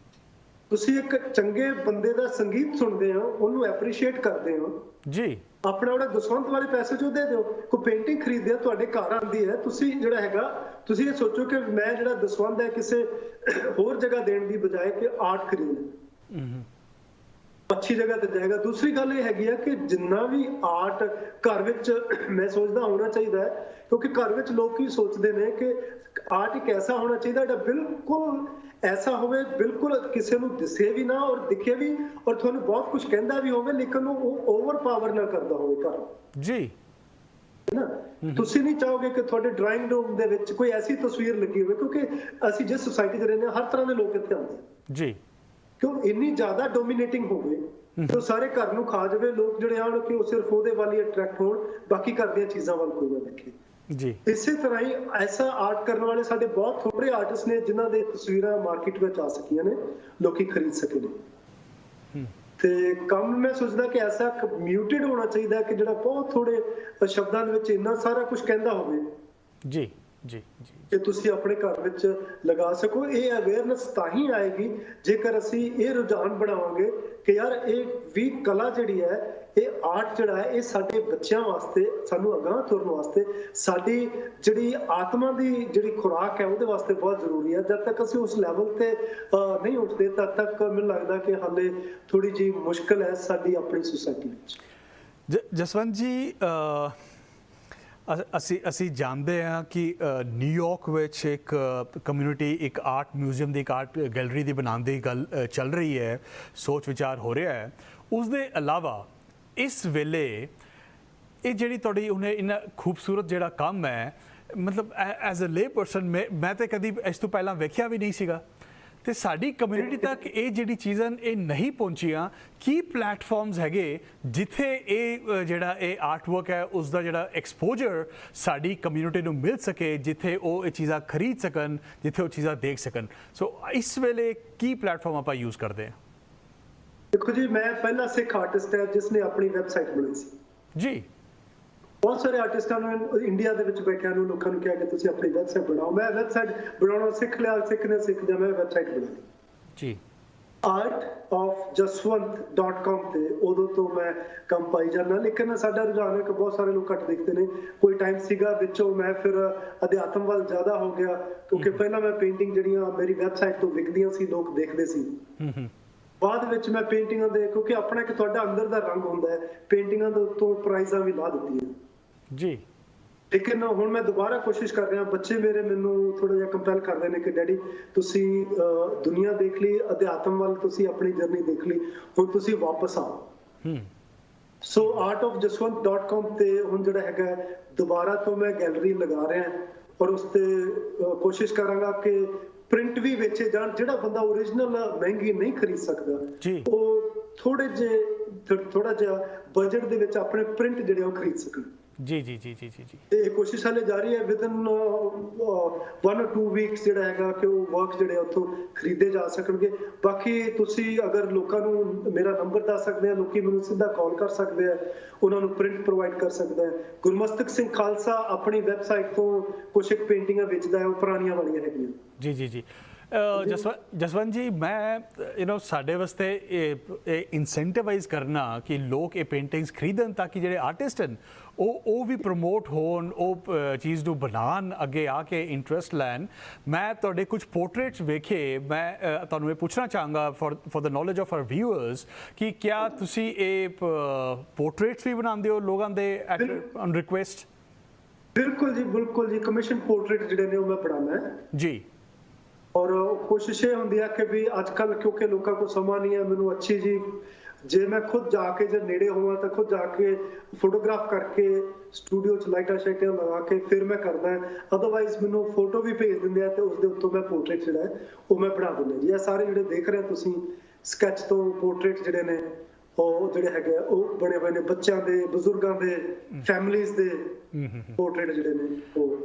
ਤੁਸੀਂ ਇੱਕ ਚੰਗੇ ਬੰਦੇ ਦਾ ਸੰਗੀਤ ਸੁਣਦੇ ਹੋ, ਉਹਨੂੰ ਐਪਰੀਸ਼ੀਏਟ ਕਰਦੇ ਹੋ ਜੀ, ਆਪਣਾ ਉਹਦਾ ਦਸਵੰਧ ਵਾਲੇ ਪੈਸੇ ਜੋ ਦੇ ਦਿਓ। ਕੋਈ ਪੇਂਟਿੰਗ ਖਰੀਦਦੇ ਹੋ, ਤੁਹਾਡੇ ਘਰ ਆਉਂਦੀ ਹੈ, ਤੁਸੀਂ ਜਿਹੜਾ ਹੈਗਾ, ਤੁਸੀਂ ਇਹ ਸੋਚੋ ਕਿ ਮੈਂ ਜਿਹੜਾ ਦਸਵੰਧ ਹੈ ਕਿਸੇ ਹੋਰ ਜਗ੍ਹਾ ਦੇਣ ਦੀ ਬਜਾਏ ਕਿ ਆਰਟ ਖਰੀਦਣਾ, ਅੱਛੀ ਜਗ੍ਹਾ ਤੇ ਜਾਏਗਾ। ਦੂਸਰੀ ਗੱਲ ਇਹ ਹੈਗੀ ਆ ਕਿ ਜਿੰਨਾ ਵੀ ਆਰਟ ਘਰ ਵਿੱਚ ਮੈਂ ਸੋਚਦਾ ਹੋਣਾ ਚਾਹੀਦਾ ਹੈ, ਕਿਉਂਕਿ ਘਰ ਵਿੱਚ ਲੋਕ ਕੀ ਸੋਚਦੇ ਨੇ ਕਿ ਆਰਟ ਇੱਕ ਐਸਾ ਹੋਣਾ ਚਾਹੀਦਾ ਜਿਹੜਾ ਬਿਲਕੁਲ ਐਸਾ ਹੋਵੇ, ਬਿਲਕੁਲ ਕਿਸੇ ਨੂੰ ਦਿਸੇ ਵੀ ਨਾ ਔਰ ਦਿਖੇ ਵੀ, ਔਰ ਤੁਹਾਨੂੰ ਬਹੁਤ ਕੁਝ ਕਹਿੰਦਾ ਵੀ ਹੋਵੇ, ਲੇਕਿਨ ਉਹ ਓਵਰ ਪਾਵਰ ਨਾ ਕਰਦਾ ਹੋਵੇ ਘਰ ਜੀ। ਹੈ ਨਾ। ਤੁਸੀਂ ਨਹੀਂ ਚਾਹੋਗੇ ਕਿ ਤੁਹਾਡੇ ਡਰਾਇੰਗ ਰੂਮ ਦੇ ਵਿੱਚ ਕੋਈ ਐਸੀ ਤਸਵੀਰ ਲੱਗੀ ਹੋਵੇ, ਕਿਉਂਕਿ ਅਸੀਂ ਜਿਸ ਸੁਸਾਇਟੀ 'ਚ ਰਹਿੰਦੇ ਹਾਂ ਹਰ ਤਰ੍ਹਾਂ ਦੇ ਲੋਕ ਇੱਥੇ ਆਉਂਦੇ ਆ ਜੀ, ਕਿਉਂ ਇੰਨੀ ਜ਼ਿਆਦਾ ਡੋਮੀਨੇਟਿੰਗ ਹੋ ਗਈ ਤੇ ਸਾਰੇ ਘਰ ਨੂੰ ਖਾ ਜਾਵੇ। ਲੋਕ ਜਿਹੜੇ ਆਉਣ ਕਿ ਉਹ ਸਿਰਫ ਉਹਦੇ ਵੱਲ ਹੀ ਅਟਰੈਕਟ ਹੋਣ, ਬਾਕੀ ਘਰ ਦੀਆਂ ਚੀਜ਼ਾਂ ਵੱਲ ਕੋਈ ਨਾ ਦੇਖੇ। ਜੀ, ਇਸੇ ਤਰ੍ਹਾਂ ਹੀ ਐਸਾ ਆਰਟ ਕਰਨ ਵਾਲੇ ਸਾਡੇ ਬਹੁਤ ਥੋੜੇ ਆਰਟਿਸਟ ਨੇ ਜਿਨ੍ਹਾਂ ਦੇ ਤਸਵੀਰਾਂ ਮਾਰਕੀਟ ਵਿੱਚ ਆ ਸਕੀਆਂ ਨੇ, ਲੋਕੀ ਖਰੀਦ ਸਕੇ ਨੇ। ਤੇ ਕੰਮ ਮੈਂ ਸੋਚਦਾ ਕਿ ਐਸਾ ਮਿਊਟਡ ਹੋਣਾ ਚਾਹੀਦਾ ਕਿ ਜਿਹੜਾ ਬਹੁਤ ਥੋੜੇ ਸ਼ਬਦਾਂ ਦੇ ਵਿੱਚ ਇੰਨਾ ਸਾਰਾ ਕੁਝ ਕਹਿੰਦਾ ਹੋਵੇ ਜੀ, ਜੀ, ਜੀ, ਕਿ ਤੁਸੀਂ ਆਪਣੇ ਘਰ ਵਿੱਚ ਲਗਾ ਸਕੋ। ਇਹ ਅਵੇਅਰਨੈਸ ਤਾਂ ਹੀ ਆਏਗੀ ਜੇਕਰ ਅਸੀਂ ਇਹ ਰੁਝਾਨ ਬਣਾਵਾਂਗੇ ਕਿ ਯਾਰ ਇਹ ਵੀ ਕਲਾ ਜਿਹੜੀ ਹੈ, ਇਹ ਆਰਟ ਜਿਹੜਾ ਹੈ, ਇਹ ਸਾਡੇ ਬੱਚਿਆਂ ਵਾਸਤੇ, ਸਾਨੂੰ ਅਗਾਂਹ ਤੁਰਨ ਵਾਸਤੇ, ਸਾਡੀ ਜਿਹੜੀ ਆਤਮਾ ਦੀ ਜਿਹੜੀ ਖੁਰਾਕ ਹੈ ਉਹਦੇ ਵਾਸਤੇ ਬਹੁਤ ਜ਼ਰੂਰੀ ਹੈ। ਜਦ ਤੱਕ ਅਸੀਂ ਉਸ ਲੈਵਲ ਤੇ ਨਹੀਂ ਉੱਠਦੇ ਤਦ ਤੱਕ ਮੈਨੂੰ ਲੱਗਦਾ ਕਿ ਹਾਲੇ ਥੋੜੀ ਜਿਹੀ ਮੁਸ਼ਕਲ ਹੈ ਸਾਡੀ ਆਪਣੀ ਸੁਸਾਇਟੀ ਵਿੱਚ। ਜਸਵੰਤ ਜੀ, ਅਸੀਂ ਜਾਣਦੇ ਹਾਂ ਕਿ ਨਿਊਯਾਰਕ ਵਿੱਚ ਇੱਕ ਕਮਿਊਨਿਟੀ, ਇੱਕ ਆਰਟ ਮਿਊਜ਼ੀਅਮ ਦੀ, ਇੱਕ ਆਰਟ ਗੈਲਰੀ ਦੀ ਬਣਾਉਣ ਦੀ ਗੱਲ ਚੱਲ ਰਹੀ ਹੈ, ਸੋਚ ਵਿਚਾਰ ਹੋ ਰਿਹਾ ਹੈ। ਉਸ ਦੇ ਇਲਾਵਾ ਇਸ ਵੇਲੇ ਇਹ ਜਿਹੜੀ ਤੁਹਾਡੀ ਉਹਨੇ ਇੰਨਾ ਖੂਬਸੂਰਤ ਜਿਹੜਾ ਕੰਮ ਹੈ, ਮਤਲਬ ਐਜ਼ ਅ ਲੇ ਪਰਸਨ ਮੈਂ ਤਾਂ ਕਦੀ ਇਸ ਤੋਂ ਪਹਿਲਾਂ ਵੇਖਿਆ ਵੀ ਨਹੀਂ ਸੀਗਾ, ਤੇ ਸਾਡੀ ਕਮਿਊਨਿਟੀ ਤੱਕ ਇਹ ਜਿਹੜੀ ਚੀਜ਼ਾਂ ਇਹ ਨਹੀਂ ਪਹੁੰਚੀਆਂ। ਕੀ ਪਲੇਟਫਾਰਮਸ ਹੈਗੇ ਜਿੱਥੇ ਇਹ ਜਿਹੜਾ ਇਹ ਆਰਟ ਵਰਕ ਹੈ ਉਸ ਦਾ ਜਿਹੜਾ ਐਕਸਪੋਜਰ ਸਾਡੀ ਕਮਿਊਨਿਟੀ ਨੂੰ ਮਿਲ ਸਕੇ, ਜਿੱਥੇ ਉਹ ਇਹ ਚੀਜ਼ਾਂ ਖਰੀਦ ਸਕਣ, ਜਿੱਥੇ ਉਹ ਚੀਜ਼ਾਂ ਦੇਖ ਸਕਣ? ਸੋ ਇਸ ਵੇਲੇ ਕੀ ਪਲੇਟਫਾਰਮ ਆਪਾਂ ਯੂਜ਼ ਕਰਦੇ ਹਾਂ? ਦੇਖੋ ਜੀ, ਮੈਂ ਪਹਿਲਾ ਸਿੱਖ ਆਰਟਿਸਟ ਹੈ ਜਿਸ ਨੇ ਆਪਣੀ ਵੈਬਸਾਈਟ ਬਣਾਈ ਸੀ ਜੀ। ਬਹੁਤ ਸਾਰੇ ਆਰਟਿਸਟਾਂ ਨੂੰ ਇੰਡੀਆ ਦੇ ਵਿੱਚ ਬੈਠਿਆਂ ਨੂੰ ਲੋਕਾਂ ਨੂੰ ਕਿਹਾ ਕਿ ਤੁਸੀਂ ਆਪਣੀ ਵੈਬਸਾਈਟ ਬਣਾਓ। ਮੈਂ ਵੈਬਸਾਈਟ ਬਣਾਉਣਾ ਸਿੱਖ ਲਿਆ, ਸਿੱਖਦਿਆਂ ਮੈਂ ਵੈਬਸਾਈਟ ਬਣਾ ਲਈ ਜੀ, artofjaswant.com ਤੇ। ਉਦੋਂ ਤੋਂ ਮੈਂ ਕੰਮ ਪਾਈ ਜਾਂਦਾ, ਲੇਕਿਨ ਸਾਡਾ ਰੁਝਾਨ ਹੈ ਕਿ ਬਹੁਤ ਸਾਰੇ ਲੋਕ ਘੱਟ ਦੇਖਦੇ ਨੇ। ਕੋਈ ਟਾਈਮ ਸੀਗਾ ਵਿੱਚੋਂ ਮੈਂ ਫਿਰ ਅਧਿਆਤਮ ਵੱਲ ਜ਼ਿਆਦਾ ਹੋ ਗਿਆ, ਕਿਉਂਕਿ ਪਹਿਲਾਂ ਮੈਂ ਪੇਂਟਿੰਗ ਜਿਹੜੀਆਂ ਮੇਰੀ ਵੈਬਸਾਈਟ ਤੋਂ ਵਿਕਦੀਆਂ ਸੀ, ਲੋਕ ਦੇਖਦੇ ਸੀ। ਬਾਅਦ ਵਿੱਚ ਮੈਂ ਪੇਂਟਿੰਗਾਂ ਦੇ, ਕਿਉਂਕਿ ਆਪਣਾ ਇੱਕ ਤੁਹਾਡਾ ਅੰਦਰ ਦਾ ਰੰਗ ਹੁੰਦਾ ਹੈ, ਪੇਂਟਿੰਗਾਂ ਦੇ ਉੱਤੋਂ ਪ੍ਰਾਈਜ਼ਾਂ ਵੀ ਲਾ ਦਿੱਤੀਆਂ ਜੀ। ਲੇਕਿਨ ਹੁਣ ਮੈਂ ਦੁਬਾਰਾ ਕੋਸ਼ਿਸ਼ ਕਰ ਰਿਹਾ। ਬੱਚੇ ਮੇਰੇ ਮੈਨੂੰ ਥੋੜਾ ਜਿਹਾ ਕੰਪੈਲ ਕਰਦੇ ਨੇ ਕਿ ਡੈਡੀ ਤੁਸੀਂ ਦੁਨੀਆ ਦੇਖ ਲਈ, ਅਧਿਆਤਮ ਵੱਲ ਤੁਸੀਂ ਆਪਣੀ ਜਰਨੀ ਦੇਖ ਲਈ, ਹੁਣ ਤੁਸੀਂ ਵਾਪਸ ਆਓ। ਸੋ artofjaswant.com ਤੇ ਹੁਣ ਜਿਹੜਾ ਹੈਗਾ ਦੁਬਾਰਾ ਤੋਂ ਮੈਂ ਗੈਲਰੀ ਲਗਾ ਰਿਹਾ, ਔਰ ਉਸ ਤੇ ਕੋਸ਼ਿਸ਼ ਕਰਾਂਗਾ ਕਿ ਪ੍ਰਿੰਟ ਵੀ ਵੇਚੇ ਜਾਣ। ਜਿਹੜਾ ਬੰਦਾ ਓਰੀਜਨਲ ਮਹਿੰਗੀ ਨਹੀਂ ਖਰੀਦ ਸਕਦਾ, ਉਹ ਥੋੜਾ ਜਿਹਾ ਬਜਟ ਦੇ ਵਿੱਚ ਆਪਣੇ ਪ੍ਰਿੰਟ ਜਿਹੜੇ ਉਹ ਖਰੀਦ ਸਕਣ। ਜੀ ਜੀ ਜੀ ਜੀ ਜੀ ਜੀ। ਇਹ ਕੋਸ਼ਿਸ਼ ਹਾਲੇ ਜਾਰੀ ਹੈ। ਵਿਦਨ 1 or 2 ਵੀਕਸ ਜਿਹੜਾ ਹੈਗਾ ਕਿ ਉਹ ਵਰਕ ਜਿਹੜੇ ਉੱਥੋਂ ਖਰੀਦੇ ਜਾ ਸਕਣਗੇ। ਬਾਕੀ ਤੁਸੀਂ ਅਗਰ ਲੋਕਾਂ ਨੂੰ ਮੇਰਾ ਨੰਬਰ ਦੱਸ ਸਕਦੇ ਆ, ਲੋਕੀ ਮੈਨੂੰ ਸਿੱਧਾ ਕਾਲ ਕਰ ਸਕਦੇ ਆ, ਉਹਨਾਂ ਨੂੰ ਪ੍ਰਿੰਟ ਪ੍ਰੋਵਾਈਡ ਕਰ ਸਕਦਾ ਹੈ। ਗੁਰਮਸਤਕ ਸਿੰਘ ਖਾਲਸਾ ਆਪਣੀ ਵੈਬਸਾਈਟ ਤੋਂ ਕੁਝ ਇੱਕ ਪੇਂਟਿੰਗਾਂ ਵੇਚਦਾ ਹੈ, ਉਹ ਪੁਰਾਣੀਆਂ ਵਾਲੀਆਂ ਹੈਗੀਆਂ। ਜੀ ਜੀ ਜੀ। ਜਸਵੰਤ ਜੀ, ਮੈਂ ਸਾਡੇ ਵਾਸਤੇ ਇਹ ਇਨਸੈਂਟਿਵਾਈਜ਼ ਕਰਨਾ ਕਿ ਲੋਕ ਇਹ ਪੇਂਟਿੰਗਸ ਖਰੀਦਣ ਤਾਂ ਕਿ ਜਿਹੜੇ ਆਰਟਿਸਟ ਹਨ ਉਹ ਵੀ ਪ੍ਰਮੋਟ ਹੋਣ, ਉਹ ਚੀਜ਼ ਨੂੰ ਬਣਾਉਣ, ਅੱਗੇ ਆ ਕੇ ਇੰਟਰਸਟ ਲੈਣ। ਮੈਂ ਤੁਹਾਡੇ ਕੁਝ ਪੋਰਟਰੇਟਸ ਵੇਖੇ, ਮੈਂ ਤੁਹਾਨੂੰ ਇਹ ਪੁੱਛਣਾ ਚਾਹਾਂਗਾ for the knowledge of R viewers ਕਿ ਕਿਆ ਤੁਸੀਂ ਇਹ ਪੋਰਟਰੇਟਸ ਵੀ ਬਣਾਉਂਦੇ ਹੋ ਲੋਕਾਂ ਦੇ ਔਨ ਰਿਕੁਐਸਟ? ਬਿਲਕੁਲ ਜੀ, ਬਿਲਕੁਲ ਜੀ। ਕਮਿਸ਼ਨ ਪੋਰਟਰੇਟ ਜਿਹੜੇ ਨੇ ਉਹ ਮੈਂ ਬਣਾਉਣਾ ਜੀ। ਔਰ ਕੋਸ਼ਿਸ਼ ਇਹ ਹੁੰਦੀ ਹੈ ਕਿ ਵੀ ਅੱਜ ਕੱਲ ਕਿਉਂਕਿ ਲੋਕਾਂ ਕੋਲ ਸਮਾਂ ਨਹੀਂ ਹੈ, ਮੈਨੂੰ ਅੱਛੀ ਜੀ ਜੇ ਮੈਂ ਖੁਦ ਜਾ ਕੇ ਜੇ ਨੇੜੇ ਹੋਵਾਂ ਤਾਂ ਖੁਦ ਜਾ ਕੇ ਫੋਟੋਗ੍ਰਾਫ ਕਰਕੇ ਸਟੂਡੀਓ 'ਚ ਲਾਈਟਾਂ ਸ਼ਾਈਟਾਂ ਲਗਾ ਕੇ ਫਿਰ ਮੈਂ ਕਰਦਾ। ਅਦਰਵਾਈਜ਼ ਮੈਨੂੰ ਫੋਟੋ ਵੀ ਭੇਜ ਦਿੰਦੇ ਆ ਤੇ ਉਸ ਦੇ ਉੱਤੋਂ ਮੈਂ ਪੋਰਟਰੇਟ ਜਿਹੜਾ ਹੈ ਉਹ ਮੈਂ ਬਣਾ ਦਿੰਦਾ ਜੀ। ਇਹ ਸਾਰੇ ਜਿਹੜੇ ਦੇਖ ਰਹੇ ਤੁਸੀਂ ਸਕੈਚ ਤੋਂ ਪੋਰਟਰੇਟ ਜਿਹੜੇ ਨੇ ਉਹ ਜਿਹੜੇ ਹੈਗੇ ਉਹ ਬਣੇ ਹੋਏ ਨੇ, ਬੱਚਿਆਂ ਦੇ, ਬਜ਼ੁਰਗਾਂ ਦੇ, ਫੈਮਲੀਜ਼ ਦੇ ਪੋਰਟਰੇਟ ਜਿਹੜੇ ਨੇ ਉਹ।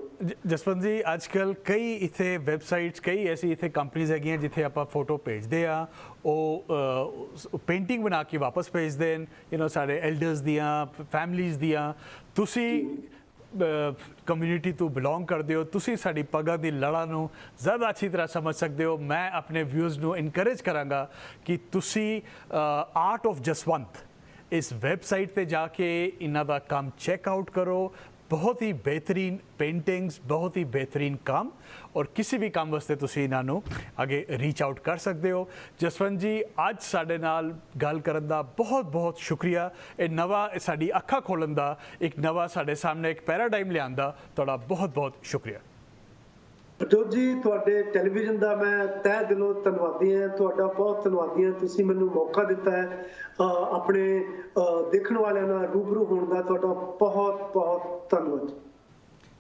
ਜਸਵੰਤ ਜੀ, ਅੱਜ ਕੱਲ੍ਹ ਕਈ ਇੱਥੇ ਵੈਬਸਾਈਟਸ, ਕਈ ਐਸੀ ਇੱਥੇ ਕੰਪਨੀਜ਼ ਹੈਗੀਆਂ ਜਿੱਥੇ ਆਪਾਂ ਫੋਟੋ ਭੇਜਦੇ ਆ, ਉਹ ਪੇਂਟਿੰਗ ਬਣਾ ਕੇ ਵਾਪਸ ਭੇਜਦੇ ਨੇ, ਸਾਡੇ ਐਲਡਰਸ ਦੀਆਂ, ਫੈਮਲੀਜ਼ ਦੀਆਂ। ਤੁਸੀਂ ਕਮਿਊਨਿਟੀ ਤੋਂ ਬਿਲੋਂਗ ਕਰਦੇ ਹੋ, ਤੁਸੀਂ ਸਾਡੀ ਪੱਗਾਂ ਦੀ ਲੜਾ ਨੂੰ ਜ਼ਿਆਦਾ ਅੱਛੀ ਤਰ੍ਹਾਂ ਸਮਝ ਸਕਦੇ ਹੋ। ਮੈਂ ਆਪਣੇ ਵਿਊਜ਼ ਨੂੰ ਇਨਕਰੇਜ ਕਰਾਂਗਾ ਕਿ ਤੁਸੀਂ ਆਰਟ ਆਫ ਜਸਵੰਤ ਇਸ ਵੈਬਸਾਈਟ ਤੇ ਜਾ ਕੇ ਇਹਨਾਂ ਦਾ ਕੰਮ ਚੈੱਕ ਆਊਟ ਕਰੋ। ਬਹੁਤ ਹੀ ਬਿਹਤਰੀਨ ਪੇਂਟਿੰਗਸ, ਬਹੁਤ ਹੀ ਬਿਹਤਰੀਨ ਕੰਮ, ਔਰ ਕਿਸੇ ਵੀ ਕੰਮ ਵਾਸਤੇ ਤੁਸੀਂ ਇਹਨਾਂ ਨੂੰ ਅੱਗੇ ਰੀਚ ਆਊਟ ਕਰ ਸਕਦੇ ਹੋ। ਜਸਵੰਤ ਜੀ, ਅੱਜ ਸਾਡੇ ਨਾਲ ਗੱਲ ਕਰਨ ਦਾ ਬਹੁਤ ਬਹੁਤ ਸ਼ੁਕਰੀਆ। ਇਹ ਨਵਾਂ ਸਾਡੀ ਅੱਖਾਂ ਖੋਲ੍ਹਣ ਦਾ, ਇੱਕ ਨਵਾਂ ਸਾਡੇ ਸਾਹਮਣੇ ਇੱਕ ਪੈਰਾਡਾਈਮ ਲਿਆਉਣ ਦਾ ਤੁਹਾਡਾ ਬਹੁਤ ਬਹੁਤ ਸ਼ੁਕਰੀਆ। ਅਟੁੱਟ ਜੀ, ਤੁਹਾਡੇ ਟੈਲੀਵਿਜ਼ਨ ਦਾ ਮੈਂ ਤਹਿ ਦਿਲੋਂ ਧੰਨਵਾਦੀ ਹਾਂ। ਤੁਹਾਡਾ ਬਹੁਤ ਧੰਨਵਾਦੀ ਹਾਂ, ਤੁਸੀਂ ਮੈਨੂੰ ਮੌਕਾ ਦਿੱਤਾ ਹੈ ਆਪਣੇ ਦੇਖਣ ਵਾਲਿਆਂ ਨਾਲ ਰੂਬਰੂ ਹੋਣ ਦਾ। ਤੁਹਾਡਾ ਬਹੁਤ ਬਹੁਤ ਧੰਨਵਾਦ।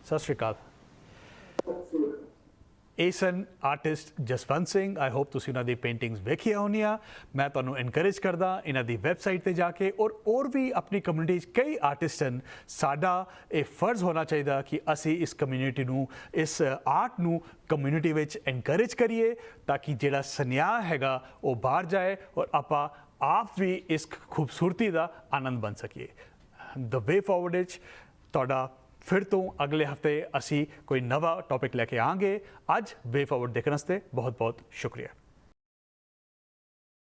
ਸਤਿ ਸ਼੍ਰੀ ਅਕਾਲ। ਇਹ ਸਨ artist Jaswant Singh. I hope ਤੁਸੀਂ ਉਹਨਾਂ ਦੀ ਪੇਂਟਿੰਗਸ ਵੇਖੀਆਂ ਹੋਣੀਆਂ। ਮੈਂ ਤੁਹਾਨੂੰ ਇਨਕਰੇਜ ਕਰਦਾ ਇਹਨਾਂ ਦੀ ਵੈਬਸਾਈਟ ਤੇ ਜਾ ਕੇ, ਔਰ ਹੋਰ ਵੀ ਆਪਣੀ ਕਮਿਊਨਿਟੀ 'ਚ ਕਈ ਆਰਟਿਸਟ ਹਨ। ਸਾਡਾ ਇਹ ਫਰਜ਼ ਹੋਣਾ ਚਾਹੀਦਾ ਕਿ ਅਸੀਂ ਇਸ ਕਮਿਊਨਿਟੀ ਨੂੰ, ਇਸ ਆਰਟ ਨੂੰ ਕਮਿਊਨਿਟੀ ਵਿੱਚ ਇਨਕਰੇਜ ਕਰੀਏ, ਤਾਂ ਕਿ ਜਿਹੜਾ ਸੁਨੇਹਾ ਹੈਗਾ ਉਹ ਬਾਹਰ ਜਾਏ ਔਰ ਆਪਾਂ ਆਪ ਵੀ ਇਸ ਖੂਬਸੂਰਤੀ ਦਾ ਆਨੰਦ ਬਣ ਸਕੀਏ। ਦ ਵੇ ਫਾਰਵਰਡ ਵਿੱਚ ਤੁਹਾਡਾ ਫਿਰ ਤੋਂ ਅਗਲੇ ਹਫਤੇ ਅਸੀਂ ਕੋਈ ਨਵਾਂ ਟੌਪਿਕ ਲੈ ਕੇ ਆਵਾਂਗੇ। ਅੱਜ ਵੇ ਫਾਰਵਰਡ ਦੇਖਣ ਵਾਸਤੇ ਬਹੁਤ ਬਹੁਤ ਸ਼ੁਕਰੀਆ।